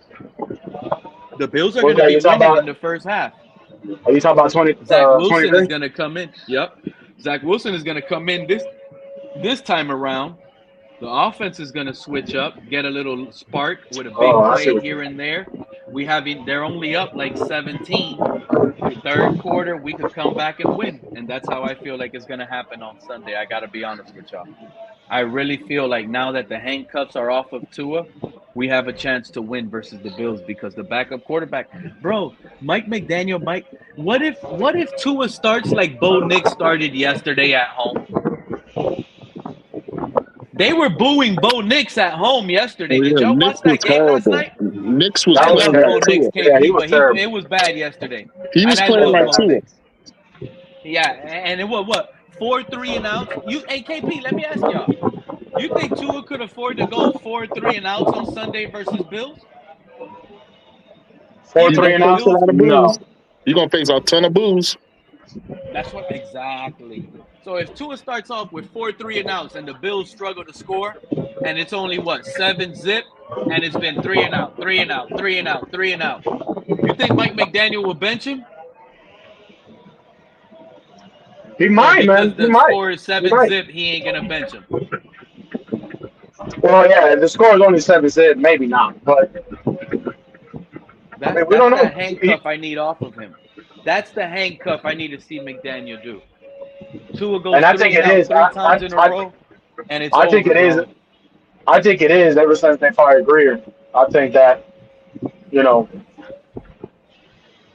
The Bills are
what's
going to
that?
be
You talking
winning in
about?
the first half.
Are you talking about 20,
Zach Wilson is
23?
going to come in. Yep. Zach Wilson is going to come in this time around. The offense is going to switch up, get a little spark with a big
Oh, I see
play
what you
here
mean.
and there. They're only up like 17. Third quarter, we could come back and win. And that's how I feel like it's going to happen on Sunday. I got to be honest with y'all. I really feel like now that the handcuffs are off of Tua, we have a chance to win versus the Bills because the backup quarterback, bro, Mike McDaniel, what if Tua starts like Bo Nix started yesterday at home? They were booing Bo Nix at home yesterday.
Oh
Did
yeah,
y'all
Nick
watch
was
that game last
horrible.
night?
Nick's was
That
I
was
playing
love
like
Bo
terrible.
Nix,
Tua.
Yeah, he
KP,
was
but
terrible.
it was bad yesterday.
He
And
was
I
playing
love
like
Bo
Tua.
Nix. Yeah, and it was what? 4-3 and outs. Hey KP, let me ask y'all. You think Tua could afford to go 4-3 and outs on Sunday versus Bills?
Four,
He's
Even
three,
gonna
if
and
the
face
out.
a
Bills,
lot of booze.
No.
He's gonna face a ton of booze.
that's what exactly. So if Tua starts off with 4-3 and outs and the Bills struggle to score, and it's only what 7-zip, and it's been 3 and out, 3 and out, 3 and out, 3 and out. You think Mike McDaniel will bench him,
He
or
might,
because
man. He
the
might.
score is
He
seven
might.
zip, he ain't gonna bench him?
Well, yeah, if the score is only 7-7, maybe not. But I
That's
mean, we
that's
don't
that
know.
handcuff I need off of him. That's the handcuff I need to see McDaniel do. Tua
And
goes
I
three
think
and
it
out
is.
three times in a row, and it's
I think
over,
it is.
bro.
I think it is. Ever since they fired Greer, I think that you know,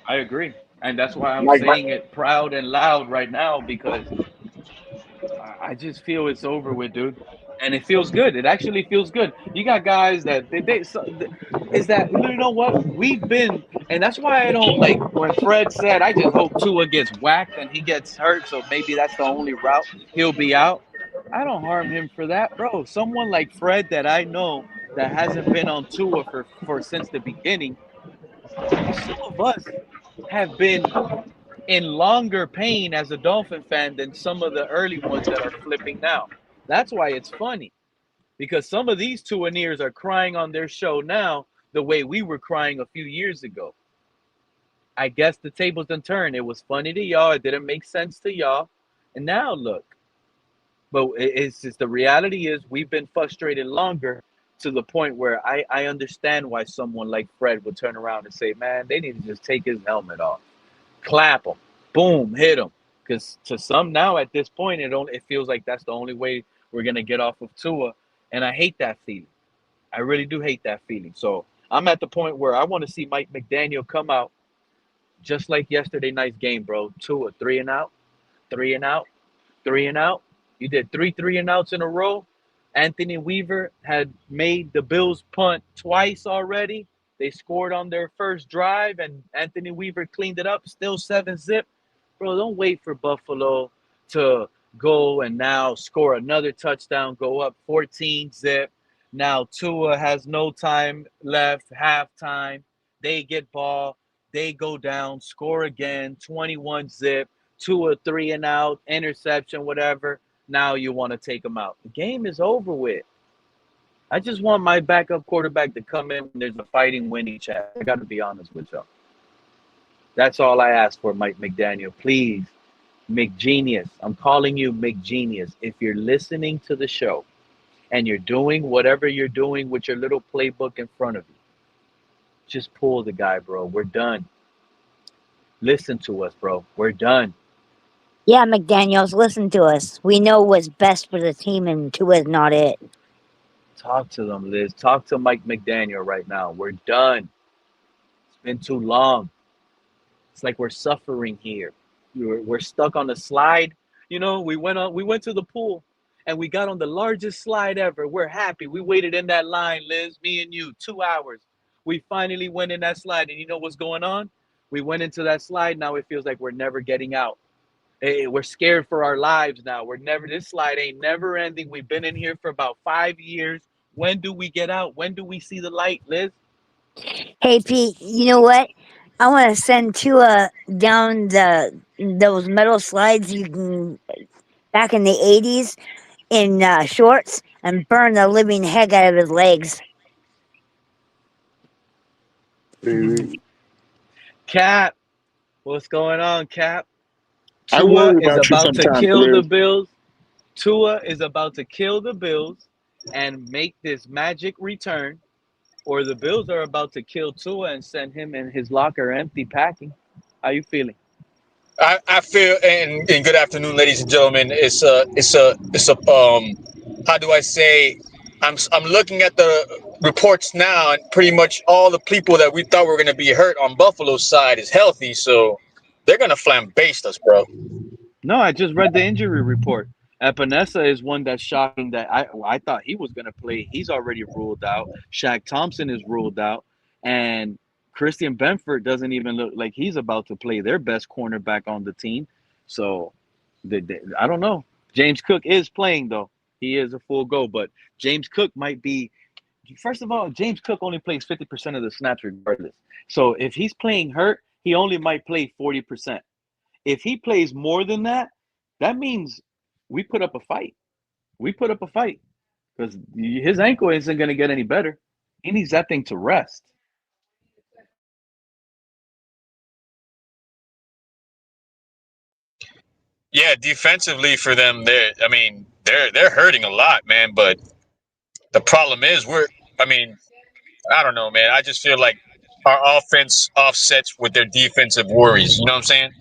I agree, and that's why I'm
Mike.
saying it proud and loud right now because I just feel it's over with, dude. And it feels good. It actually feels good. You got guys that is that you know what we've been, and that's why I don't like when Fred said, "I just hope Tua gets whacked and he gets hurt, so maybe that's the only route he'll be out." I don't harm him for that, bro. Someone like Fred that I know that hasn't been on Tua for since the beginning. Some of us have been in longer pain as a Dolphin fan than some of the early ones that are flipping now. That's why it's funny because some of these Tuaneers are crying on their show now the way we were crying a few years ago. I guess the tables done turned. It was funny to y'all. It didn't make sense to y'all. And now look. But it's just the reality is we've been frustrated longer to the point where I understand why someone like Fred would turn around and say, man, they need to just take his helmet off. Clap him, boom, hit him. Because to some now at this point, it feels like that's the only way we're gonna get off of Tua, and I hate that feeling. I really do hate that feeling. So I'm at the point where I want to see Mike McDaniel come out just like yesterday night's game, bro. Tua 3 and out, 3 and out, 3 and out. You did three and outs in a row. Anthony Weaver had made the Bills punt twice already. They scored on their first drive, and Anthony Weaver cleaned it up. Still 7-zip. Bro, don't wait for Buffalo to go and now score another touchdown, go up 14-zip. Now Tua has no time left, halftime. They get ball, they go down, score again, 21-zip, Tua 3-and-out, interception, whatever. Now you want to take them out. The game is over with. I just want my backup quarterback to come in when there's a fighting winning chance. I got to be honest with y'all. That's all I ask for, Mike McDaniel. Please, McGenius. I'm calling you McGenius. If you're listening to the show and you're doing whatever you're doing with your little playbook in front of you, just pull the guy, bro. We're done. Listen to us, bro. We're done.
Yeah, McDaniels, listen to us. We know what's best for the team, and Tua's not it.
Talk to them, Liz. Talk to Mike McDaniel right now. We're done. It's been too long. It's like we're suffering here. We're stuck on the slide. You know, we went to the pool and we got on the largest slide ever. We're happy. We waited in that line, Liz, me and you, 2 hours. We finally went in that slide, and you know what's going on? We went into that slide. Now it feels like we're never getting out. Hey, we're scared for our lives now. This slide ain't never ending. We've been in here for about 5 years. When do we get out? When do we see the light, Liz?
Hey, Pete, you know what? I want to send Tua down those metal slides you can back in the 80s in shorts and burn the living heck out of his legs.
Cap, what's going on, Cap?
I
Tua
worry
is
about you
about to
sometimes,
kill the
Liz.
Bills. Tua is about to kill the Bills and make this magic return, or the Bills are about to kill Tua and send him in his locker empty packing. How you feeling?
I feel, and good afternoon, ladies and gentlemen. How do I say? I'm looking at the reports now, and pretty much all the people that we thought were going to be hurt on Buffalo's side is healthy, so they're going to flambaste us, bro.
No, I just read the injury report. Epinesa is one that's shocking that I thought he was going to play. He's already ruled out. Shaq Thompson is ruled out. And Christian Benford doesn't even look like he's about to play their best cornerback on the team. So I don't know. James Cook is playing, though. He is a full go. But James Cook might be – first of all, James Cook only plays 50% of the snaps regardless. So if he's playing hurt, he only might play 40%. If he plays more than that, that means we put up a fight. We put up a fight because his ankle isn't going to get any better. He needs that thing to rest.
Yeah, defensively for them, they're hurting a lot, man. But the problem is I don't know, man. I just feel like our offense offsets with their defensive worries. You know what I'm saying?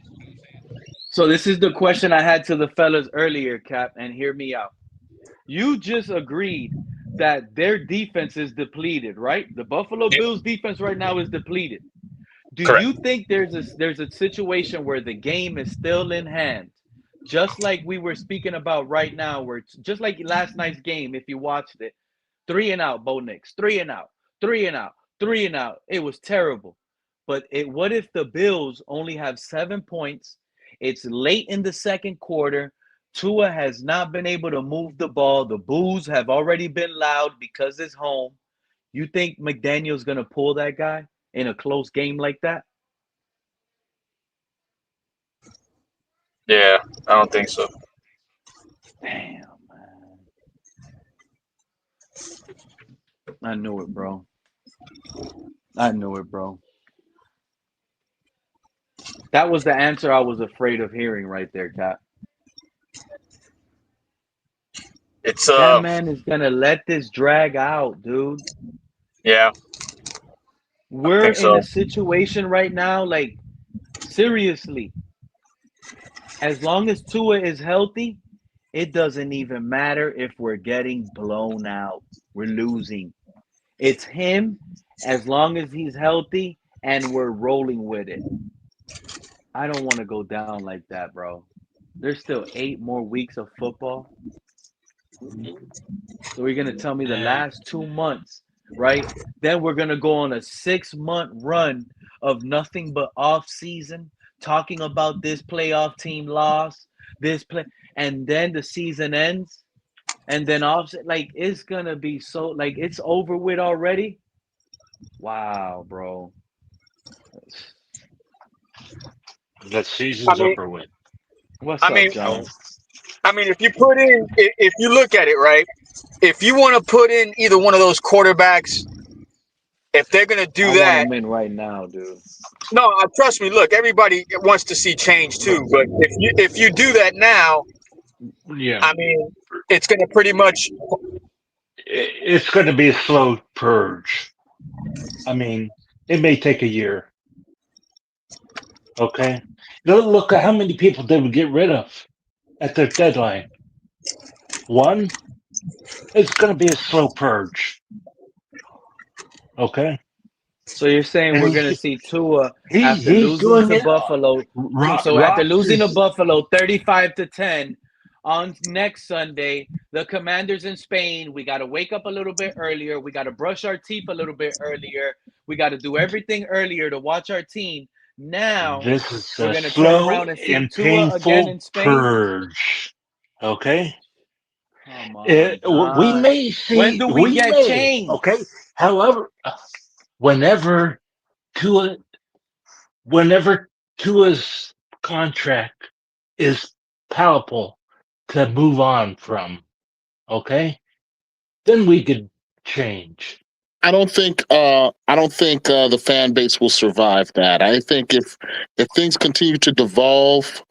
So this is the question I had to the fellas earlier, Cap, and hear me out. You just agreed that their defense is depleted, right? The Buffalo Bills defense right now is depleted. Do
Correct.
you think there's a situation where the game is still in hand? Just like we were speaking about right now, where just like last night's game, if you watched it, 3-and-out, Bo Nix, 3-and-out, 3-and-out, 3-and-out. It was terrible. But what if the Bills only have 7 points? It's late in the second quarter. Tua has not been able to move the ball. The boos have already been loud because it's home. You think McDaniel's going to pull that guy in a close game like that?
Yeah, I don't think so.
Damn, man. I knew it, bro. That was the answer I was afraid of hearing right there, Cap.
It's
That man is going to let this drag out, dude.
yeah.
We're
think
in
so.
a situation right now, like, seriously. As long as Tua is healthy, it doesn't even matter if we're getting blown out. We're losing. It's him as long as he's healthy and we're rolling with it. I don't want to go down like that, bro. There's still 8 more weeks of football. So you're going to tell me the last 2 months, right? Then we're going to go on a 6-month run of nothing but off season, talking about this playoff team loss,
this play, and then the season ends, and then offset, like it's gonna be so like it's over with already. Wow, bro.
That season's over with.
What's
I
up,
mean,
John?
if you put in, if you look at it, right, if you want to put in either one of those quarterbacks, if they're gonna do
I want
that,
him in right now, dude.
no, trust me. Look, everybody wants to see change too, but if you do that now,
Yeah,
I mean, it's gonna pretty much.
it's going to be a slow purge. I mean, it may take a year. Okay, look at how many people they would get rid of at their deadline. One, it's going to be a slow purge. Okay,
So you're saying
and
we're gonna see Tua after
he's
losing
doing
to
it.
Buffalo. So after
Ross
losing to
is
Buffalo 35-10 on next Sunday, the Commanders in Spain, we got to wake up a little bit earlier. We got to brush our teeth a little bit earlier. We got to do everything earlier to watch our team. Now
This is
we're
a
gonna turn
slow
around and see
and
Tua again
painful
in Spain.
purge. Okay,
Come on,
we
John.
may
When
see,
do we
we
get
may.
change?
Okay, however, whenever Tua, whenever Tua's contract is palatable to move on from, okay, then we could change.
I don't think the fan base will survive that. I think if things continue to devolve,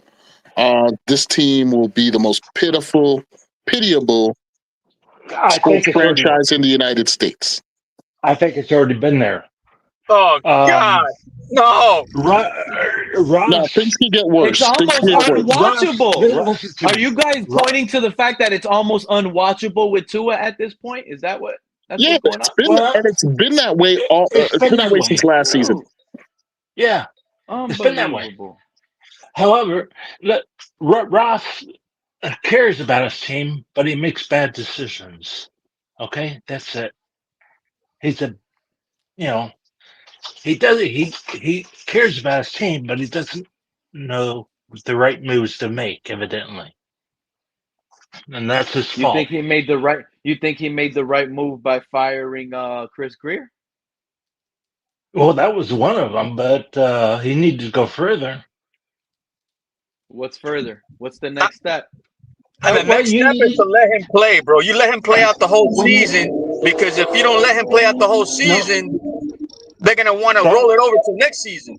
this team will be the most pitiable
I
sports
think it's already.
franchise in the United States.
I think it's already been there.
Oh God, no!
No,
Ross,
things can get
It's
worse. Things
almost
can get worse.
unwatchable.
Listen to
Are
me.
you guys pointing to the fact that it's almost unwatchable with Tua at this point? Is that what's
Yeah,
going on?
it's been that way
It's
it's
been
been that
that
way
way.
since last season.
Dude,
Yeah, it's been that way.
unbelievable.
However, Ross cares about his team, but he makes bad decisions. Okay, that's it. He's a, you know, he does it. He cares about his team, but he doesn't know the right moves to make, evidently, and that's his
You
fault.
think he made the right? You think he made the right move by firing Chris Greer?
Well, that was one of them, but he needed to go further.
What's further? What's the next step?
And the next step is to let him play, bro. You let him play out the whole season, because if you don't let him play out the whole season, they're gonna want to roll it over to next season.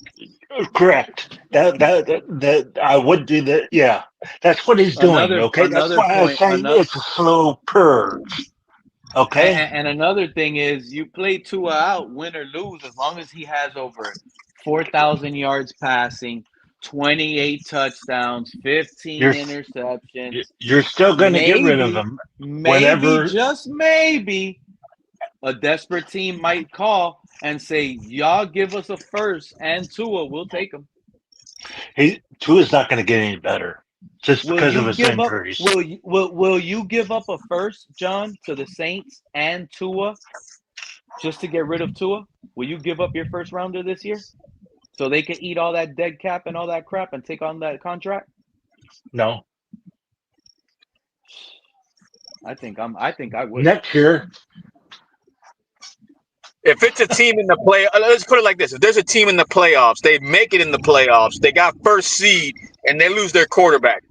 Correct. That I would do that. Yeah, that's what he's doing. Okay, that's why I was saying it's a slow purge. Okay,
And another thing is, you play Tua out, win or lose, as long as he has over 4,000 yards passing, 28 touchdowns, 15 interceptions.
You're still going to get rid of him whenever.
Just maybe, a desperate team might call and say, "Y'all give us a first and Tua, we'll take him."
Tua's not going to get any better just because of his injuries.
Will you give up a first, John, to the Saints and Tua just to get rid of Tua? Will you give up your first rounder this year so they can eat all that dead cap and all that crap and take on that contract?
No.
I think I would.
Next year.
If it's a team in the play, let's put it like this: if there's a team in the playoffs, they make it in the playoffs, they got first seed, and they lose their quarterback.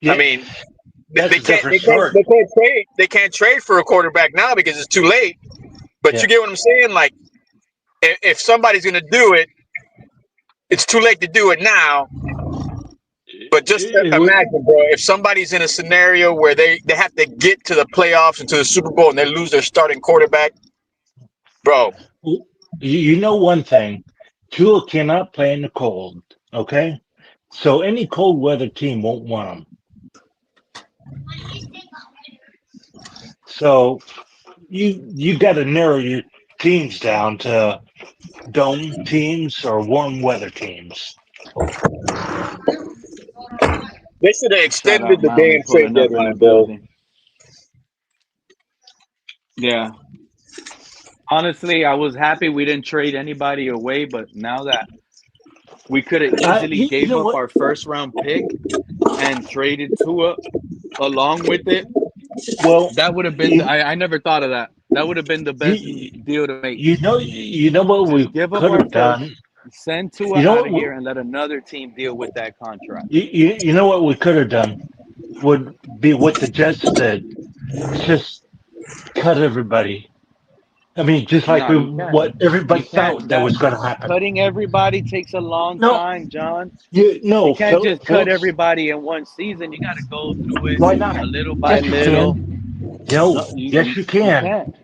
Yeah,
I mean,
that's
they can't trade for a quarterback now because it's too late. But you get what I'm saying? Like, if somebody's gonna do it, it's too late to do it now. But just imagine, bro, if somebody's in a scenario where they have to get to the playoffs and to the Super Bowl and they lose their starting quarterback, bro.
You know one thing, Tua cannot play in the cold. Okay, so any cold weather team won't want him. So you got to narrow your teams down to dome teams or warm weather teams.
They should have extended the damn trade deadline, bro.
Yeah. Honestly, I was happy we didn't trade anybody away, but now that
We could have easily
You
gave
know
up
what?
our first round pick and traded Tua along with it.
Well,
That would have been. I never thought of that. That would have been the best
you,
deal to make.
you know what
Just
we
give up
could
our
have
first,
done.
send
You
Tua
know
out
what?
of here, and let another team deal with that contract.
You know what we could have done would be what the Jets did. Just cut everybody. I mean, just like
No, you can't.
what everybody
You
thought
can't.
that
That
was going to happen.
cutting everybody takes a long
No,
time, John. You
no,
can't just cut
Phillips.
everybody in one season. You got to go through it
Why not?
a little by
Yes, you
little.
can. No,
No, you
yes,
you,
you
you
can.
can't.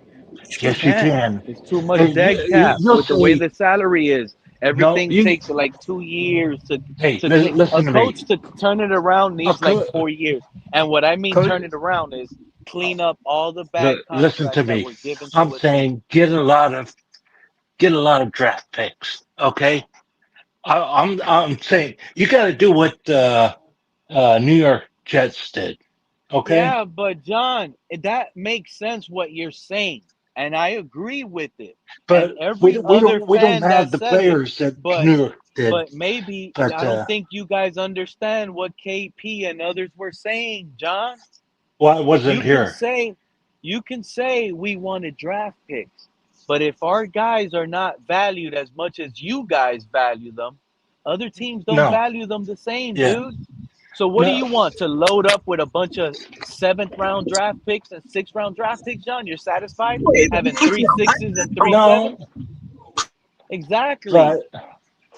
You
Yes, you
can't.
can.
It's too much
And
dead cap
you'll
with the way
say
the salary is.
no.
Everything takes like 2 years
Hey,
to clean. A
listen to me.
coach to turn it around
A
needs like 4 years. And what I mean
co-
turn it around is clean up all the bad
listen
contracts
to
that
me.
were given
I'm
to a team.
saying get a lot of draft picks. Okay, I'm saying you got to do what New York Jets did. Okay,
Yeah, but John, that makes sense what you're saying, and I agree with it. And
but
every other
we don't
fan
have
that
the
says it,
players that
but
New York did.
maybe
But
I don't think you guys understand what KP and others were saying, John.
well, I wasn't
You can
here.
say you can say we wanted draft picks, but if our guys are not valued as much as you guys value them, other teams don't
No,
value them the same,
yeah,
dude. So what do
no.
you want to load up with a bunch of seventh round draft picks and sixth round draft picks, John? You're satisfied having 3 6s and 3 7s?
No,
Exactly.
but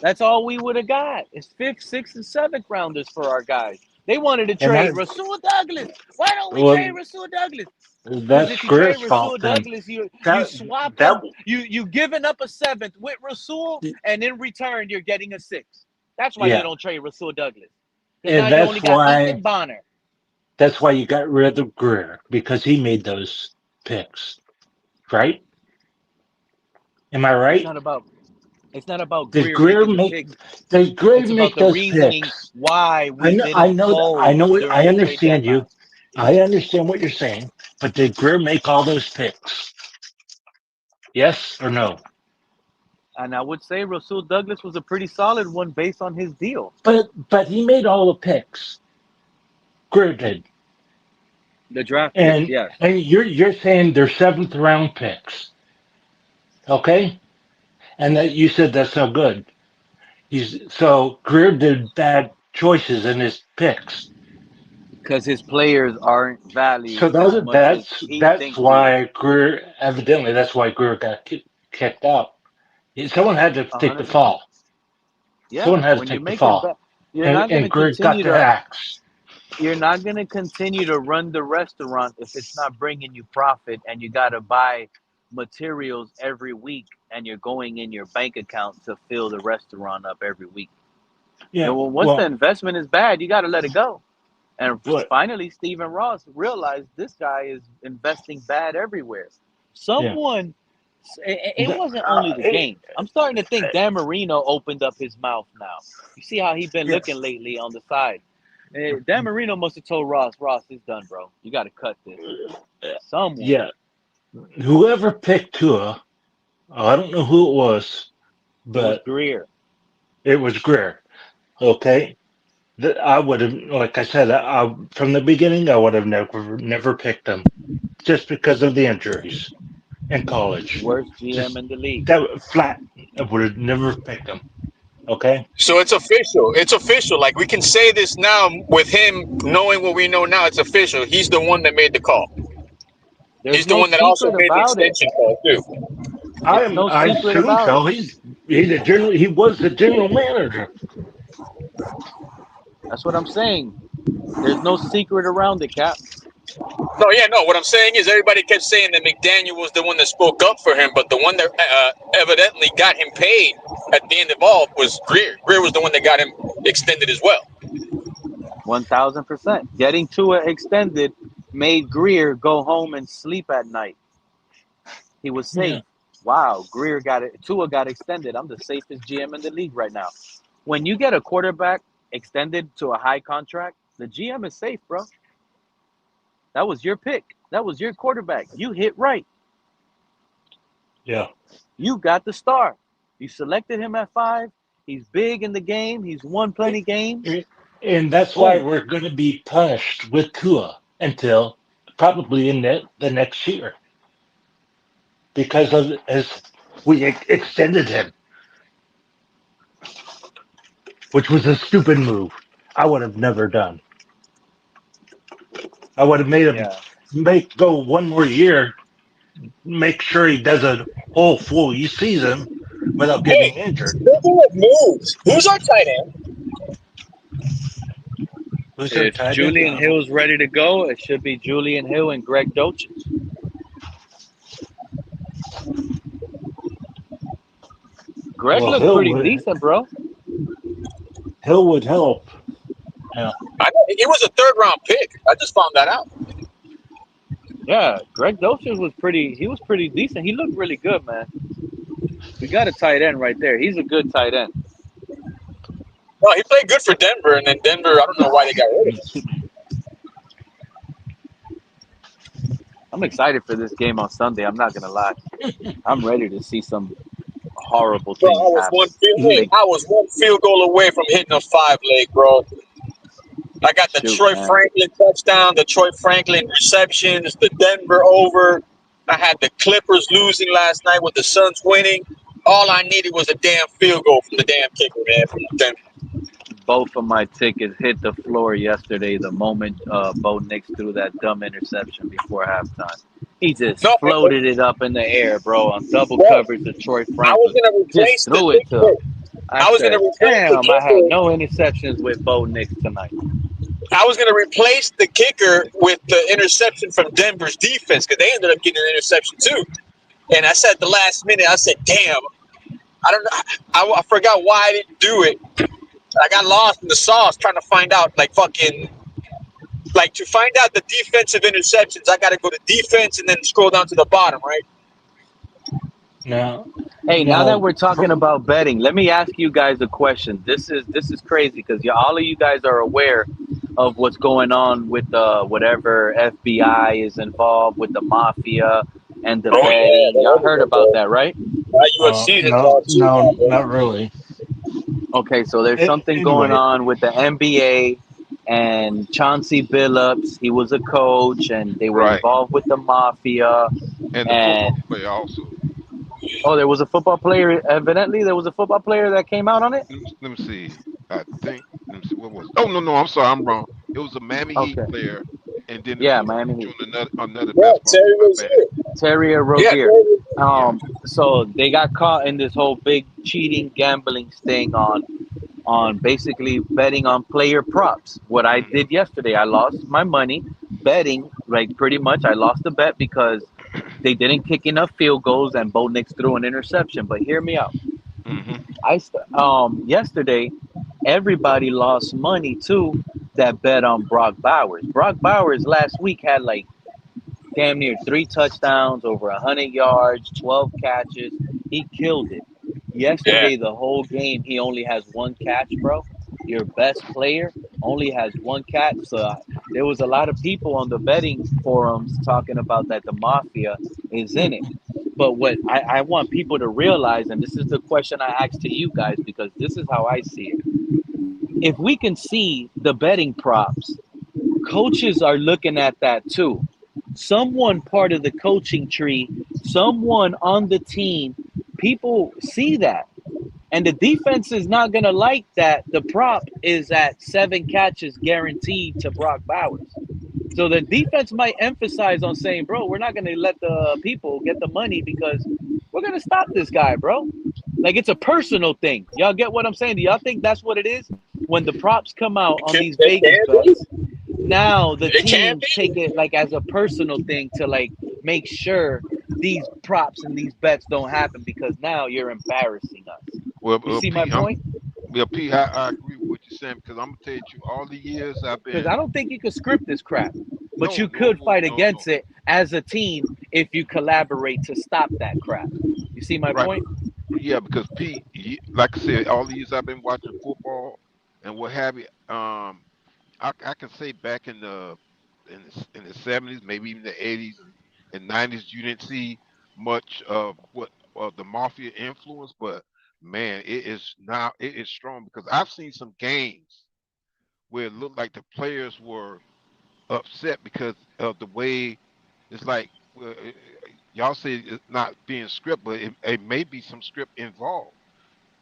That's all we would have got is fifth, sixth, and seventh rounders for our guys. They wanted to
and
trade Rasul Douglas. Why don't we trade
well,
Rasul Douglas? Because
that's
if you trade
Greer's fault.
Rasul
Then
Douglas, you
that
swap
that
him, you giving up a seventh with Rasul, and in return you're getting a sixth. That's why you
yeah,
don't trade Rasul Douglas. Because now
and
you only got Ethan Bonner.
that's why you got rid of Greer because he made those picks, right? Am I
It's
right?
not about it's not about
Did
Greer
Greer
making the
make
picks.
did Greer
It's about
make
the
those
reasoning
picks?
why we
I
didn't
know that I
fold
know it,
during
I
the trade
understand you.
deadline.
I understand what you're saying, but did Greer make all those picks? Yes or no?
And I would say Rasul Douglas was a pretty solid one based on his deal.
But he made all the picks. Greer did.
The draft picks,
And
yes.
you're saying they're seventh round picks. Okay? And that you said that's no good. So Greer did bad choices in his picks.
Because his players aren't
So
valued as much as he
that's
thinks they are.
why Greer evidently that's why Greer got kicked out. Someone had to take the
100%.
fall.
Yeah,
Someone had to
when you're
take the
making
fall,
you're not going
and
to
Greer got
continue
the axe.
run the restaurant if it's not bringing you profit and you got to buy materials every week and you're going in your bank account to fill the restaurant up every week.
Yeah.
Well, once the
Well,
investment is bad, you got to let it go. And
what?
finally, Stephen Ross realized this guy is investing bad everywhere.
Yeah.
Someone, it wasn't only the game. I'm starting to think Dan Marino opened up his mouth now. You see how he's been
Yeah.
looking lately on the side. Dan Marino must have told Ross, it's done, bro. You got to cut this. Someone.
Yeah. Whoever picked Tua, I don't know who it was,
It was
but
Greer.
it was Greer. Okay. That I would have, like I said, from the beginning, I would have never picked him just because of the injuries in college.
Worst GM
Just
in the league.
that flat, I would have never picked him. Okay.
So it's official. It's official. Like we can say this now with him knowing what we know now. It's official. He's the one that made the call.
There's
He's the
no
one that also
secret
made the
about it.
extension call too.
It's no
I
secret
assume
about it.
so. He was the general manager.
That's what I'm saying. There's no secret around it, Cap.
No, yeah, no. What I'm saying is everybody kept saying that McDaniel was the one that spoke up for him, but the one that evidently got him paid at the end of all was Greer. Greer was the one that got him extended as well.
1000%. Getting Tua extended made Greer go home and sleep at night. He was
Yeah.
safe. Wow, Greer got it. Tua got extended. I'm the safest GM in the league right now. When you get a quarterback extended to a high contract, the GM is safe, bro. That was your pick. That was your quarterback. You hit right.
Yeah.
You got the star. You selected him at 5.
He's big in the game. He's won plenty games.
And that's why
Boom.
we're going to be punished with Tua until probably in the next year because of as we extended him, which was a stupid move. I would have never done. I would have made him
Yeah.
make go one more year, make sure he does a whole full season without getting
Hey,
injured.
speaking of moves, who's our tight end?
Who's our
If
tight end?
Julian Hill's ready to go, it should be Julian Hill and Greg Dolchich. Greg
Well,
looked pretty decent, bro.
Hill would help. Yeah.
I know it was a third round pick. I just found that out.
Yeah, Greg Dolchich was pretty. He was pretty decent. He looked really good, man. We got a tight end right there. He's a good tight end.
No, he played good for Denver, and then Denver, I don't know why they got rid of him.
I'm excited for this game on Sunday. I'm not gonna lie. I'm ready to see some horrible
Bro,
things happen. Like,
I was one field goal away from hitting a 5-leg, bro. I got the
shoot,
Troy
man.
Franklin touchdown, the Troy Franklin receptions, the Denver over. I had the Clippers losing last night with the Suns winning. All I needed was a damn field goal from the damn kicker, man, from Denver.
Both of my tickets hit the floor yesterday the moment Bo Nix threw that dumb interception before halftime. He just
No,
floated it up in the air, bro, on double
bro,
coverage to Troy
I was
Franklin.
gonna
Just
replace the
threw it to
kicker.
him. I
I was gonna
said,
replace the
damn, I had
kicker.
no interceptions with Bo Nix tonight.
I was gonna replace the kicker with the interception from Denver's defense because they ended up getting an interception too. And I said at the last minute, I said, "Damn, I don't know. I forgot why I didn't do it. I got lost in the sauce trying to find out, to find out the defensive interceptions. I got to go to defense and then scroll down to the bottom, right?
Now,
Hey, now that
now,
we're talking about betting, let me ask you guys a question. This is crazy because all of you guys are aware of what's going on with whatever FBI is involved with the mafia and the
Oh yeah,
betting. Y'all heard about that, right?
UFC is
no,
involved too
no,
now, bro.
not really.
Okay, so there's something going
Anyway,
on with the NBA and Chauncey Billups. He was a coach, and they were
Right.
involved with the mafia.
And the
And
football player also.
oh, there was a football player. Evidently, there was a football player that came out on it.
Let me see. I think. Let me see. What was it? Oh no, I'm sorry. I'm wrong. It was a Miami Heat
Okay,
player, and then
yeah,
he
Miami Heat.
joined another
Yeah,
basketball
Terry
team. My bad.
Rozier.
Terry
Yeah,
Rozier.
Terry.
Yeah.
So they got caught in this whole big cheating, gambling sting on basically betting on player props. What I
Hmm.
did yesterday, I lost my money betting. Like pretty much, I lost the bet because they didn't kick enough field goals and Bo Nix threw an interception. But hear me out.
Hmm.
Yesterday, everybody lost money too that bet on Brock Bowers. Brock Bowers last week had like damn near 3 touchdowns, over 100 yards, 12 catches. He killed it.
Yeah.
Yesterday, the whole game, he only has one catch, bro. Your best player only has one catch. So there was a lot of people on the betting forums talking about that the mafia is in it. But what I want people to realize, and this is the question I ask to you guys, because this is how I see it. If we can see the betting props, coaches are looking at that too. Someone part of the coaching tree, someone on the team, people see that. And the defense is not going to like that the prop is at 7 catches guaranteed to Brock Bowers. So the defense might emphasize on saying, bro, we're not going to let the people get the money because we're going to stop this guy, bro. Like it's a personal thing. Y'all get what I'm saying? Do y'all think that's what it is? When the props come out on these
It
Vegas
can be.
bets, now the
It can
teams
be.
take it like as a personal thing to like make sure these props and these bets don't happen because now you're embarrassing us.
Well,
You see my
Pete,
point?
Pete, I agree with what you're saying because I'm gonna tell you, all the years I've
Because
been.
I don't think you could script this crap, but
No,
you
no,
could
no,
fight
no, no.
against it as a team if you collaborate to stop that crap. You see my
Right.
point?
Yeah, because Pete, like I said, all the years I've been watching football and what have you. I can say back in the 70s, maybe even the 80s and 90s, you didn't see much of what of the mafia influence, but man, it is strong because I've seen some games where it looked like the players were upset because of the way it's like y'all say it's not being script, but it may be some script involved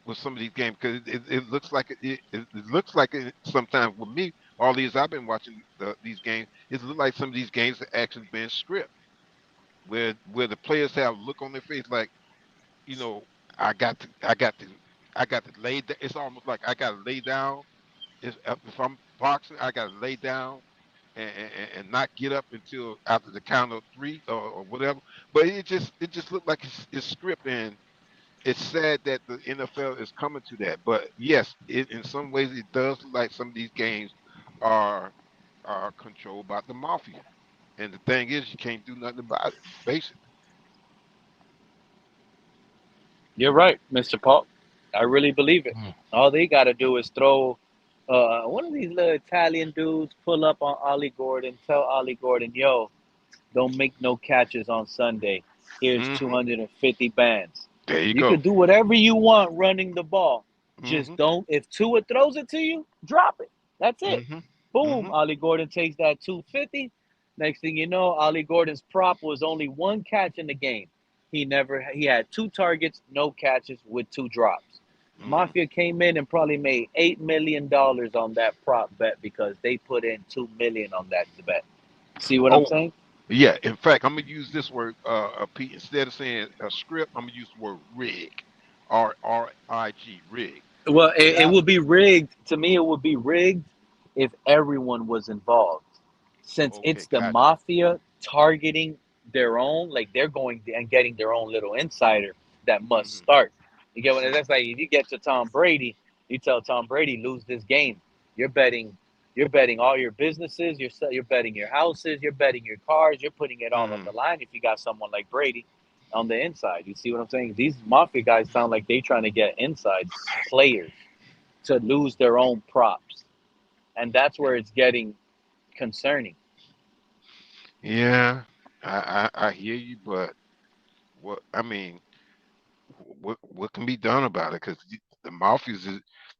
with some of these games because it looks like it looks like it sometimes with me all these I've been watching these games it looks like some of these games are actually being script where the players have a look on their face like you know I got to I got to I got to lay it's almost like I got to lay down if I'm boxing I got to lay down and not get up until after the count of three or whatever but it just looked like it's script and it's sad that the NFL is coming to that. But yes, in some ways it does look like some of these games are are controlled by the mafia. And the thing is, you can't do nothing about it. Basically,
You're right, Mr. Paul. I really believe it.
Mm.
All they got to do is throw one of these little Italian dudes pull up on Ollie Gordon, tell Ollie Gordon, yo, don't make no catches on Sunday. Here's
hmm
250 bands.
there you
You
go.
could do whatever you want running the ball. Just
hmm
don't, if Tua throws it to you, drop it. That's it.
hmm
Boom.
hmm
Ollie Gordon takes that 250. Next thing you know, Ollie Gordon's prop was only one catch in the game. He had two targets, no catches with two drops.
hmm
Mafia came in and probably made $8 million on that prop bet because they put in 2 million on that bet. See what I'm
Oh
saying?
yeah. In fact, I'm gonna use this word, Pete. Instead of saying a script, I'm gonna use the word rig. RRIG rig.
Well, it
That
would be rigged. To me, it would be rigged if everyone was involved. Since
okay?
it's the
Got you.
mafia targeting their own, like they're going and getting their own little insider that must
hmm
start. You get what
hmm
that's like? If you get to Tom Brady, you tell Tom Brady lose this game. You're betting. You're betting all your businesses. You're betting your houses. You're betting your cars. You're putting it all on
hmm
the line. If you got someone like Brady on the inside, you see what I'm saying? These mafia guys sound like they trying to get inside players to lose their own props, and that's where it's getting concerning.
Yeah, I hear you, but what I mean, what can be done about it? Because the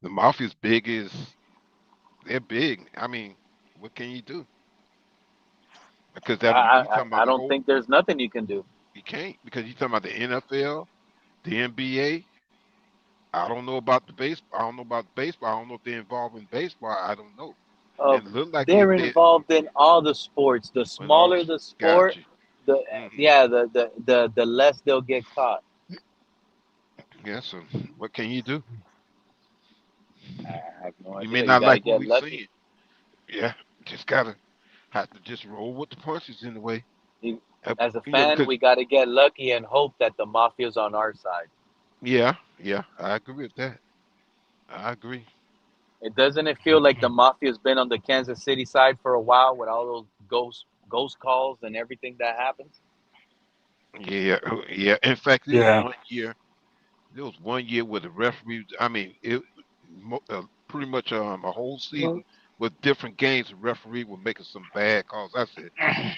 mafia's big is they're big. I mean, what can you do? Because
I,
that you
I
talking about
I
the
don't
whole
think there's nothing you can do.
you can't because you talking about the NFL, the NBA. I don't know about the baseball. I don't know about baseball. I don't know if they're involved in baseball. I don't know.
Uh,
And it looked like
they're
they
involved in all the sports. The
and all
smaller
this.
the
Got
sport,
you.
the
hmm
yeah, the less they'll get caught.
Yeah. So what can you do?
I have no
You may
idea. You
not
got to
like what
get
we
lucky.
see. Yeah. Just gotta have to just roll with the punches in a way.
You,
Uh,
as a
You know,
fan,
because
we got to get lucky and hope that the mafia's on our side.
yeah, I agree with that. I agree.
Doesn't it feel like the mafia's been on the Kansas City side for a while with all those ghost calls and everything that happens?
Yeah, yeah. In fact,
Yeah.
there was one year where the referee. I mean, pretty much a whole season with different games. The referee were making some bad calls. I said,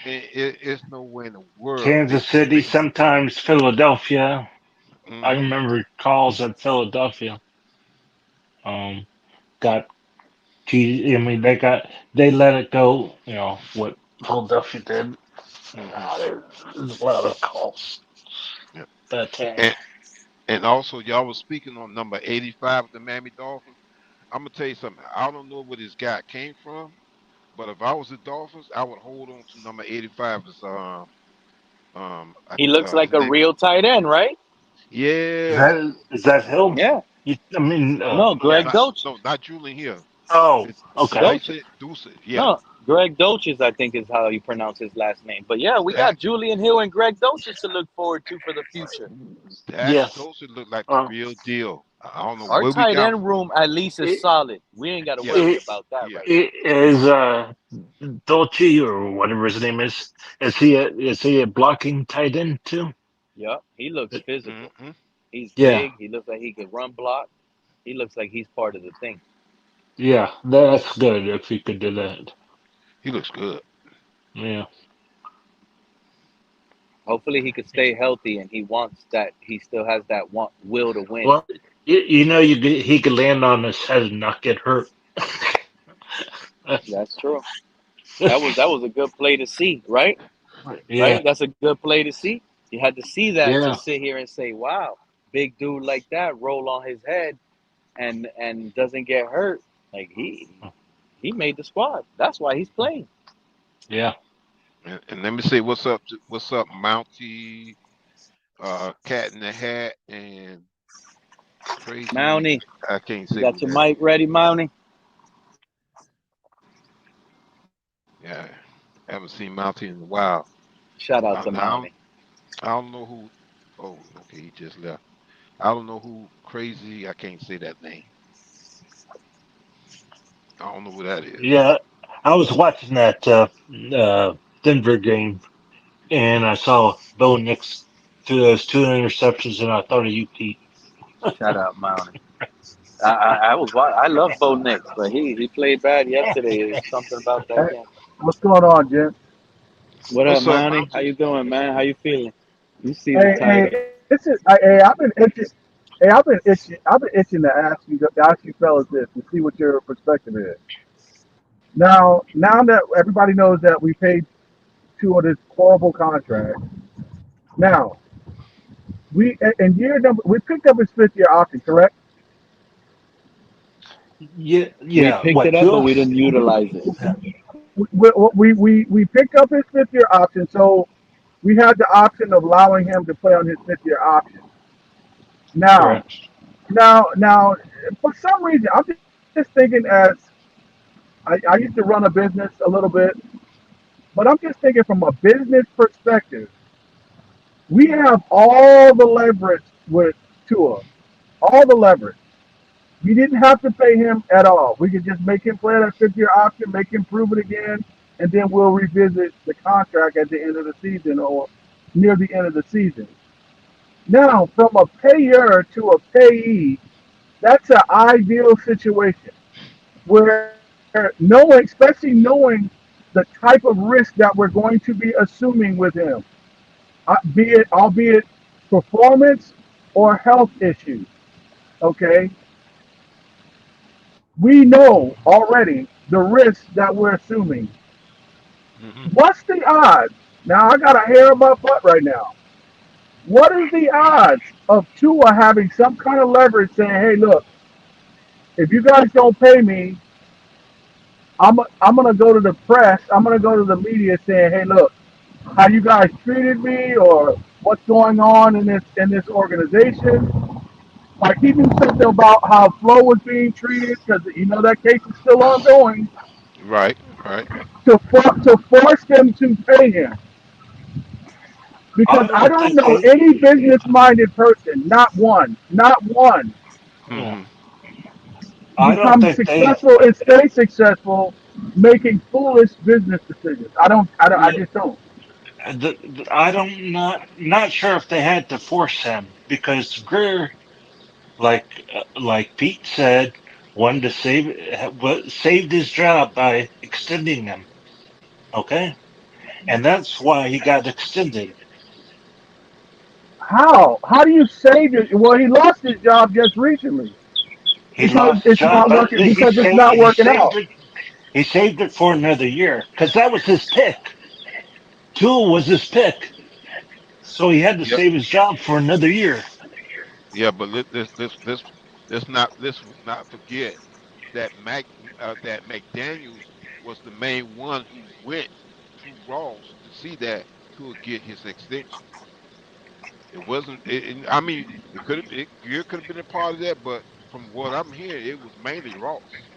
man, it's no way in the world
Kansas City,
they can.
sometimes Philadelphia. I
hmm
remember calls at Philadelphia. Um, got I mean, they let it go. You know what Philadelphia did.
hmm
There's a lot of calls
Yeah.
that time.
And and also y'all was speaking on number 85 of the Miami Dolphins. I'm gonna tell you something. I don't know where this guy came from, but if I was the Dolphins, I would hold on to number 85 as
He looks like
his
a
name.
real tight end, right?
Yeah.
Is that Hill?
Yeah.
I mean,
No,
No,
no,
Greg
not
Dolch.
no, not Julian Hill.
oh,
It's
okay.
Dolch.
Deuce. Yeah,
No, Greg Dolchis, I think is how you pronounce his last name. But yeah, we
that
got Julian Hill and Greg Dolchis to look forward to for the future.
that
Yes.
those look like the
Uh,
real deal. I don't know
Our
where we
tight
got them
end
from.
room at least is
it,
solid. We ain't got to
Yeah,
worry
it,
about that
yeah.
right now.
it is Dolce or whatever his name is. Is he a blocking tight end too?
Yep, he looks physical.
hmm
He's
Yeah.
big. He looks like he could run block. He looks like he's part of the thing.
Yeah, that's good if he could do that.
He looks good.
Yeah.
Hopefully he could stay healthy and he wants that. He still has that will to win.
Well, he could land on his head and not get hurt.
That's true. That was a good play to see, right?
Yeah,
Right? That's a good play to see. You had to see that to
yeah,
sit here and say, "Wow, big dude like that roll on his head and doesn't get hurt. Like he made the squad. That's why he's playing."
yeah.
And let me say what's up, Mountie, Cat in the Hat, and Crazy.
Mountie,
I can't
you
say
got
who
your
that
mic
is.
ready, Mountie?
Yeah, haven't seen Mountie in a while.
Shout out to
Now
Mountie.
I don't know who. Oh, okay, he just left. I don't know who Crazy. I can't say that name. I don't know who that is.
Yeah, I was watching that Denver game, and I saw Bo Nix to those two interceptions, and I thought of you, Pete.
Shout out Mountie. I love Bo Nix, but he played bad yesterday. There's something about
Hey,
that game.
what's going on, Jim?
What up,
What's up,
Mountie? How
Mountie?
you doing, man? How you feeling? You see the
Hey,
title.
this is. Hey, I've been itching. Hey, I've been itching. I've been itching to ask you fellas this to see what your perspective is. Now that everybody knows that we paid two of this horrible contract. Now in year number we picked up his fifth year option, correct?
Yeah,
We
yeah.
picked
What
it up, but
two?
we didn't utilize it.
Yeah,
We picked up his fifth year option, so we had the option of allowing him to play on his fifth year option. Now,
correct.
now, for some reason, I'm just thinking as I used to run a business a little bit, but I'm just thinking from a business perspective, we have all the leverage with Tua, all the leverage. We didn't have to pay him at all. We could just make him play that fifth year option, make him prove it again, and then we'll revisit the contract at the end of the season or near the end of the season. Now, from a payer to a payee, that's an ideal situation where knowing, especially knowing the type of risk that we're going to be assuming with him, albeit performance or health issues. Okay, we know already the risk that we're assuming.
Hmm.
What's the odds? Now I got a hair in my butt right now. What is the odds of Tua having some kind of leverage saying, "Hey, look, if you guys don't pay me, I'm gonna go to the press. I'm gonna go to the media saying, hey, look, how you guys treated me, or what's going on in this organization." Like he knew something about how Flo was being treated because that case is still ongoing.
Right, right.
To force them to pay him
I
because I
don't
don't
think
know
they.
any business-minded person, not one,
Yeah,
Hmm.
I don't
become
think they.
successful and stay successful making foolish business decisions. I
Yeah,
just don't.
I don't not sure if they had to force him because Greer, like Pete said, wanted to saved his job by extending him. Okay, and that's why he got extended.
How? How do you save it? Well, he lost his job just recently
He
because
lost his
it's
job,
not
but
working because it's not
he
working
saved
out.
it. He saved it for another year because that was his pick. Tool was his pick, so he had to
Yeah,
save his job for another year.
yeah. But let's not forget that that McDaniel's was the main one who went to Ross to see that to get his extension. It wasn't. I mean, Gear could have been a part of that, but from what I'm hearing, it was mainly Ross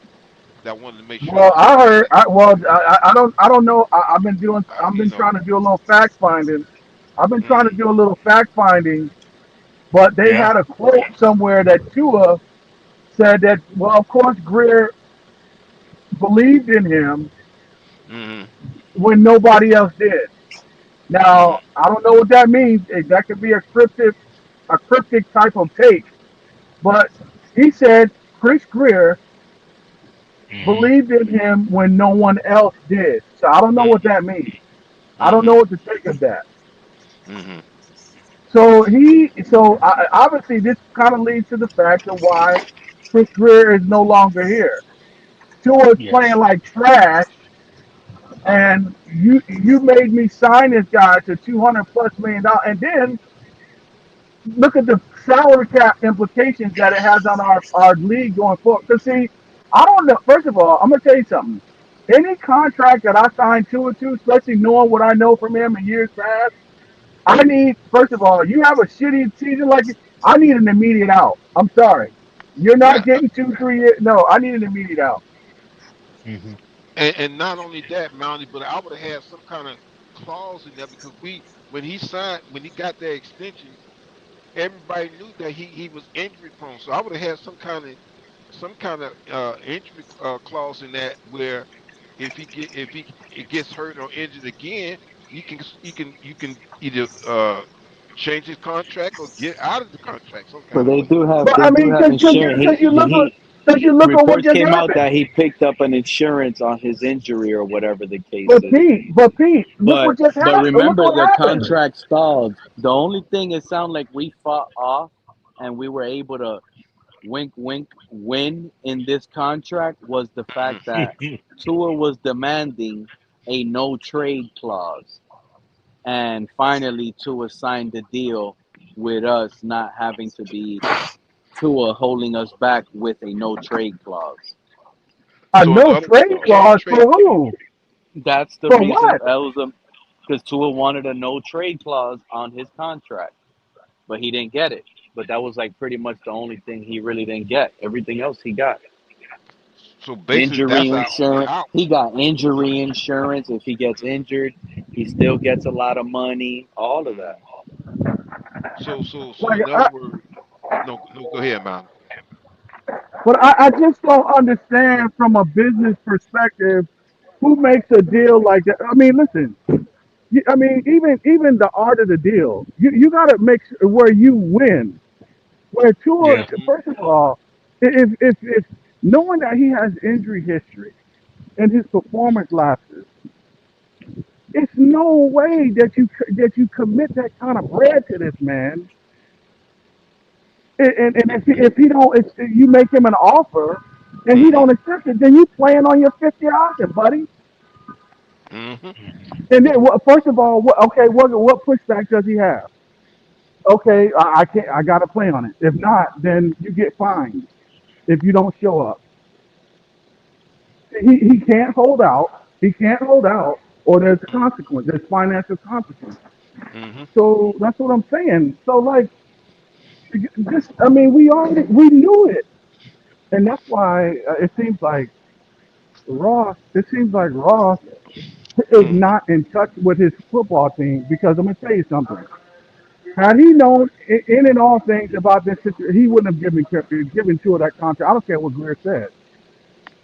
that wanted to make sure
Well,
he got
I
his
heard.
extension.
I don't know. I've
You
been
know.
trying to do a little fact finding. I've been trying to
Hmm.
do a little fact finding, but they
Yeah.
had a quote somewhere that Tua said that. Well, of course, Greer believed in him
Hmm.
when nobody else did. Now,
Hmm.
I don't know what that means. That could be a cryptic type of take. But he said Chris Greer
Hmm.
believed in him when no one else did. So I don't know what
Hmm.
that means. I don't know
Hmm.
what to take of that.
Hmm.
Obviously this kind of leads to the fact of why Chris Greer is no longer here. Tua is playing
Yes.
like trash, and you made me sign this guy to $200+ million, and then look at the salary cap implications that it has on our league going forward. Because see, I don't know. First of all, I'm gonna tell you something. Any contract that I sign Tua to, especially knowing what I know from him in years past, I need, first of all, you have a shitty season like it, I need an immediate out. I'm sorry. You're not
Yeah,
getting 2, 3 years. No, I need an immediate out.
Hmm.
and not only that, Mounty, but I would have had some kind of clause in there because when he got that extension, everybody knew that he was injury prone. So I would have had some kind of injury clause in that where if he it gets hurt or injured again, you can either change his contract or get out of the contract some
But
kind of way.
But
they
I
do
mean,
have insurance.
cause you look at what
Reports
just
came out
happened.
that he picked up an insurance on his injury or whatever the case
But
is.
Pete, look
But
what just
but
happened. Look
remember,
what
the
happened.
contract stalled. The only thing it sounded like we fought off and we were able to wink wink win in this contract was the fact that Tua was demanding a no trade clause. And finally Tua signed the deal with us not having to be Tua holding us back with a no trade clause.
A
So in
no
other
trade
can you
clause for
trade?
who?
That's the
For
reason.
what?
That was because Tua wanted a no trade clause on his contract, but he didn't get it. But that was like pretty much the only thing he really didn't get. Everything else he got.
So basically,
Injury
that's our only
insurance.
out.
He got injury insurance. If he gets injured, he still gets a lot of money. All of that.
Mhm. So
Like,
in other words, no, no, go ahead, man.
but I just don't understand from a business perspective who makes a deal like that. I mean, listen. I mean, even the art of the deal, you got to make sure where you win. Where Tua,
Yeah.
first of all, if knowing that he has injury history and his performance lapses, it's no way that you commit that kind of bread to this man. And if he don't, if you make him an offer and he
Hmm.
don't accept it, then you playing on your 50 option, buddy.
Hmm.
Hmm.
And then, first of all, okay, what pushback does he have? Okay, I can't. I got to play on it. If not, then you get fined if you don't show up. He can't hold out. He can't hold out, or there's a consequence. There's financial consequence.
Hmm.
So that's what I'm saying. So like this, I mean, we knew it, and that's why it seems like Ross. It seems like Ross is
Hmm.
not in touch with his football team because I'm gonna tell you something. Had he known in and all things about this situation, he wouldn't have given Tua that contract. I don't care what Greer said.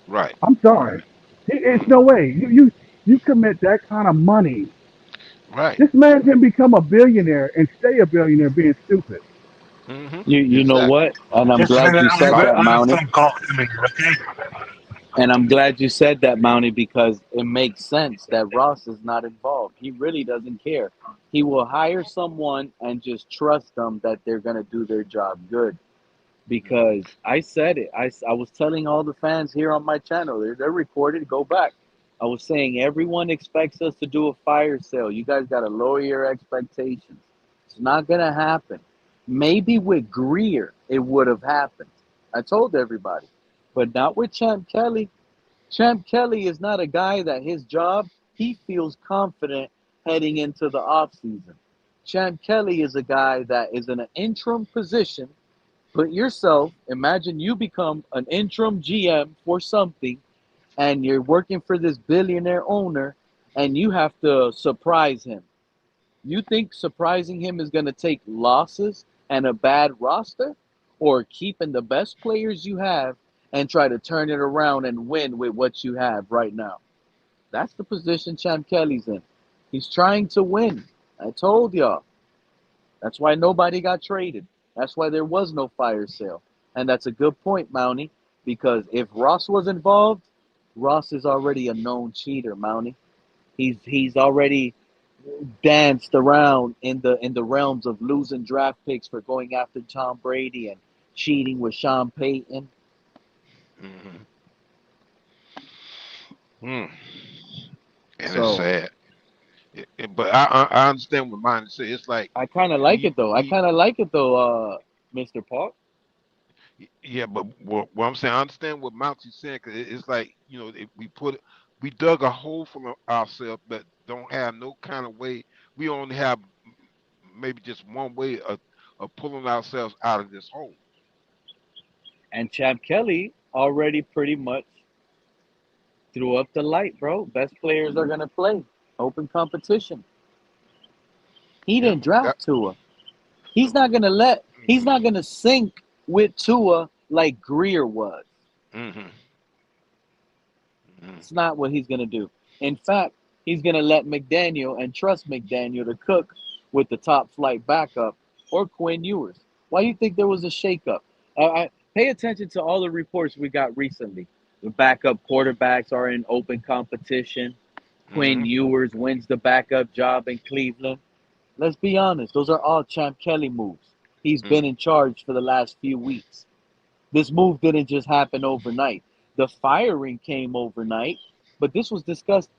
Right.
I'm sorry. It's
Hmm.
no way. You commit that kind of money.
Right.
This man can become a billionaire and stay a billionaire being stupid.
Hmm.
You know
Exactly.
what? And I'm
Just a
glad
minute.
you
A
I'm
said
lot.
good.
that,
I have a
Mounty.
phone call coming in. Okay.
And I'm glad you said that, Mounty, because it makes sense that Ross is not involved. He really doesn't care. He will hire someone and just trust them that they're going to do their job good.
Hmm.
Because I said it. I was telling all the fans here on my channel, they're recorded, go back. I was saying everyone expects us to do a fire sale. You guys got to lower your expectations. It's not going to happen. Maybe with Greer, it would have happened. I told everybody. But not with Champ Kelly. Champ Kelly is not a guy that his job, he feels confident heading into the offseason. Champ Kelly is a guy that is in an interim position. Put yourself, imagine you become an interim GM for something and you're working for this billionaire owner and you have to surprise him. You think surprising him is going to take losses and a bad roster or keeping the best players you have and try to turn it around and win with what you have right now? That's the position Champ Kelly's in. He's trying to win. I told y'all. That's why nobody got traded. That's why there was no fire sale. And that's a good point, Mounty, because if Ross was involved, Ross is already a known cheater, Mounty. He's already
danced around in the realms of losing draft picks for going after Tom Brady and cheating with Sean Payton.
Mm-hmm. Mm. And it's
So
sad. But I understand what mine say. It's like
I kind of like
we
it though. I
we
kind of like it though, Mr. Park.
yeah, but what I'm saying, I understand what Mounty's saying, because it's like, if we dug a hole for ourselves, but don't have no kind of way. We only have maybe just one way of pulling ourselves out of this hole.
And Champ Kelly already pretty much threw up the light, bro. Best players are gonna play. Open competition. He
Yeah,
didn't draft Tua. He's not gonna he's
mm-hmm,
not gonna sync with Tua like Greer was.
mm-hmm,
It's not what he's gonna do. In fact, he's gonna let McDaniel and trust McDaniel to cook with the top flight backup or Quinn Ewers. Why do you think there was a shakeup? Pay attention to all the reports we got recently. The backup quarterbacks are in open competition. Quinn
mm-hmm,
Ewers wins the backup job in Cleveland. Let's be honest, those are all Champ Kelly moves. He's been in charge for the last few weeks. This move didn't just happen overnight. The firing came overnight, but this was discussed.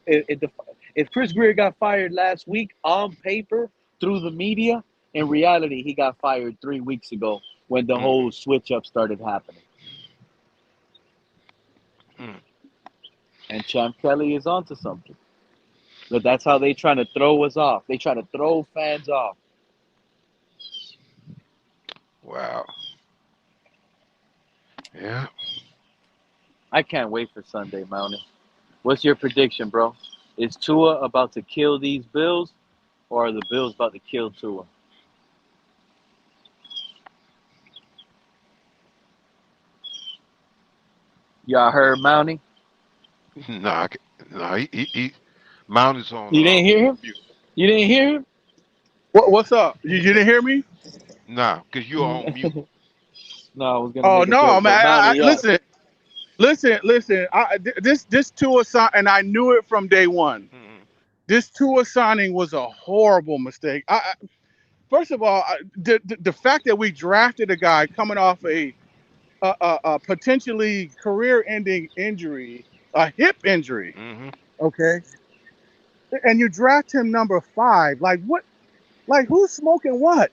If Chris Greer got fired last week on paper through the media, in reality, he got fired 3 weeks ago when the
mm-hmm,
whole switch up started happening.
mm.
And Champ Kelly is onto something. But that's how they trying to throw us off. They try to throw fans off.
Wow. Yeah.
I can't wait for Sunday, Mountain. What's your prediction, bro? Is Tua about to kill these Bills, or are the Bills about to kill Tua? Y'all heard Mountie?
Nah, nah. He Mount is on
You didn't hear him?
mute.
You didn't hear him?
What's up? You didn't hear me?
Nah, because you're on mute.
No, I was gonna
Oh
make a
no,
joke,
man!
but Mountie, yeah.
Listen. This Tua sign, and I knew it from day one.
Mm-hmm.
This Tua signing was a horrible mistake. First of all, the fact that we drafted a guy coming off a potentially career-ending injury, a hip injury,
Mm-hmm.
okay, and you draft him number 5, like what? Like who's smoking what?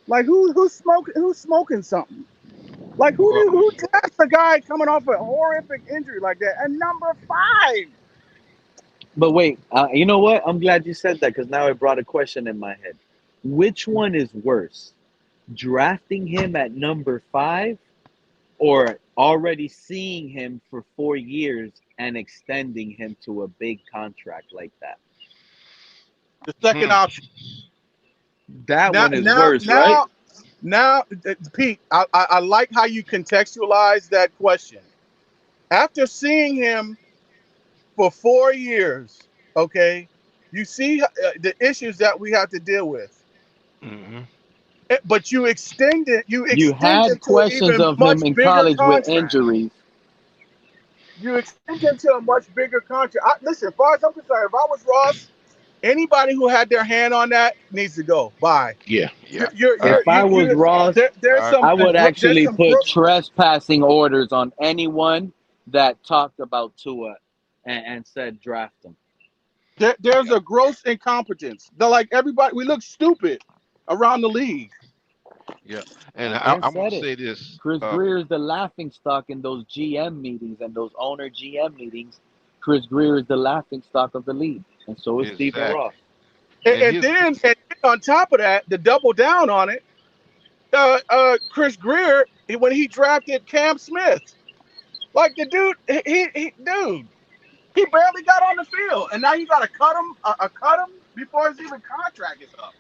Like who's smoking something? Like
Well,
who drafts a guy coming off a horrific injury like that? And number 5.
But wait, you know what? I'm glad you said that because now it brought a question in my head. Which one is worse, drafting him at number 5, or already seeing him for 4 years and extending him to a big contract like that?
The second option.
That
Now,
one is
now,
worse, right?
now, now, Pete. I like how you contextualize that question. After seeing him for 4 years, okay, you see the issues that we have to deal with.
mm-hmm.
But you extend it. You
You
extend him
had
to an
questions
even
of him
much
in
bigger
college with
contract.
injuries.
You extend him to a much bigger contract. Listen, as far as I'm concerned, if I was Ross, anybody who had their hand on that needs to go. Bye.
Yeah.
Yeah.
If I was Ross,
I
I would
there's
actually
some
put trespassing orders on anyone that talked about Tua and said draft him.
there's a gross incompetence. They're like everybody. We look stupid around the league.
Yeah. And
I've
I
been
want
said
to
it.
say this.
Chris Greer is the laughing stock in those GM meetings and those owner GM meetings. Chris Greer is the laughing stock of the league, and so is Stephen Ross.
Exactly. And
And
here's
then on top of that, to double down on it, Chris Greer, when he drafted Cam Smith, like the dude, he barely got on the field, and now you got to cut him before his even contract is up.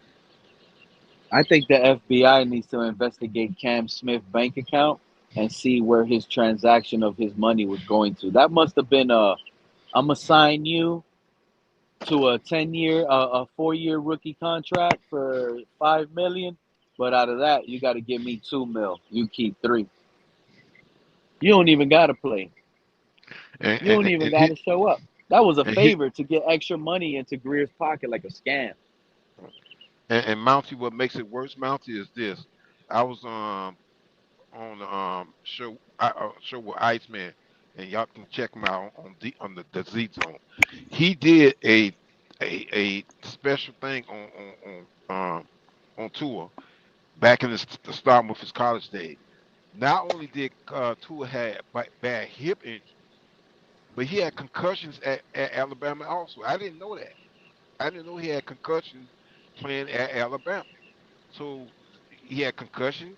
I think the FBI needs to investigate Cam Smith's bank account and see where his transaction of his money was going to. That must have been I'm gonna sign you to a 10-year, a 4-year rookie contract for $5 million, but out of that you got to give me $2 million. You keep 3. You don't even got to play. You don't even
and
got to show up. That was a
And he
favor to get extra money into Greer's pocket, like a scam.
and Mountie, what makes it worse, Mountie, is this. I was on the show with Iceman, and y'all can check him out on the Z Zone. He did a special thing on tour back in the start with his college days. Not only did Tua had bad hip injury, but he had concussions at Alabama also. I didn't know that. I didn't know he had concussions playing at Alabama. So he had concussions.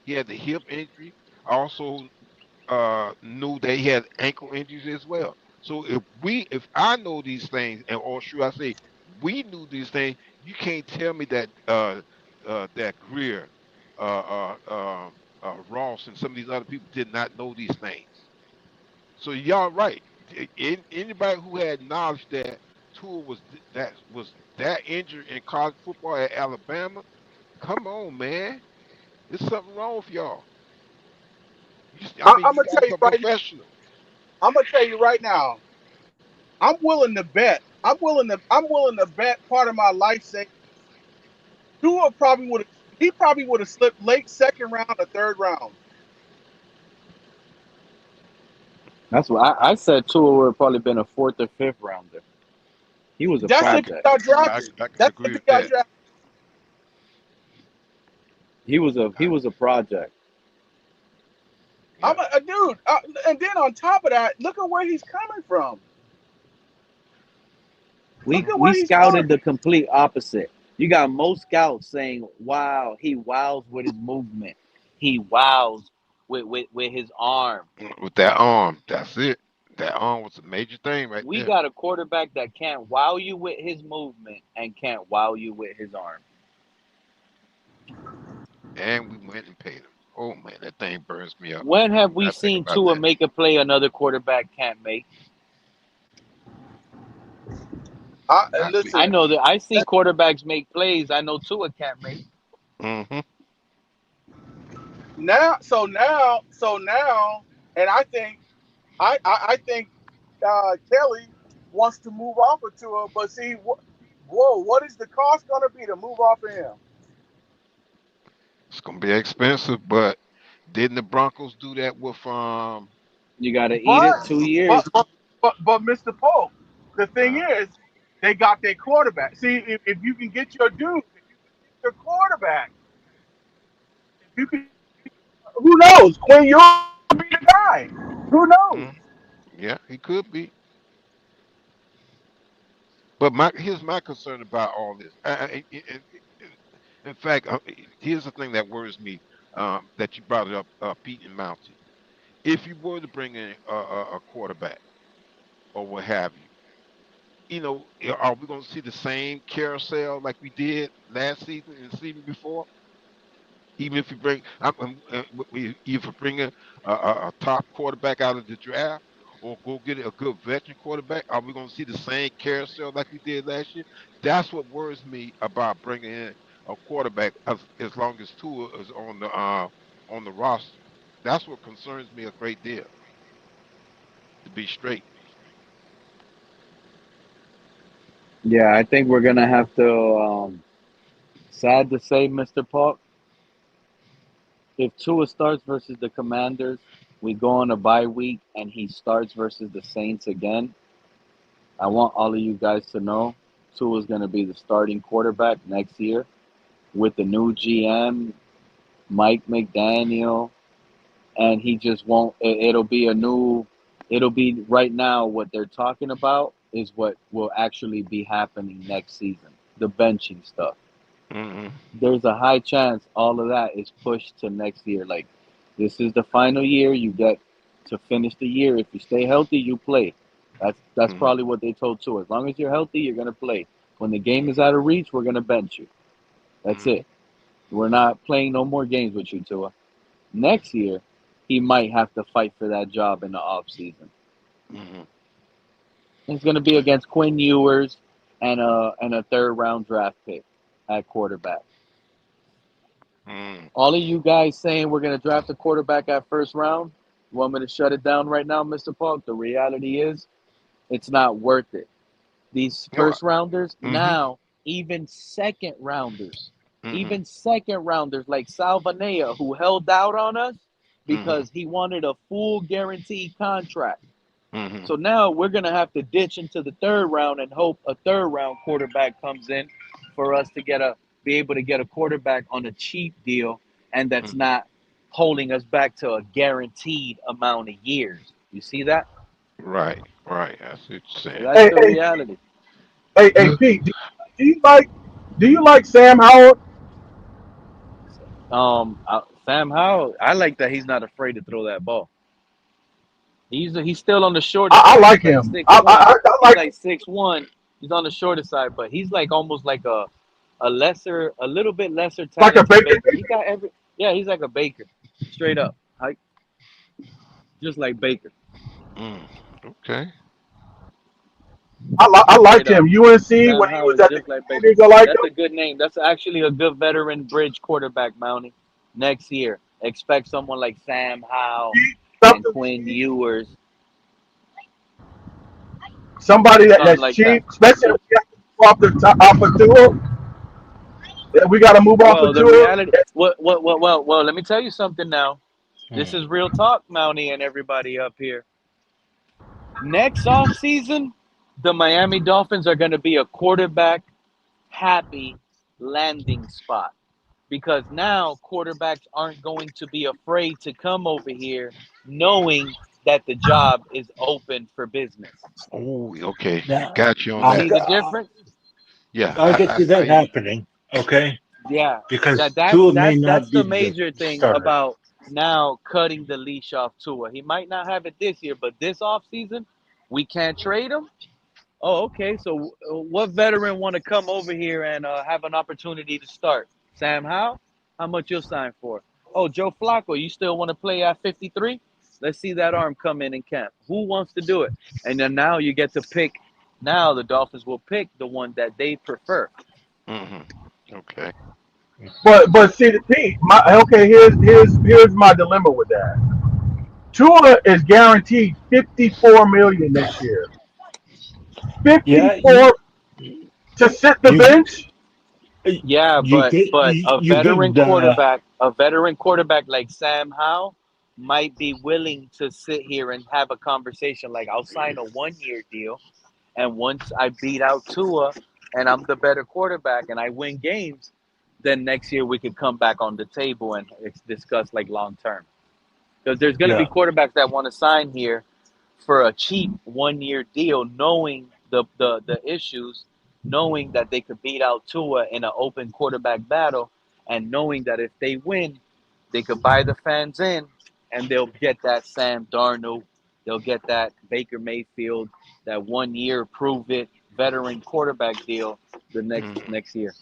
He had the hip injury. Also knew that he had ankle injuries as well. So if I know these things, or should I say, we knew these things, you can't tell me that that Greer, Ross, and some of these other people did not know these things. So y'all right. Anybody who had knowledge that Tua was that injured in college football at Alabama, come on, man. There's something wrong with y'all. I mean,
I'm
you
gonna
guys
tell you
are
right.
professional.
I'm gonna tell you right now. I'm willing to bet. I'm willing to bet part of my life savings. Tua probably would have. He probably would have slipped late second round or third round.
That's what I said. Tua would have probably been a fourth or fifth rounder. He was a
That's if he
project.
got
I,
drafted.
I can
That's if
agree
he
with
got
that.
drafted.
He
I,
was a project.
yeah,
I'm a dude. And then on top of that, look at where he's coming from.
We
Look at
we
where he's coming
scouted the complete opposite. You got most scouts saying, "Wow, he wows with his movement. He wows with his arm."
with that arm, that's it. That arm was a major thing right
We
there.
got a quarterback that can't wow you with his movement and can't wow you with his arm.
And we went and paid him. Oh man, that thing burns me up.
When have we
I think
seen
about
Tua
that.
make a play another quarterback can't make?
Not me.
I
Listen.
know that I see quarterbacks make plays I know Tua can't make.
Mm-hmm.
So now, and I think Kelly wants to move off of Tua, but see, whoa, what is the cost going to be to move off of him?
It's gonna be expensive, but didn't the Broncos do that with
You got to eat
But
it 2
but
years.
but but Mr. Pope, the thing
uh
is, they got their quarterback. See, if you can get your dude, if you can get your quarterback, if you can, who knows? Quinn Ewers could be the guy. Who knows?
mm, yeah, he could be. But here's my concern about all this. In fact, here's the thing that worries me. That you brought it up, Pete and Mountie. If you were to bring in a quarterback or what have you, are we going to see the same carousel like we did last season and the season before? Even if you bring, we either bring a top quarterback out of the draft or go get a good veteran quarterback, are we going to see the same carousel like we did last year? That's what worries me about bringing in a quarterback as long as Tua is on the roster. That's what concerns me a great deal. To be straight.
Yeah, I think we're gonna have to. Sad to say, Mr. Park, if Tua starts versus the Commanders, we go on a bye week, and he starts versus the Saints again. I want all of you guys to know Tua is gonna be the starting quarterback next year with the new GM, Mike McDaniel, and he just won't. It'll be a new. It'll be right now what they're talking about is what will actually be happening next season. The benching stuff.
Hmm.
There's a high chance all of that is pushed to next year. Like, this is the final year. You get to finish the year. If you stay healthy, you play. That's
Hmm.
probably what they told too. As long as you're healthy, you're gonna play. When the game is
Hmm.
out of reach, we're gonna bench you. That's
Hmm.
it. We're not playing no more games with you, Tua. Next year, he might have to fight for that job in the off season.
Hmm.
It's gonna be against Quinn Ewers and a third round draft pick at quarterback.
Hmm.
All of you guys saying we're going to draft a quarterback at first round, you want me to shut it down right now, Mr. Park? The reality is
It's not worth it. These
No.
first rounders
Mm-hmm.
now, even
Mm-hmm.
second rounders like Salvanea, who held out on us
Mm-hmm.
because he wanted a full guaranteed contract.
Mm-hmm.
So now we're gonna have to ditch into the third round and hope a third round quarterback comes in for us to be able to get a quarterback on a cheap deal, and that's
Mm-hmm.
not holding us back to a guaranteed amount of years. You see that?
Right. Right. I see what you're
So
saying.
that's
Hey,
the
hey,
reality.
Pete, do you like Sam Howell?
Sam Howell, I like that he's not afraid to throw that ball. He's still on the shorter
I
side.
like
He's like
him.
6'1".
I
He's
like
like 6'1". He's on the shorter side, but he's like almost like a little bit lesser
like a
talented
Baker.
Baker. He got yeah, he's like a Baker, straight up, like just like Baker,
Mm. Okay.
I
straight
liked
up.
him. UNC
Sam
when he
Howell
was
is
at the
just like Baker.
Commanders, I liked
That's
him.
a good name. That's actually a good veteran bridge quarterback, Mountie. Next year, expect someone like Sam Howell and
Something
Quinn
cheap,
Ewers,
somebody
something
that's
like that.
cheap, especially if we have to move off the top, off of Tua. If we got to move off
Well,
of
the
Tua.
reality. Well. Let me tell you something now. This is real talk, Mountie, and everybody up here. Next off season, the Miami Dolphins are going to be a quarterback happy landing spot because now quarterbacks aren't going to be afraid to come over here knowing that the job is open for business.
Oh, okay.
Now,
Got you on
You
I,
see
that.
the
I,
difference?
Yeah.
I could see that happening. Okay,
Yeah,
because
that's
Tua may
that's
not
that's
be
the
the
major thing
starter.
about now cutting the leash off Tua. He might not have it this year, but this off season, we can't trade him. Oh, okay. So, what veteran want to come over here and have an opportunity to start? Sam Howell? How much you'll sign for? Oh, Joe Flacco, you still want to play at 53? Let's see that arm come in camp. Who wants to do it? And then now you get to pick. Now the Dolphins will pick the one that they prefer.
Mm-hmm. Okay.
But see, Pete, okay, here's my dilemma with that. Tua is guaranteed 54 million this year.
Yeah,
54 to sit the
you
bench.
Yeah,
you
but
could
but
you, you could
a veteran quarterback like Sam Howell might be willing to sit here and have a conversation like I'll sign a 1 year deal, and once I beat out Tua and I'm the better quarterback and I win games, then next year we could come back on the table and discuss like long term. Because there's going to be
yeah
quarterbacks that want to sign here for a cheap 1 year deal, knowing the issues, knowing that they could beat out Tua in an open quarterback battle, and knowing that if they win, they could buy the fans in, and they'll get that Sam Darnold, they'll get that Baker Mayfield, that 1 year prove it veteran quarterback deal the
Mm-hmm.
next year.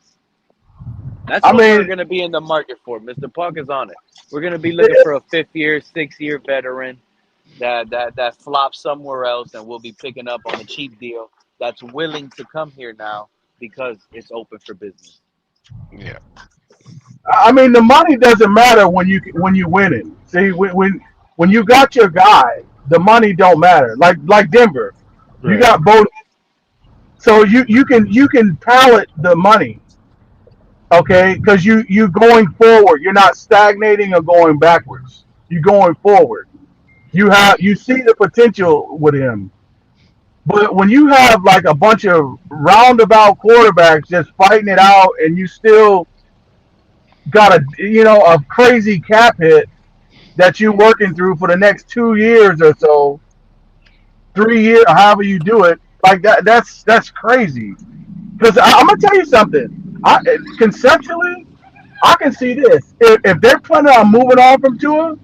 That's
I
what we're
mean,
going to be in the market for. Mr. Puck is on it. We're going to be looking for a 5th year, 6 year veteran that flops somewhere else, and we'll be picking up on a cheap deal that's willing to come here now because it's open for business.
Yeah.
the money doesn't matter when you winning. See, when you got your guy, the money don't matter. Like Denver, you
right.
got both, so you can pallet the money, okay? Because you going forward. You're not stagnating or going backwards. You're going forward. You see the potential with him. But when you have like a bunch of roundabout quarterbacks just fighting it out, and you still got a crazy cap hit that you're working through for the next 2 years or so, 3 years, however you do it, like that's crazy. Because I'm gonna tell you something. Conceptually, I can see this. If they're planning on moving on from Tua,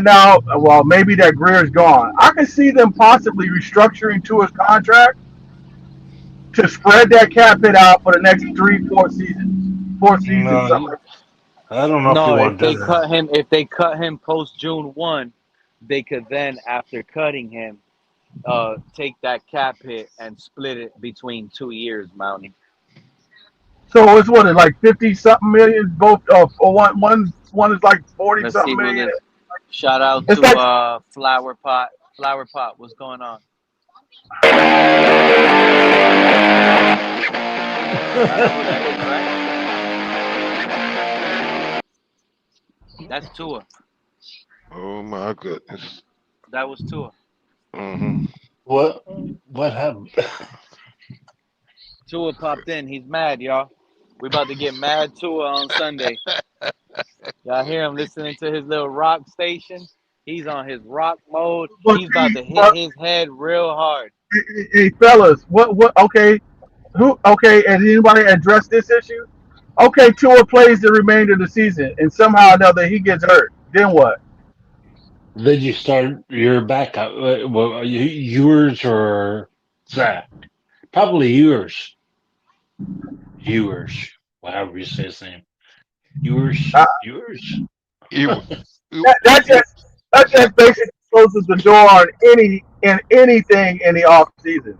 now, well, maybe that Greer's gone. I can see them possibly restructuring Tua's contract to spread that cap hit out for the next 3, 4 seasons, 4 seasons,
No,
something like
I don't know if you
No,
want to do that.
if they cut him post June 1, they could then, after cutting him, take that cap hit and split it between 2 years, Mountie.
that. So it's what, like 50 something million, both for one is like 40
Let's see
something
who
million.
this. Shout out
It's
to
like
Flower Pot. Flower Pot, what's going on? That was Tua, right? That's Tua.
Oh my goodness.
That was Tua.
Mm-hmm.
what happened?
Tua popped in. He's mad, y'all. We about to get mad Tua on Sunday. Y'all hear him listening to his little rock station? He's on his rock mode.
But
He's about
see,
to hit his head real hard.
hey, fellas, what? Okay, who? Okay, and anybody address this issue? Okay, Tua plays the remainder of the season, and somehow or another he gets hurt. Then what?
Then you start your backup. Well, yours or Zach? Probably yours. Yours. However you say his name. Yours.
Uh,
Yours.
It was.
that
It,
just
Zach.
basically closes the door on anything in the off season,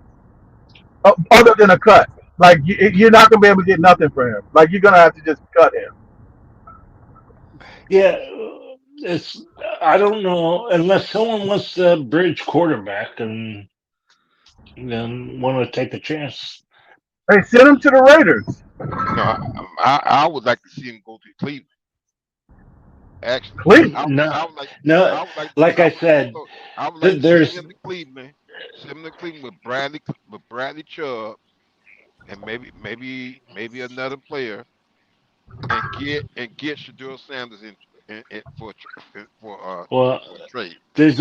other than a cut. Like you're not gonna be able to get nothing for him. Like you're gonna have to just cut him.
Yeah. It's. I don't know unless someone wants to bridge quarterback and then want to take a chance.
Hey, send him to the Raiders.
No, I would like to see him go to Cleveland. Actually,
Cleveland.
No.
I would like
No.
I would like
Like
I
I
would like to
said,
go. I would like to
there's.
send him to Cleveland with Bradley Chubb and maybe another player and get Shador Sanders in for
Well,
trade.
there's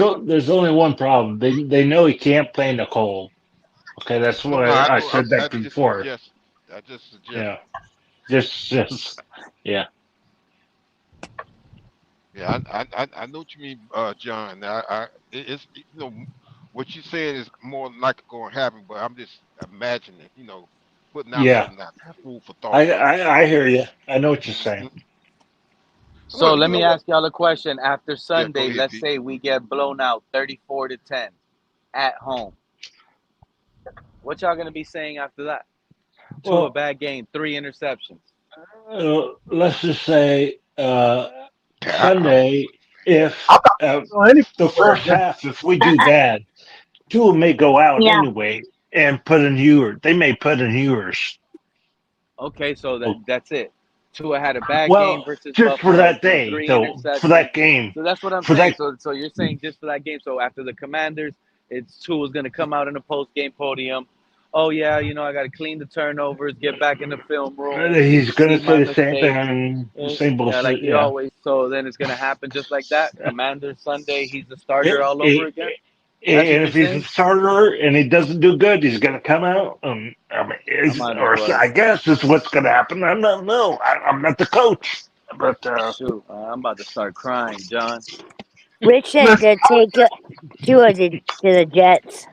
only one problem. They know he can't play in the cold. Okay, that's
No,
what
no, I
I
know.
said that
That's just
before.
suggestion. I just
Yeah,
suggested.
just yeah,
Yeah, I know what you mean, John. It's what you're saying is more than likely going to happen, but I'm just imagining, putting out
yeah.
something out there, food for thought.
I hear you. I know what you're saying.
Hmm.
So
Well,
let me ask y'all a question. After
yeah, go
Sunday,
ahead,
let's
Pete.
say we get blown out 34-10 at home. What y'all gonna be saying after that? Tua,
Well,
bad game, 3 interceptions.
let's just say
I'm,
Sunday. If
I'm not doing anything
the
with
first
that.
half, if we do bad, two may go out
Yeah.
anyway and put in yours. They may put in yours.
Okay, so
Oh,
that's it. Tua had a bad game
well,
versus
just for
Buffalo,
that
threw
day,
three
though. For
interceptions.
that game.
So that's what I'm
For
saying.
that.
So you're saying just for that game. So after the Commanders, it's Tua's gonna come out in the post game podium. Oh yeah, I got to clean the turnovers, get back in the film room,
He's
see
gonna
my
say the same
mistakes.
thing,
Yeah,
same
yeah, like
bullshit.
he
Yeah.
always. So then it's gonna happen just like that. Commanders Sunday, he's the
It,
starter all over
it,
again. That's what
and
you're
if he's a
saying.
starter and he doesn't do good, he's gonna come out. I mean,
I might as
or
well.
I guess it's what's gonna happen. I don't know. I'm not the coach, but
Shoot, I'm about to start crying, John.
Rich said
Listen,
to take Tua to the Jets.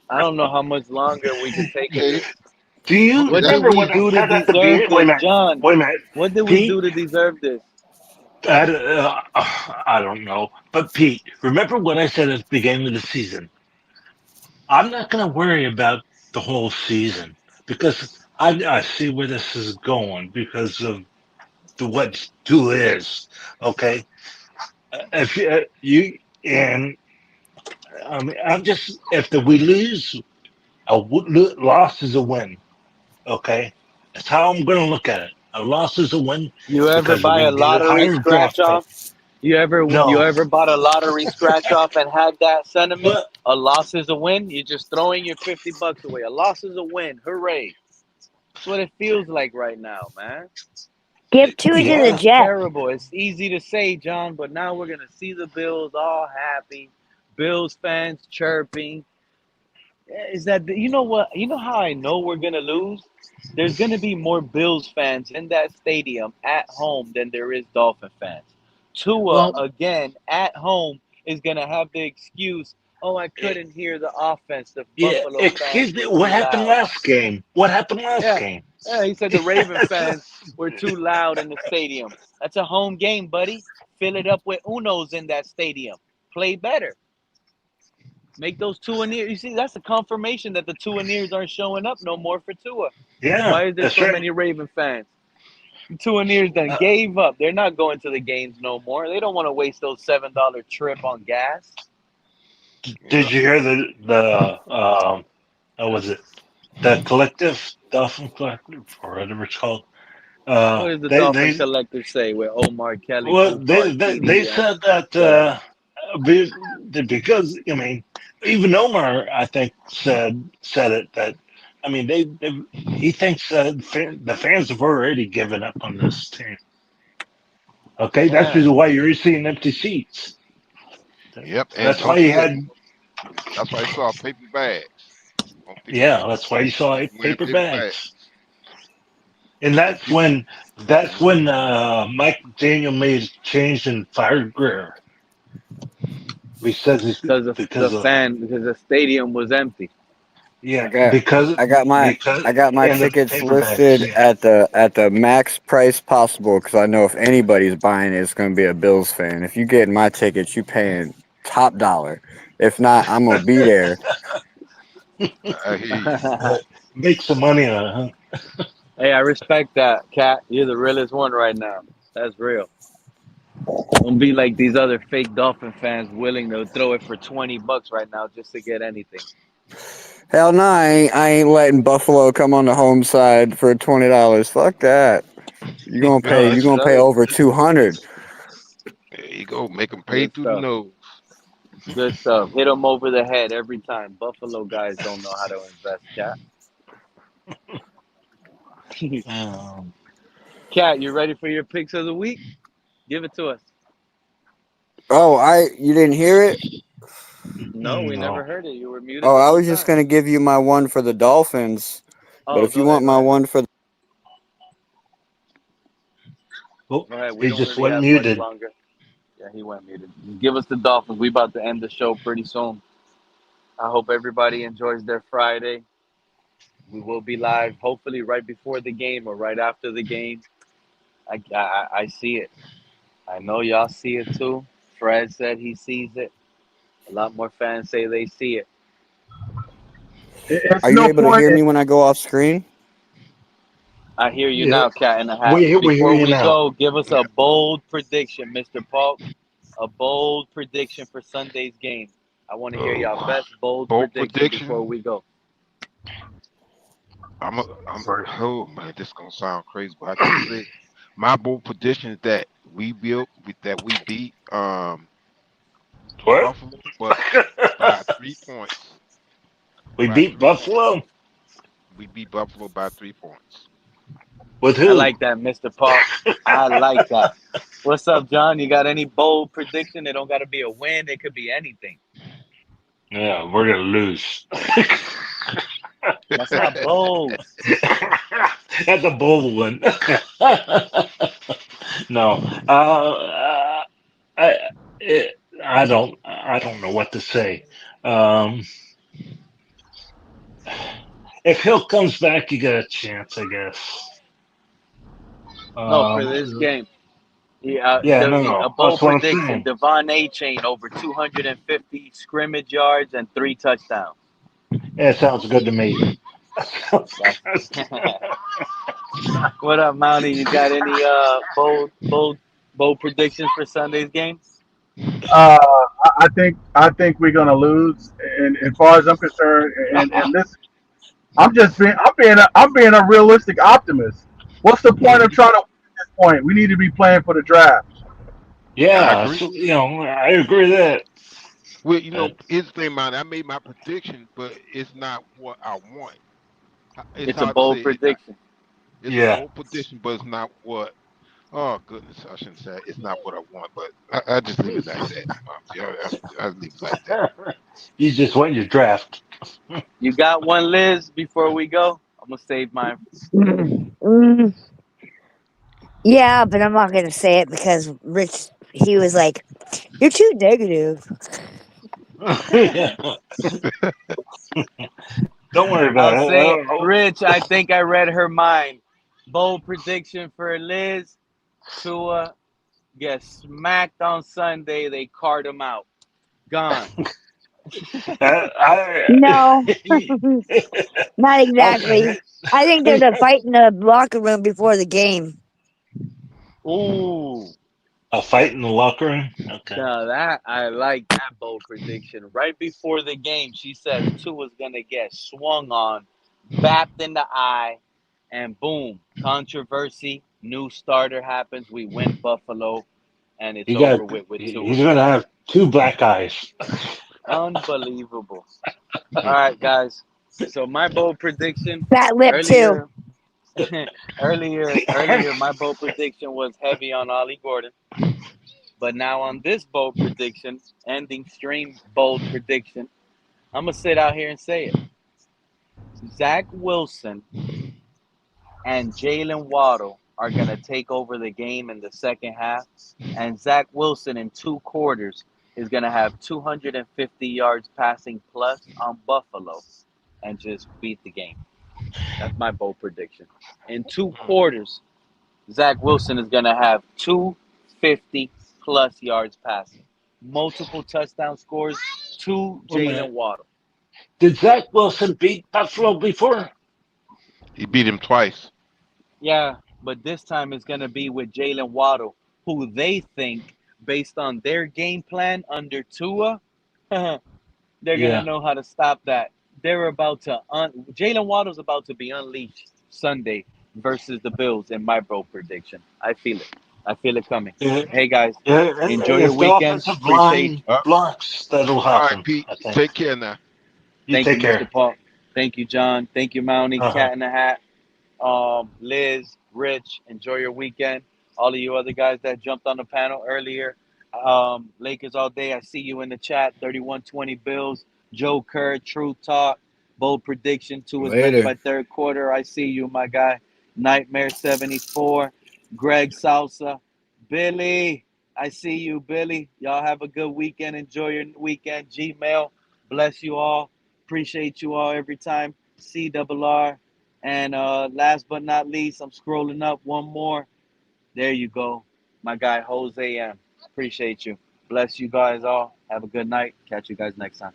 I don't know how much longer we could take of
okay,
this.
do you
What did
remember
we
when I
do to
said at the
deserve
beginning? Wait a
this,
minute.
John?
Wait a minute,
What did we
Pete.
do to deserve this?
I don't know, but Pete, remember what I said at the beginning of the season? I'm not gonna worry about the whole season because I see where this is going because of what two is. Okay, if you and I mean, I'm just we lose, loss is a win. Okay, that's how I'm going to look at it. A loss is a win
You ever
because
buy
we
a
get a
lottery
higher draft
scratch
pick.
off? You
No,
ever bought a lottery scratch off and had that sentiment?
but
A loss is a win. You're just throwing your $50 away. A loss is a win. Hooray! That's what it feels like right now, man.
Give Tua to the
yeah,
It's
Jets.
terrible. It's easy to say, John, but now we're gonna see the Bills all happy, Bills fans chirping. Is that you know what? You know how I know we're gonna lose? There's gonna be more Bills fans in that stadium at home than there is Dolphin fans. Tua
well,
again at home is gonna have the excuse, "Oh, I
eh,
couldn't hear the offense. The
yeah.
Buffalo fans
Excuse me.
were
What
too
happened
loud."
last game? What happened last
Yeah,
game?
yeah. He said the Raven fans were too loud in the stadium. That's a home game, buddy. Fill it up with Unos in that stadium. Play better. Make those Tuaneers. You see, that's a confirmation that the Tuaneers aren't showing up no more for Tua.
Yeah,
Why is there
that's
so
right.
many Raven fans? The Tuaneers done
Uh,
gave up. They're not going to the games no more. They don't want to waste those $7 trip on gas.
Did you hear what was it? The collective, Dolphin Collective, or whatever it's called.
What does the
They
Dolphin Collective say with Omar Kelly,
well
Tupac,
they
TD,
said that
etc.?
be- because I mean even Omar I think said it that I mean they he thinks the fans have already given up on this team. Okay, that's the
Yeah.
reason why you're seeing empty seats.
Yep, and
That's why
don't
he
forget,
had
that's why I saw paper bags on people
yeah. That's why you saw
wearing
paper
paper bags.
bags, and
And people,
that's
mhm.
when Mike Daniel made a change and fired Greer. He says it's because of
Because the stadium was empty.
I
yeah
got
because
I got my
and the
tickets
paper bags.
listed
Yeah.
at the max price possible because I know if anybody's buying it, it's going to be a Bills fan. If you get my tickets, you paying top dollar. If not, I'm gonna be there.
I hear you.
Make some money on it,
Hey, I respect that, Cat. You're the realest one right now. That's real. Don't be like these other fake Dolphin fans willing to throw it for $20 right now just to get anything.
Hell no, I ain't letting Buffalo come on the home side for $20. Fuck that. You
huh?
gonna
No,
pay you
Yes,
gonna pay
sir.
over 200.
There you go. Make them pay
Good
through the
stuff.
nose.
Good stuff. Hit them over the head every time. Buffalo guys don't know how to invest, Cat.
um,
Cat, you ready for your picks of the week? Give it to us.
Oh, you didn't hear it?
No, we never
no.
heard it. You were muted
Oh,
the
I
whole
was just
time.
gonna give you my one for the Dolphins, but
Oh,
if you
go ahead.
want
Go
my
ahead.
one for
Oh,
Go ahead. We
he
don't
just
really
went
have much
muted.
longer. Yeah, he went muted. Give us the Dolphins. We about to end the show pretty soon. I hope everybody enjoys their Friday. We will be live hopefully right before the game or right after the game. I see it. I know y'all see it too. Fred said he sees it. A lot more fans say they see it.
Are
It's
you
no
able to
point.
hear me when I go off screen?
I hear you
Yeah,
now, Cat in the Hat.
we hear
Before
you
we
now.
go, give us
Yeah.
a bold prediction, Mr. Paul. A bold prediction for Sunday's game. I want to hear y'all
Oh,
best bold
bold
prediction before
prediction.
we go.
I'm.
Sorry.
Oh man, this gonna sound crazy, but I just say my bold prediction is that we beat
What?
Buffalo, but by 3 points.
We
By
beat
3 points.
Buffalo
We beat Buffalo by 3 points.
with
I
who?
like that, Mr. Paul. I like that. What's up, John? You got any bold prediction? It don't got to be a win. It could be anything.
Yeah, we're gonna lose.
That's not bold.
That's a bold one. No, I, I don't know what to say. Um, if Hill comes back, you got a chance, I guess.
No, for this game. Yeah,
Yeah, no,
a
that's
bold
what I'm
prediction:
saying.
Devon A. Chain over 250 scrimmage yards and 3 touchdowns.
Yeah, it sounds good to me. Sounds
That's
good.
what up, Mountie? You got any bold predictions for Sunday's game?
Uh, I think we're gonna lose. And as far as I'm concerned, and listen, I'm being a realistic optimist. What's the point of
Mhm.
trying to win at this point? We need to be playing for the draft.
I
Yeah,
agree.
so, I agree with
Well,
that.
here's the thing, man. I made my prediction, but it's not what I want. It's
It's a
hard to
bold
say.
prediction.
It's a
Yeah.
bold prediction, but it's not what. Oh goodness, I shouldn't say it's not what I want, but I just leave it like that. Yeah, I leave it like that.
You just won your draft.
You got one, Liz. Before we go, I'm gonna save mine.
Mm, yeah, but I'm not gonna say it because Rich, he was like, "You're too negative."
Yeah. Don't worry about
I'll
it.
say, Rich. I think I read her mind. Bold prediction for Liz. Tua gets smacked on Sunday. They card him out. Gone.
No, not
Okay.
exactly. I think there's a fight in the locker room before the game.
Ooh.
A fight in the locker room. Okay.
Now that I like that bold prediction. Right before the game, she says Tua's gonna get swung on, bapped in the eye, and boom, controversy. New starter happens. We win Buffalo, and it's
He
over
got.
with Tua.
He's gonna have 2 black eyes.
Unbelievable. All right, guys. So my bold prediction
Fat lip too.
earlier, earlier, my bold prediction was heavy on Ollie Gordon. But now on this bold prediction, ending stream bold prediction, I'm gonna sit out here and say it. Zach Wilson and Jalen Waddle are gonna take over the game in the second half, and Zach Wilson in 2 quarters is gonna have 250 yards passing plus on Buffalo, and just beat the game. That's my bold prediction. In 2 quarters, Zach Wilson is gonna have 250 plus yards passing, multiple touchdown scores to
Wait a
Jalen
minute.
Waddle.
Did Zach Wilson beat Buffalo before?
He beat him twice.
Yeah, but this time it's gonna be with Jalen Waddle, who they think, based on their game plan under Tua, they're gonna
Yeah.
know how to stop that. They're about to Jalen Waddle's about to be unleashed Sunday versus the Bills in my bold prediction. I feel it. I feel it coming.
Yeah.
Hey guys, enjoy your
If the
weekend.
offensive
Appreciate.
line blocks, that'll
All right,
happen.
Pete.
I think.
Take care now.
You
Thank you,
take
Mr.
care.
Paul. Thank you, John. Thank you, Mountie,
Uh-huh.
Cat in the Hat. Liz, Rich, enjoy your weekend. All of you other guys that jumped on the panel earlier. Lakers all day. I see you in the chat. 31-20 Bills. Joe Kerr, True Talk. Bold prediction. Tua is benched
Later.
by third quarter. I see you, my guy. Nightmare 74. Greg Salsa. Billy. I see you, Billy. Y'all have a good weekend. Enjoy your weekend. Gmail. Bless you all. Appreciate you all every time. CRR. And last but not least, I'm scrolling up one more. There you go. My guy, Jose M. Appreciate you. Bless you guys all. Have a good night. Catch you guys next time.